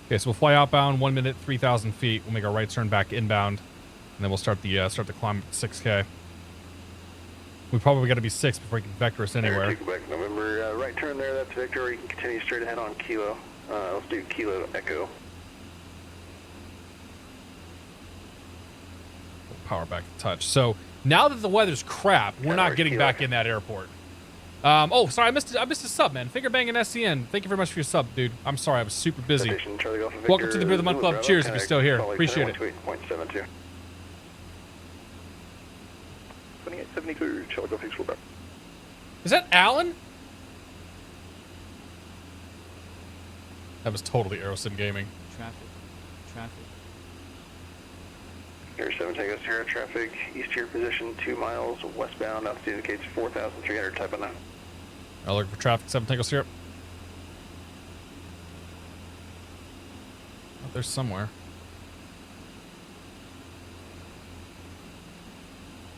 Okay, so we'll fly outbound 1 minute, 3,000 feet. We'll make our right turn back inbound. then we'll start the climb at 6K. We probably got to be 6 before he can vector us anywhere. Quebec, November, right turn there, that's Victor, or you can continue straight ahead on Kilo. Let's do Kilo Echo. Power back to touch. So now that the weather's crap, we're not getting back in that airport. Oh, sorry, I missed a sub, man. Finger banging SCN. Thank you very much for your sub, dude. I'm sorry, I was super busy. Welcome to the Beer of the Month Club. Cheers if you're still here. Appreciate it. 2872, Charlie Golf X Quebec. Is that Alan? That was totally Aerosim Gaming. Traffic. Air 7 Tango Sierra, traffic east to your position, 2 miles westbound, altitude indicates 4,300, type of 9. I'll look for traffic, 7 Tango Sierra. Oh, there's somewhere.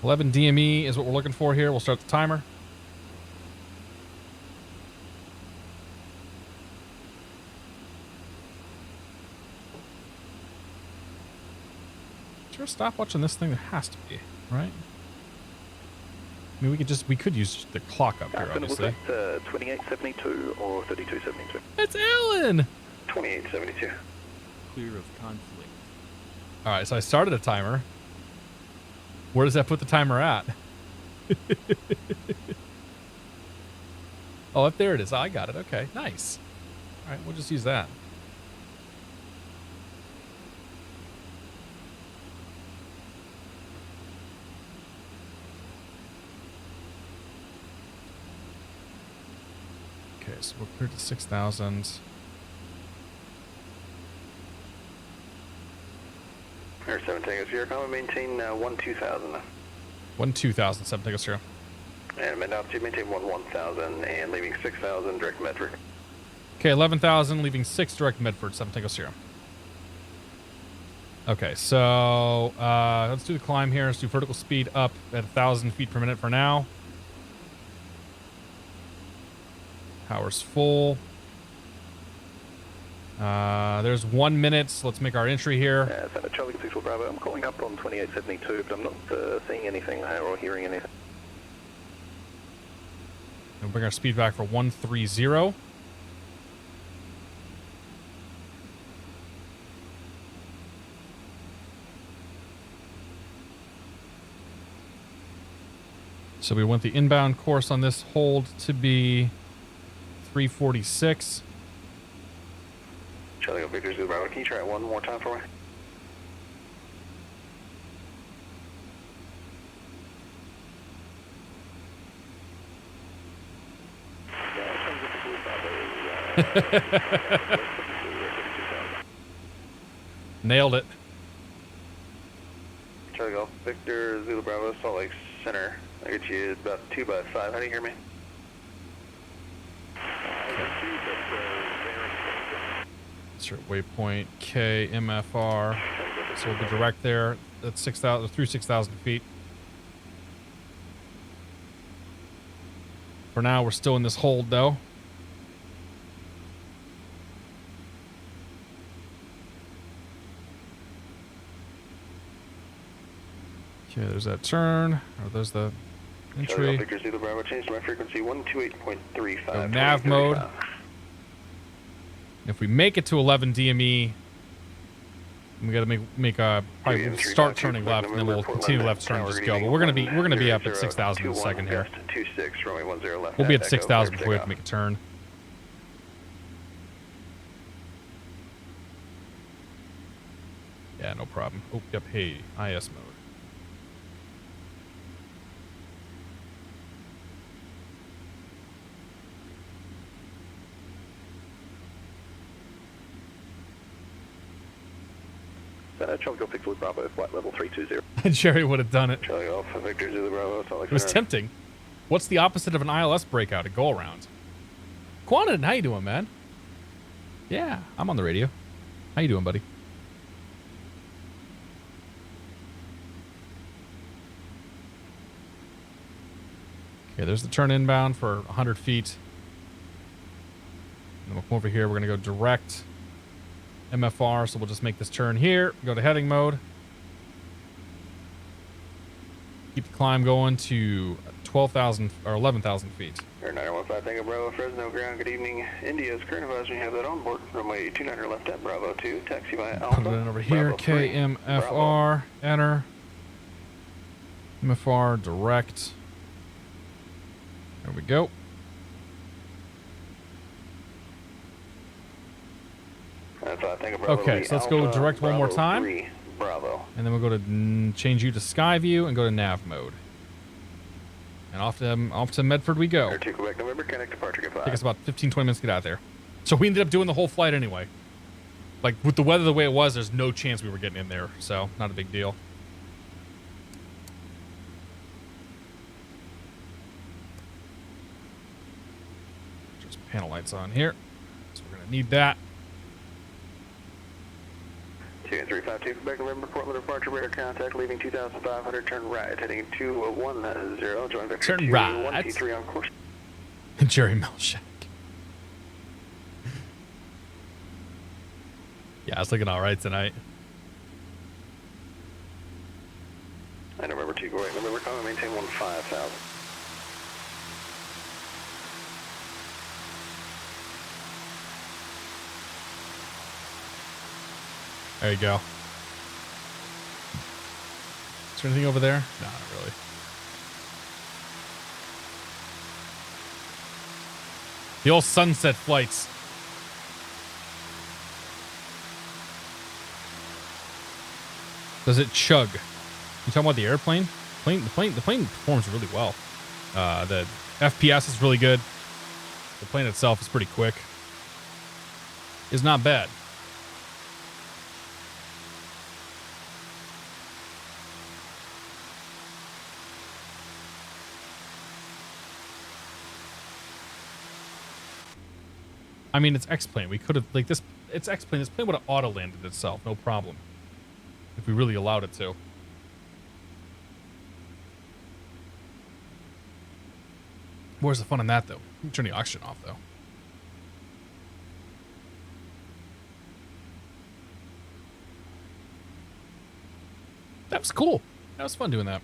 11 DME is what we're looking for here. We'll start the timer. Is there a stopwatch on this thing? There has to be, right? I mean, we could use the clock up here, obviously. 2872 or 3272. It's Alan! 2872. Clear of conflict. All right, so I started a timer. Where does that put the timer at? Oh, up there it is. I got it. Okay, nice. All right, we'll just use that. Okay, so we're clear to 6,000. Air 7 Tango Sierra, come and maintain 1-2000. 1-2000, 7 Tango Sierra. And mid altitude, maintain 1-1000 and leaving 6,000 direct Medford. Okay, 11,000, leaving 6 direct Medford, 7 Tango Sierra. Okay, so let's do the climb here. Let's do vertical speed up at 1,000 feet per minute for now. Power's full. There's 1 minute, so let's make our entry here. Santa Charlie 6 Bravo, I'm calling up on 2872, but I'm not seeing anything or hearing anything. We'll bring our speed back for 130. So we want the inbound course on this hold to be 346. Charlie Victor Zulu Bravo, can you try it one more time for me? Nailed it. Charlie Golf Victor Zulu Bravo, Salt Lake Center. I get you about 2 by 5. How do you hear me? Insert waypoint KMFR. So we'll be direct there. That's 6,000 through 6,000 feet. For now, we're still in this hold though. Okay, there's that turn. Or there's the entry. Victor Zulu Bravo, change my frequency 128.35. Go nav mode. If we make it to 11 DME, we got to make probably start turning left, and then we'll continue left turn and just go. But we're gonna be up at 6,000 in a second here. We'll be at 6,000 before we have to make a turn. Yeah, no problem. Oh, yep. Hey, IS mode. Charlie Golf Victor Bravo, flight level 320. Jerry would have done it. Charlie Golf Victor Zulu Bravo, Salt Lake It was Center. tempting. What's the opposite of an ILS breakout? A go around. Quantin, how you doing, man? Yeah, I'm on the radio. How you doing, buddy? Okay, there's the turn inbound for 100 feet. And we'll come over here. We're going to go direct MFR, so we'll just make this turn here. Go to heading mode. Keep the climb going to 12,000 or 11,000 feet. Air 915 Tango Bravo, Fresno ground, good evening. India's current advisory, you have that on board. Runway 29 left at Bravo 2, taxi by Alpha. Put it in over here, Bravo 3, KMFR, enter. MFR, direct. There we go. Okay, so let's go direct one more time. 3, Bravo. And then we'll go to change you to sky view and go to nav mode. And off to Medford we go. Air 2 Quebec, November, connect departure, get 5. Take us about 15-20 minutes to get out there. So we ended up doing the whole flight anyway. Like, with the weather the way it was, there's no chance we were getting in there. So, not a big deal. Just panel lights on here. So we're going to need that. 2352 Quebec, November, Portland departure, radar contact, leaving 2,500, turn right, heading 210, join vector Turn right. 1T3 on course. Jerry Melchak. Yeah, it's looking all right tonight. And November 2 Quebec, November, calling, maintain 15,000. There you go. Is there anything over there? No, not really. The old sunset flights. Does it chug? You talking about the airplane? The plane performs really well. The FPS is really good. The plane itself is pretty quick. It's not bad. I mean, it's X-Plane. We could have, like, this, it's X-Plane. This plane would have auto-landed itself, no problem. If we really allowed it to. Where's the fun in that, though? Turn the oxygen off, though. That was cool. That was fun doing that.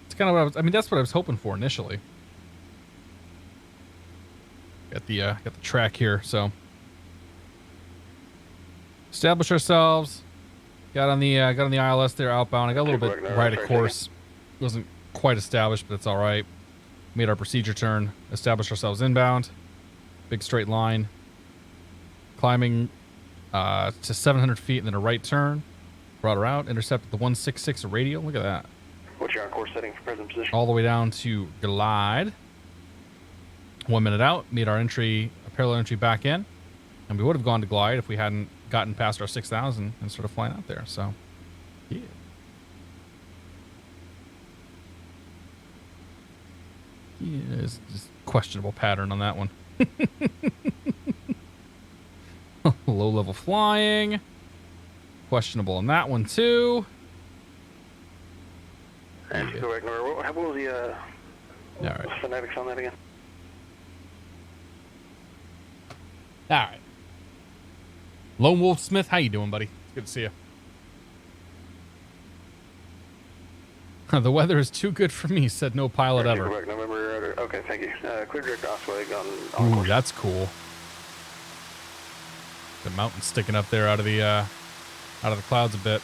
It's kind of what I was, I mean, that's what I was hoping for initially. Got the track here, so establish ourselves. Got on the ILS there outbound. I got a little bit right of course. Wasn't quite established, but it's all right. Made our procedure turn. Established ourselves inbound. Big straight line. Climbing to 700 feet and then a right turn. Brought her out. Intercepted the 166 radial. Look at that. What's your on-course setting for present position? All the way down to glide. 1 minute out, made our entry, a parallel entry back in, and we would have gone to glide if we hadn't gotten past our 6,000 and sort of flying out there. So, yeah. Yeah, it's just questionable pattern on that one. Low level flying. Questionable on that one too. And Yeah. go back, what was the All right. phonetics on that again? All right. Lone Wolf Smith, how you doing, buddy? Good to see you. The weather is too good for me, said no pilot ever. November, okay, thank you. Clear direct Osweg on Ooh, course. that's cool. The mountain sticking up there out of the clouds a bit.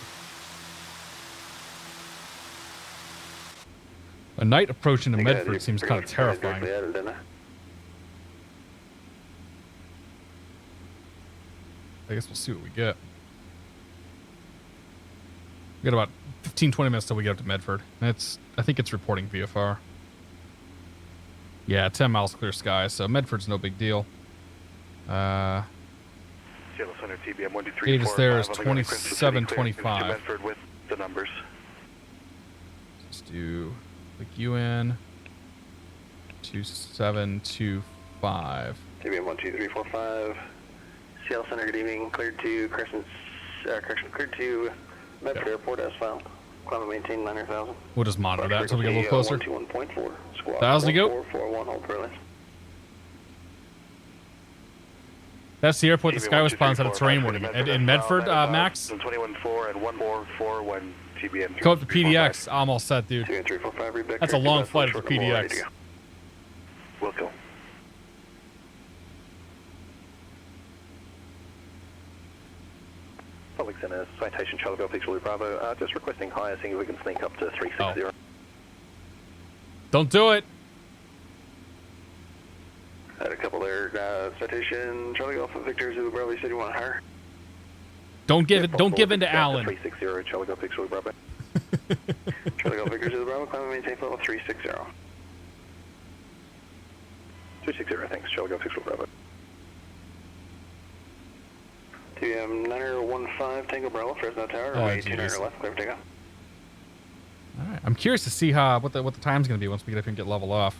A night approaching to Medford seems kind of terrifying. I guess we'll see what we get. We got about 15-20 minutes till we get up to Medford. I think it's reporting VFR. Yeah, 10 miles clear sky, so Medford's no big deal. Gauge there is 2725. Medford with the numbers. Let's do click you in 2725. TBM 12345. Seattle Center, good evening. Cleared to cleared to Medford Airport as filed. Climb and maintain 9,000. We'll just monitor that until we get a little closer. 121.4. Squawk 1,000 to go. 441, hold for list. That's the airport. The sky was spawns at a terrain warning. In Medford, Max? 21-4 and 1-4 when TBM. Go up to PDX. I'm all set, dude. That's a long flight up to PDX. We'll go. Public Center, citation Charlie Golf X Bravo. Just requesting higher, seeing if we can sneak up to 360. Don't do it. Had a couple there. Citation Charlie Golf Victor Zulu Bravo. You said you want higher. Don't give it. Don't give in to Allen. 360 Charlie Golf X Bravo. Charlie Golf Victor Zulu Bravo. Climb and maintain level 360. 360. Thanks. Charlie Golf X Bravo. TM 915 Tango Bravo, Fresno Tower, runway 1800 left, clear for takeoff. All right, I'm curious to see what the time's going to be once we get up and get level off.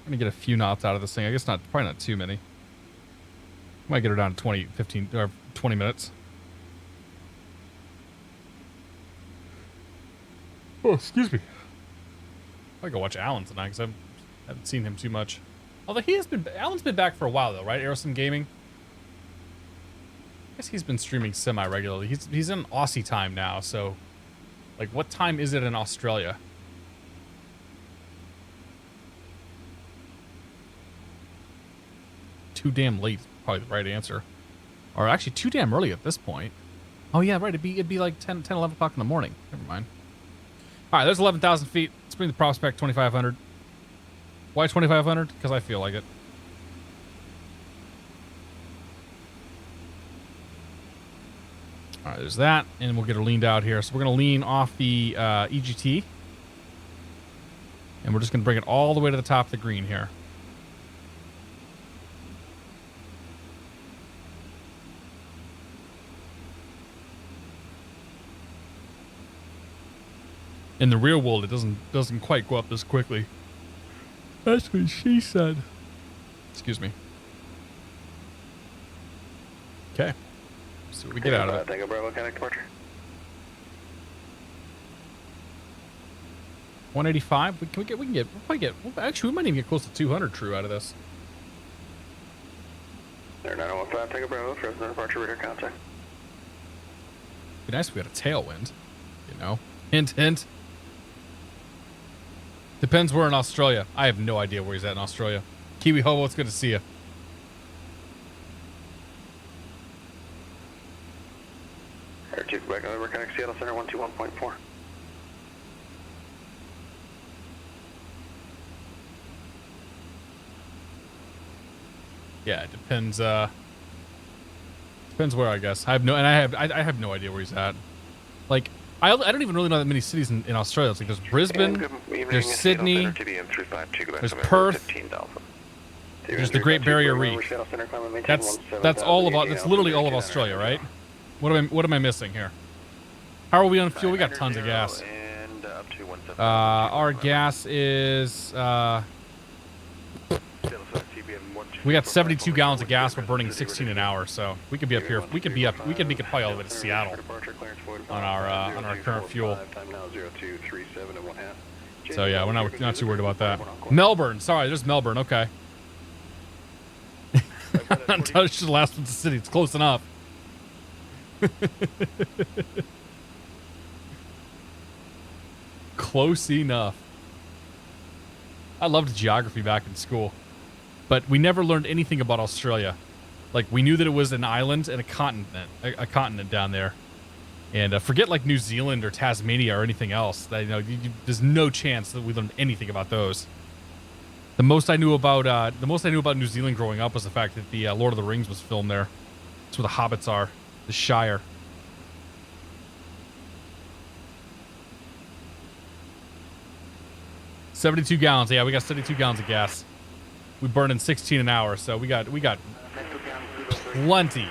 I'm going to get a few knots out of this thing. I guess probably not too many. Might get her down to 20, 15, or 20 minutes. Oh, excuse me. I go watch Alan tonight because I haven't seen him too much. Although Alan's been back for a while though, right? Aerosim Gaming. I guess he's been streaming semi-regularly. He's in Aussie time now, so like what time is it in Australia? Too damn late is probably the right answer. Or actually too damn early at this point. Oh yeah, right. It'd be like 10, 11 o'clock in the morning. Never mind. All right, there's 11,000 feet. Let's bring the prospect 2,500. Why 2,500? Because I feel like it. All right, there's that, and we'll get her leaned out here. So we're going to lean off the EGT, and we're just going to bring it all the way to the top of the green here. In the real world, it doesn't quite go up this quickly. That's what she said. Excuse me. Okay. See what we get out of it. Tango Bravo, connect departure. 185. Actually, we might even get close to 200 true out of this. There, 915 Tango Bravo, Fresno departure, radar contact. Be nice if we had a tailwind, you know. Hint, hint. Depends where in Australia. I have no idea where he's at in Australia. Kiwi Hobo, it's good to see you. Air 2 Quebec, we're connect Seattle Center 121.4. Yeah, it depends. Depends where, I guess. I have no idea where he's at. Like, I don't even really know that many cities in Australia. It's like there's Brisbane, there's Sydney, there's Perth, there's the Great Barrier Reef. That's all of that's literally all of Australia, right? What am I missing here? How are we on fuel? We got tons of gas. Our gas is we got 72 gallons of gas. We're burning 16 an hour, so we could be up here. We could make it probably all the way to Seattle on our current fuel. So yeah, we're not too worried about that. Melbourne, sorry, there's Melbourne. Okay. Untouched the last one's the city. It's close enough. Close enough. I loved geography back in school, but we never learned anything about Australia. Like, we knew that it was an island and a continent down there. And forget like New Zealand or Tasmania or anything else. That, there's no chance that we learned anything about those. The most I knew about New Zealand growing up was the fact that the Lord of the Rings was filmed there. That's where the hobbits are, the Shire. $72 gallons. Yeah, we got 72 gallons of gas. We burned in 16 an hour, so we got plenty.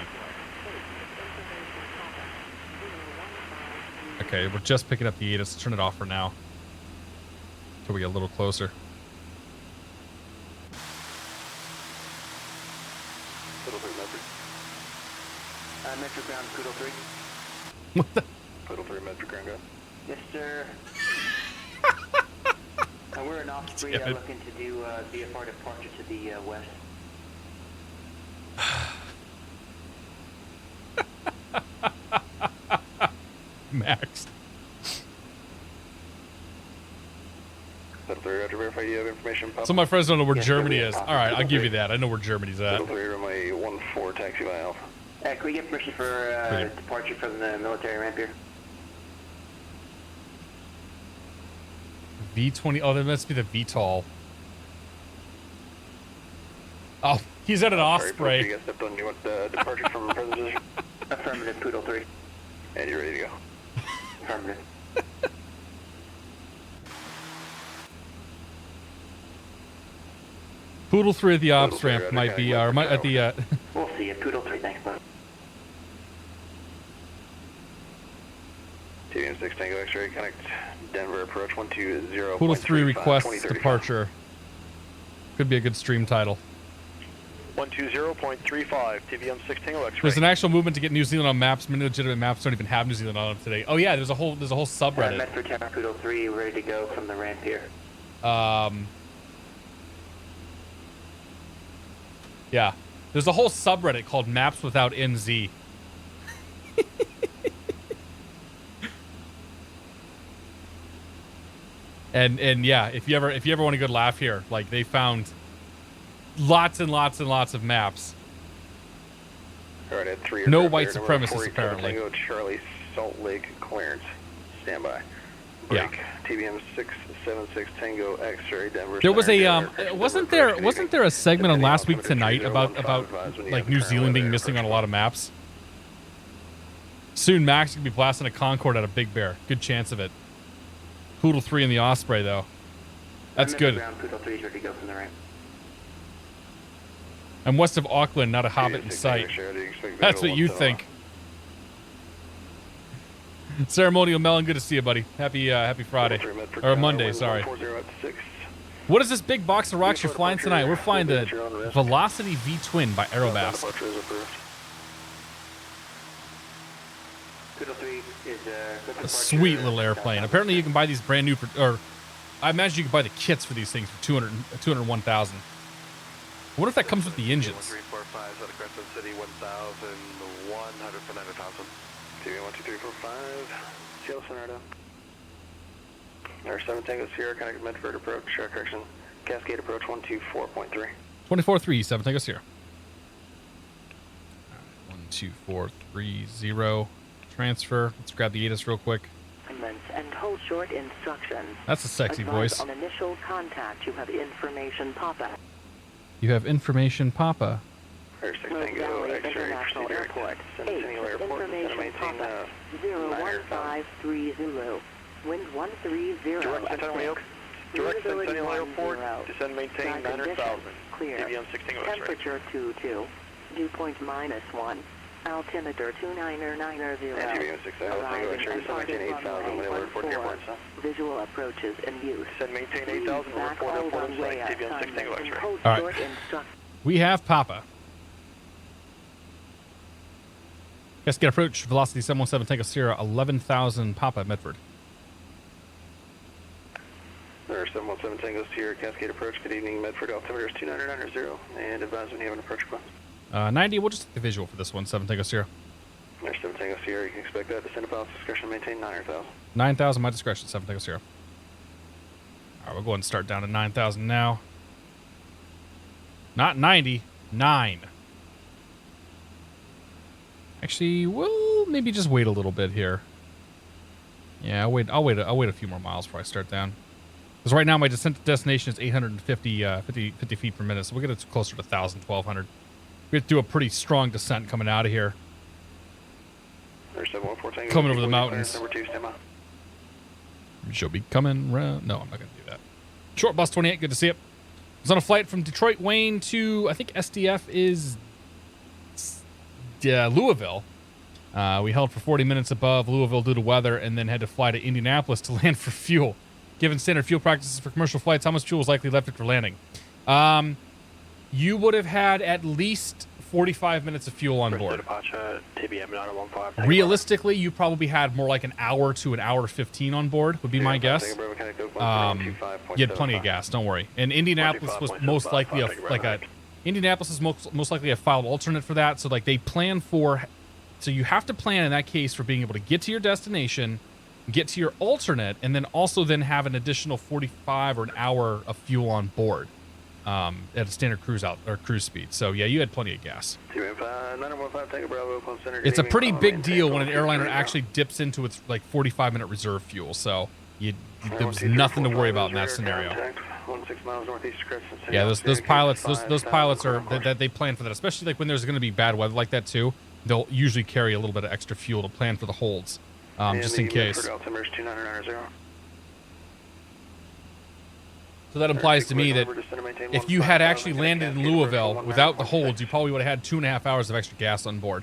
Okay, we're just picking up the Addons. Turn it off for now until we get a little closer. Metro ground, Kudo 3. What the? Kudo 3, Metro ground, go. Yes, sir. We're in Osprey looking to do VFR departure to the west. maxed. Roger, verify you have information. Papa. Some of my friends don't know where Yes, Germany sir. is. All right, I'll give you that. I know where Germany's at. 3, runway 14, taxi by Alpha. Can we get permission for departure from the military ramp here? V20. Oh, that must be the VTOL. Oh, he's at an Osprey. You guys stepped on. You want departure from present position? Affirmative, Poodle 3. And you're ready to go. Affirmative. Poodle 3 at the ops Poodle 3, ramp Roger, might be, or might at the. We'll see you. Poodle 3, thanks, bud. TVM6 Tango X-ray, connect Denver approach 120. Poodle 3 requests departure. Could be a good stream title. 120.35, TVM6 Tango X-ray. There's an actual movement to get New Zealand on maps. Many legitimate maps don't even have New Zealand on them today. Oh yeah, there's a whole subreddit. Medford Tower, Poodle 3, ready to go from the ramp here. Yeah, there's a whole subreddit called Maps Without NZ. and yeah, if you ever want a good laugh here, like they found lots and lots and lots of maps. All right, at 3. No white supremacists apparently. Tango Charlie Salt Lake clearance. Standby. Yeah. Break. TVM 676 Tango X-ray Denver. There was Center, a wasn't there a segment on Last Week Tonight about like New Zealand being missing on a lot of maps? Soon Max could be blasting a Concorde out of Big Bear. Good chance of it. Poodle 3 in the Osprey though. That's good. Poodle 3 is ready to go from the ramp. And west of Auckland, not a hobbit in sight. That's what you think. Ceremonial Melon, good to see you, buddy. Happy Friday. Or Monday, sorry. What is this big box of rocks you're flying tonight? We're flying the Velocity V-Twin by Aerobask. Poodle 3 is A sweet little airplane. Apparently you can buy these brand new, or I imagine you can buy the kits for these things for $201,000. I wonder if that comes with the engines. 1345 out of Crescent City, 1,100 for 9,000. TV 12345, Seattle Sonata. Our 7 Tango Sierra, connected Medford approach, correction, Cascade approach 124.3. 24-3, 7 Tango Sierra. 12430. Transfer. Let's grab the ATIS real quick. And hold short instructions. That's a sexy voice. On initial contact, you have information Papa. You have information, Papa. Air 6 Tango International Airport. 8, information Papa. 01530. Wind 130 Direct Centennial Airport, descend maintain 900,000. Clear. TVM 6 Tango X-ray. Temperature 22. Dew point -1. Altimeter 29990. And TVM 6 Tango X-ray, descend maintain 8,000. When they report to airport, sir. Visual approaches in use. Descend maintain 8,000. Report airport in sight. TVM 6 Tango X-ray. All right. We have Papa. Cascade approach, velocity 717 Tango Sierra, 11,000 Papa, Medford. There 717 Tango Sierra, Cascade approach. Good evening, Medford. Altimeter is 29990. And advise when you have an approach request. 90, we'll just take the visual for this one, 7 Tango Sierra. There's 7 Tango Sierra, you can expect that. Descend about discretion, maintain 900,000. 9,000, my discretion, 7 Tango Sierra. All right, we'll go ahead and start down to 9,000 now. Not 90, 9. Actually, we'll maybe just wait a little bit here. Yeah, I'll wait a few more miles before I start down. Because right now my descent to destination is 850 50 feet per minute, so we'll get it closer to 1,000, 1,200. We have to do a pretty strong descent coming out of here. Coming over the mountains. Number 2, stand by. She'll be coming around. No, I'm not going to do that. Short Bus 28, good to see it. I was on a flight from Detroit, Wayne to, I think SDF is Louisville. We held for 40 minutes above Louisville due to weather and then had to fly to Indianapolis to land for fuel. Given standard fuel practices for commercial flights, how much fuel was likely left after landing? You would have had at least 45 minutes of fuel on board. Realistically, you probably had more like an hour to an hour 15 on board, would be my guess. You had plenty of gas, don't worry. And Indianapolis was most likely Indianapolis is most likely a filed alternate for that. So like they plan for So you have to plan in that case for being able to get to your destination, get to your alternate, and then also then have an additional 45 or an hour of fuel on board at a standard cruise speed. So yeah, you had plenty of gas. It's a pretty big deal when an airliner actually dips into its like 45-minute reserve fuel. So there's nothing to worry about in that scenario. 6 miles northeast of Crescent City. Yeah, those pilots are that they plan for that, especially like when there's going to be bad weather like that too. They'll usually carry a little bit of extra fuel to plan for the holds, just in case. So that implies to me that if you had actually landed in Louisville without the holds, you probably would have had 2.5 hours of extra gas on board.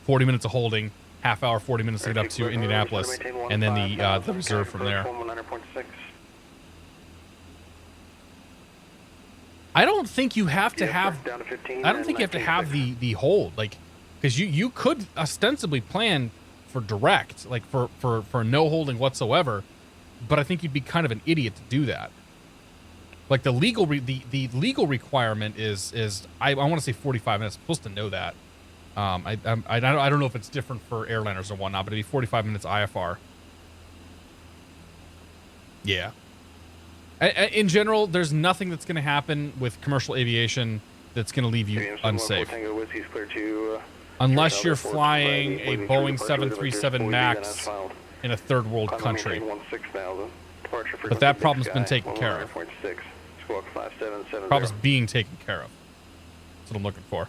40 minutes of holding, half hour, 40 minutes to get up to Indianapolis, and then the reserve from there. I don't think you have to have. I don't think you have to have the hold, like, because you could ostensibly plan for direct, like for no holding whatsoever, but I think you'd be kind of an idiot to do that. Like the legal requirement is I want to say 45 minutes. I'm supposed to know that. I don't know if it's different for airliners or whatnot, but it'd be 45 minutes IFR. Yeah. In general, there's nothing that's going to happen with commercial aviation that's going to leave you unsafe. Unless you're flying a Boeing 737 MAX in a third world country. But that problem's been taken care of. Problem's being taken care of. That's what I'm looking for.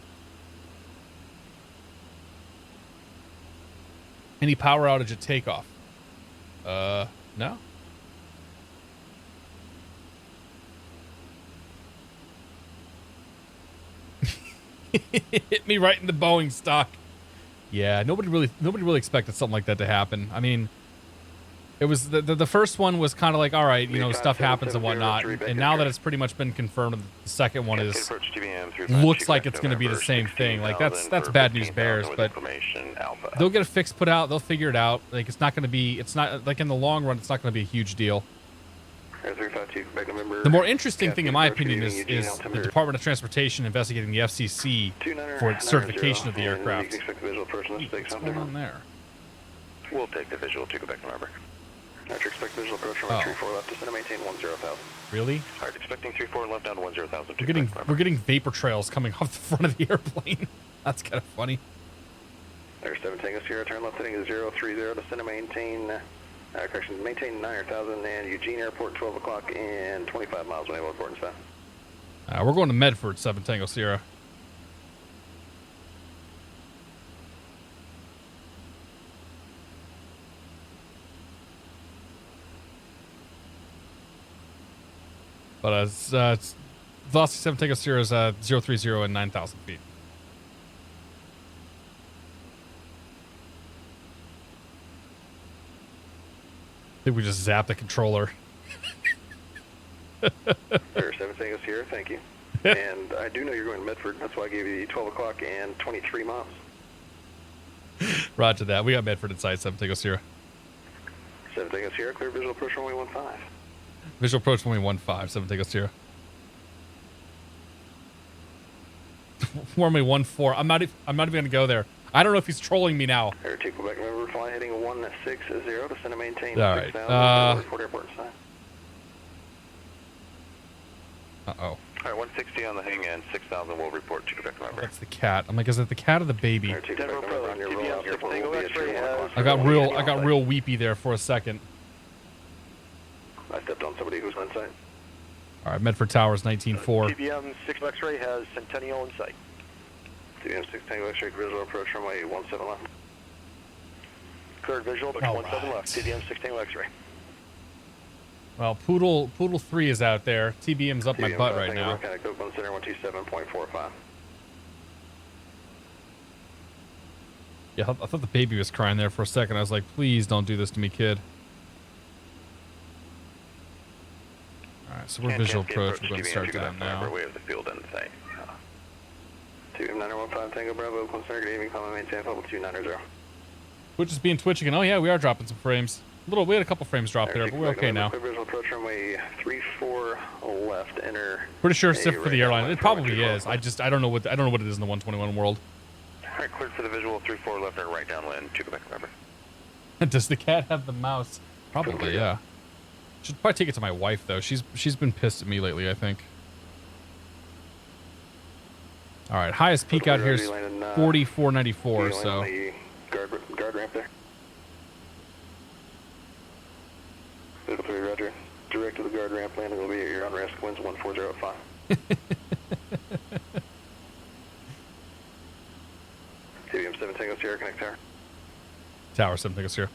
Any power outage at takeoff? No. Hit me right in the Boeing stock. Yeah, nobody really expected something like that to happen. I mean, it was the first one was kind of like, all right, you know, stuff happens and whatnot. And now that it's pretty much been confirmed, the second one looks like it's going to be the same thing. Like that's bad news bears, but they'll get a fix put out. They'll figure it out. Like it's not like in the long run, it's not going to be a huge deal. The more interesting thing, in my opinion, is the Department of Transportation investigating the FCC for its certification of the aircraft. What's going on there? We'll take the visual to Quebec, November. Expect visual approach from 34 left, descend and maintain 10,000. Really? Alright, expecting 34 left down 10,000. We're getting vapor trails coming off the front of the airplane. That's kind of funny. There's 7 Tango Sierra, turn left heading 030, descend and maintain. Maintain 9,000 and Eugene Airport, 12 o'clock and 25 miles away, report and stuff. We're going to Medford, 7 Tango Sierra. But it's Velocity 7 Tango Sierra is 030 and 9,000 feet. I think we just zapped the controller. Sir, 7 Tango Sierra, thank you. And I do know you're going to Medford. That's why I gave you the 12 o'clock and 23 miles. Roger that. We got Medford inside 7 Tango Sierra. 7 Tango Sierra, clear visual approach runway 15. Visual approach runway 15, 7 Tango Sierra. Runway 14. I'm not even going to go there. I don't know if he's trolling me now. Air 2 Quebec, remember, fly heading 160, descend and maintain. All right. 6,000, report airport sign. Uh-oh. All right, 160 on the hang end, 6,000 will report to Quebec, remember. That's the cat. I'm like, is it the cat or the baby? Air 2 Quebec, remember, on your roll-out, airport will be at 3 o'clock. I got real weepy there for a second. I stepped on somebody who's on site. All right, Medford Towers, 19-4. TBM 6 X-ray has Centennial in sight. TBM 6 Tango X-ray, visual approach runway 17 left. Cleared visual, but 17 left. TBM 6 Tango X-ray. Well, Poodle 3 is out there. TBM's up my butt right now. Center 127.45. Yeah, I thought the baby was crying there for a second. I was like, please don't do this to me, kid. All right, so we're visual approach. We're going to start down now. We have the field in sight. 2915 Tango Bravo, Center, good evening, comment maintain level 290. Twitch is being Twitch again. Oh yeah, we are dropping some frames. We had a couple frames drop there, but we're okay now. Visual approach runway 34 left, enter. Pretty sure it's different for the airline. It probably is. I don't know what it is in the 121 world. Alright, cleared for the visual, 3-4 left and right downwind, 2 Quebec, remember. Does the cat have the mouse? Probably, yeah. Should probably take it to my wife, though. She's been pissed at me lately, I think. All right, highest peak out here is 4494, so... Guard ramp there. Visual 3, roger. Direct to the guard ramp, landing will be at your unrest, winds 14085. TBM 7 Tango Sierra, connect tower. Tower 7 Tango Sierra.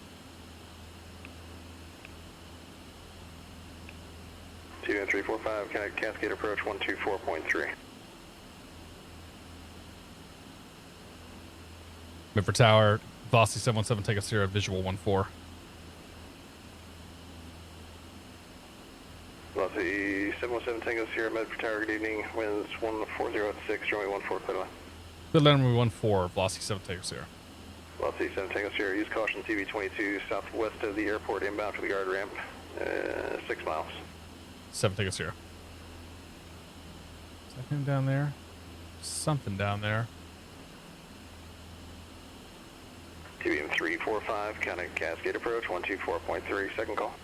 TBM 345, connect Cascade approach 124.3. Mid for tower, Velocity 717 Tango Sierra, visual 14. Velocity 717 Tango Sierra, Med for tower, good evening, winds 14086, runway 14, clear line. Clear line runway 14, Velocity 7 Tango Sierra. Velocity 7 Tango Sierra, use caution, TV22, southwest of the airport, inbound for the guard ramp, 6 miles. 7 Tango Sierra. Is that him down there? Something down there. TBM 345, counting Cascade approach, 124.3, second call.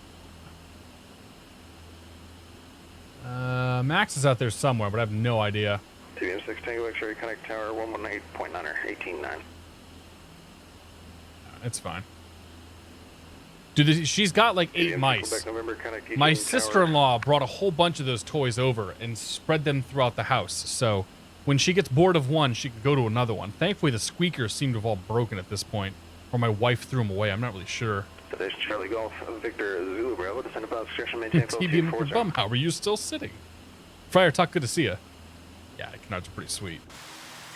Max is out there somewhere, but I have no idea. TBM 6 Tango X-ray, connect tower, 118.9er, 18.9. It's fine. Dude, she's got like 8 mice. My sister-in-law brought a whole bunch of those toys over and spread them throughout the house. So when she gets bored of one, she could go to another one. Thankfully, the squeakers seem to have all broken at this point. Or my wife threw them away. I'm not really sure. Station Charlie Golf, Victor Zulu Bravo, descend about section, maintain TBM for bum, how are you still sitting? Friar Tuck, good to see you. Yeah, the Canards are pretty sweet.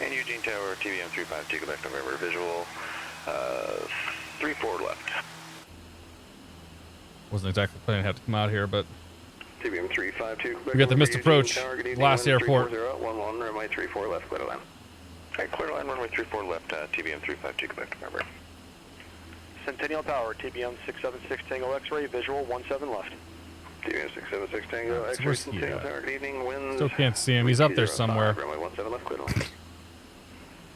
And Eugene Tower, TBM 352, Quebec, November, visual, 3-4 left. Wasn't exactly planning to have to come out here, but... TBM 352, Quebec, we got the missed approach, last airport. 11, runway 34 left, clear line. Alright, clear line, runway 34 left, TBM 352, Quebec, November. Centennial Tower, TBM 676 Tango X-ray, visual 17 left. TBM 676 Tango X-ray, Centennial Tower, good evening, winds... Still can't see him, he's up there somewhere. Runway 17 left, clear to land.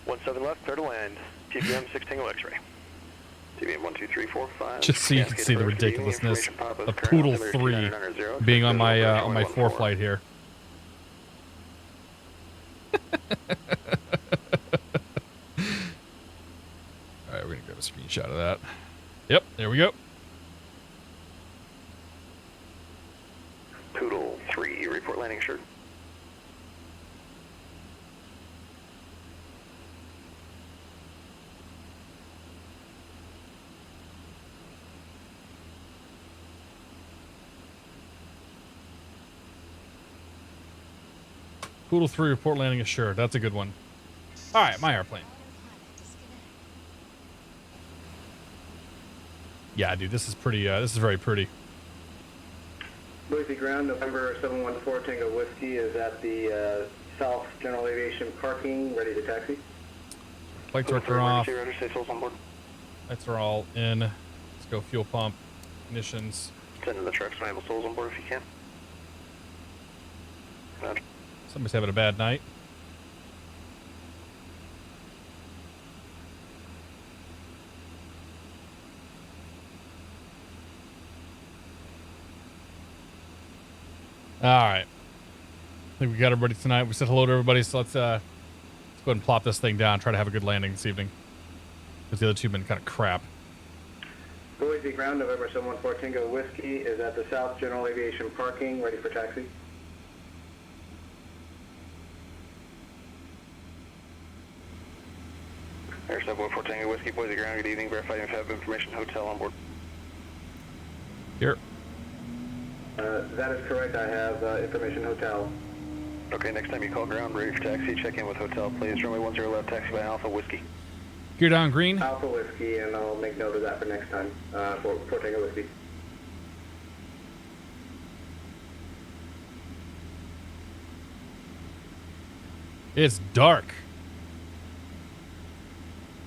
17 left, clear to land, TBM 6 Tango X-ray. TBM 12345. Just so you can see the ridiculousness of Poodle 3 being on my 4 flight here. Alright, we're gonna grab a screenshot of that. Yep, there we go. Poodle 3, report landing shirt. Poodle 3, report landing assured. That's a good one. Alright, my airplane. Yeah, dude, this is pretty, this is very pretty. Boise Ground, November 714 Tango Whiskey is at the South General Aviation parking, ready to taxi. Flight director off. On board. Lights are all in. Let's go fuel pump, ignitions. Send in the trucks, enable souls on board if you can. Roger. Somebody's having a bad night. All right. I think we got everybody tonight. We said hello to everybody, so let's go ahead and plop this thing down. Try to have a good landing this evening. Because the other two have been kind of crap. Boise Ground, November 714 Tango Whiskey is at the South General Aviation parking, ready for taxi. Air 714 Tango Whiskey, Boise Ground, good evening. Verify if you have information, hotel on board. Here. That is correct. I have information hotel. Okay, next time you call ground, ready for taxi, check in with hotel, please. Runway 10 left, taxi by Alpha Whiskey. Gear down green. Alpha Whiskey, and I'll make note of that for next time for Tango Whiskey. It's dark.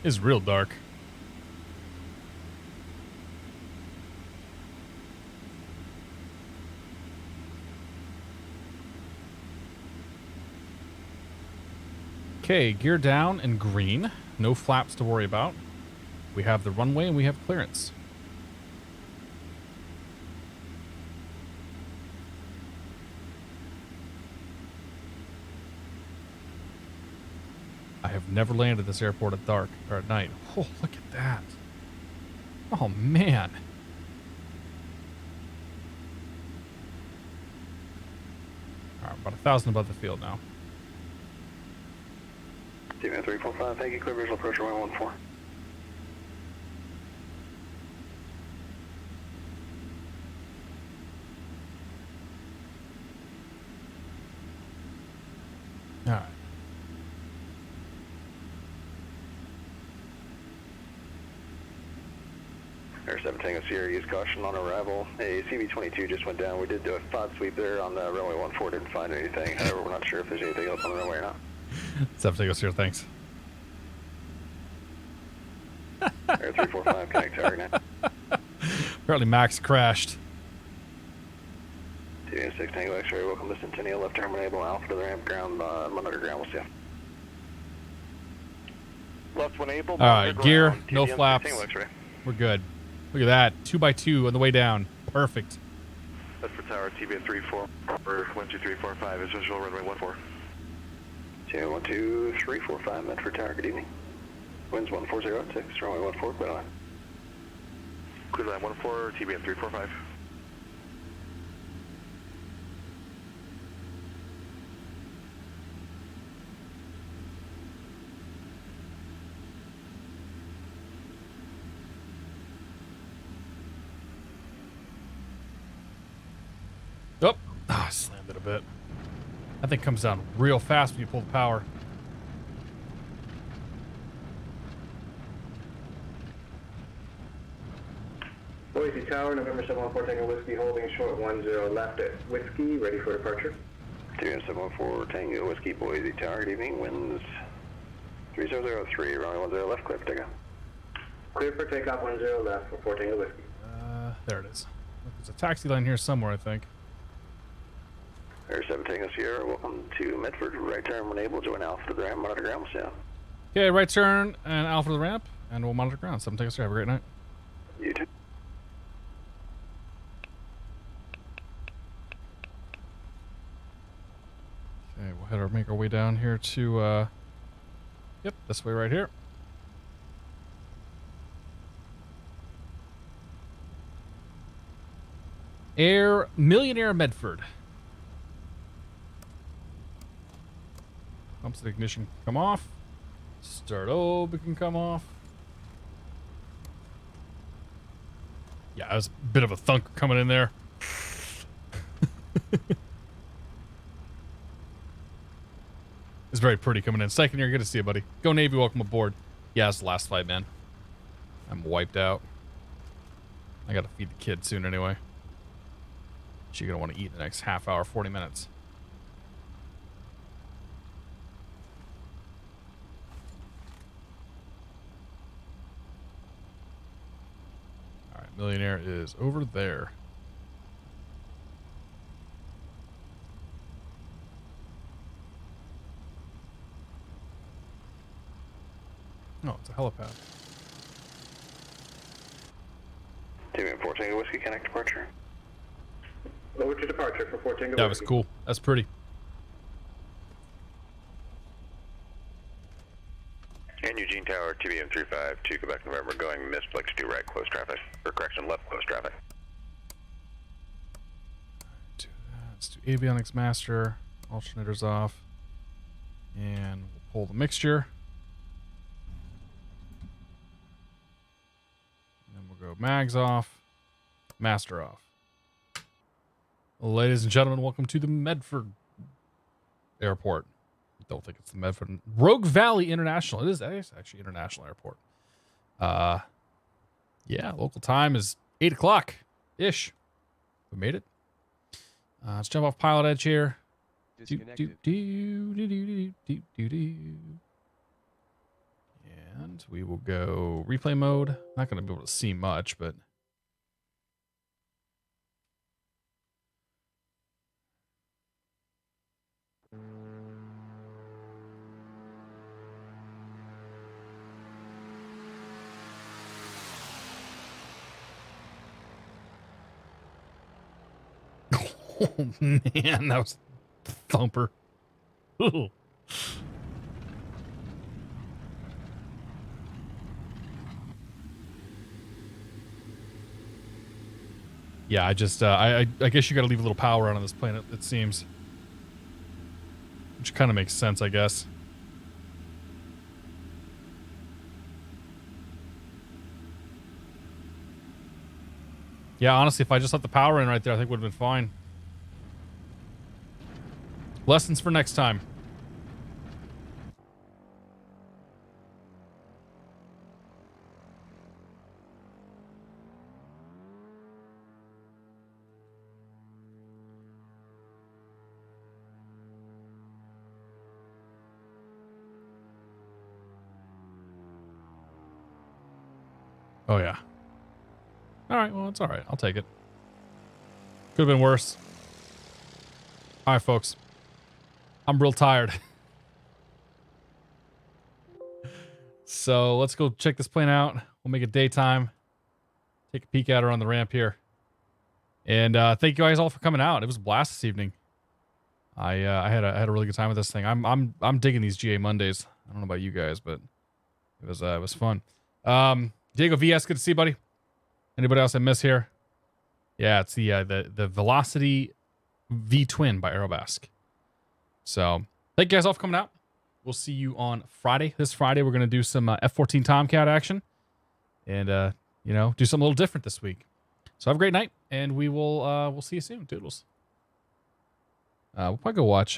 It's real dark. Okay, gear down and green. no flaps to worry about. We have the runway and we have clearance. I have never landed this airport at dark or at night. Oh, look at that. Oh, man. All right, about 1,000 above the field now. TBM 345, thank you. Clear visual approach runway 14. All right. Air 7 Tango Sierra, use caution on arrival. A CV-22 just went down. We did do a FOD sweep there on the runway 14, didn't find anything. However, we're not sure if there's anything else on the runway or not. 7 Tango Sierra, thanks. Air 345, connect tower now. Apparently Max crashed. TBM 6 Tango X-ray, welcome to Centennial, left turn enable, alpha to the ramp, ground, Mount Underground, we'll see you. Left one able, All right, gear, no flaps. X-ray. We're good. Look at that, 2x2 on the way down. Perfect. That's for tower, TBM 34, 12345 is visual, runway 14. 12345, meant for tower, good evening. Winds 14006, runway 14, clear line. Clear line 14, TBM 345. Oh, I slammed it a bit. That thing comes down real fast when you pull the power. Boise Tower, November 714, Tango Whiskey, holding short 10 left at Whiskey, ready for departure. TBM 714, Tango Whiskey, Boise Tower, good evening. Winds 3003, runway 10 left, clear for takeoff. Clear for takeoff 10 left for 4 Tango Whiskey. There it is. Look, there's a taxi line here somewhere, I think. Air 7 Tango Sierra, welcome to Medford. Right turn when able, join Alpha to the ramp, monitor ground, we'll see you. Okay, right turn and Alpha to the ramp, and we'll monitor ground. 7 Tango Sierra, have a great night. You too. Okay, we'll make our way down here to, yep, this way right here. Air Millionaire Medford. Pumps and ignition come off. Start over can come off. Yeah, that was a bit of a thunk coming in there. It's very pretty coming in. Second year, good to see you, buddy. Go Navy, welcome aboard. Yeah, it's the last flight, man. I'm wiped out. I gotta feed the kid soon anyway. She's gonna want to eat in the next half hour, 40 minutes. All right, Millionaire is over there. Oh, it's a helipad. TBM 4 Tango Whiskey, connect departure. Over to departure for 4 Tango That was cool. That's pretty. And Eugene Tower, TBM 35, 2 Quebec November, going missed, flex 2 right, close traffic. Or correction, left, close traffic. Do that. Let's do avionics master. Alternators off. And we'll pull the mixture. And then we'll go mags off. Master off. Ladies and gentlemen, welcome to the Medford Airport. I don't think it's the Medford. Rogue Valley International. It is actually international airport. Yeah, local time is 8 o'clock-ish. We made it. Let's jump off PilotEdge here. And we will go replay mode. Not going to be able to see much, but... Oh, man, that was a thumper. Ooh. Yeah, I just, I guess you got to leave a little power on this plane, it seems. Which kind of makes sense, I guess. Yeah, honestly, if I just let the power in right there, I think it would have been fine. Lessons for next time. Oh, yeah. All right, well, it's all right. I'll take it. Could have been worse. All right, folks. I'm real tired. So let's go check this plane out. We'll make it daytime. Take a peek at her on the ramp here. And thank you guys all for coming out. It was a blast this evening. I had a really good time with this thing. I'm digging these GA Mondays. I don't know about you guys, but it was fun. Diego VS, good to see you, buddy. Anybody else I miss here? Yeah, it's the Velocity V Twin by Aerobask. So thank you guys all for coming out. We'll see you on Friday. This Friday, we're going to do some F-14 Tomcat action. And, you know, do something a little different this week. So have a great night, and we'll see you soon. Toodles. We'll probably go watch...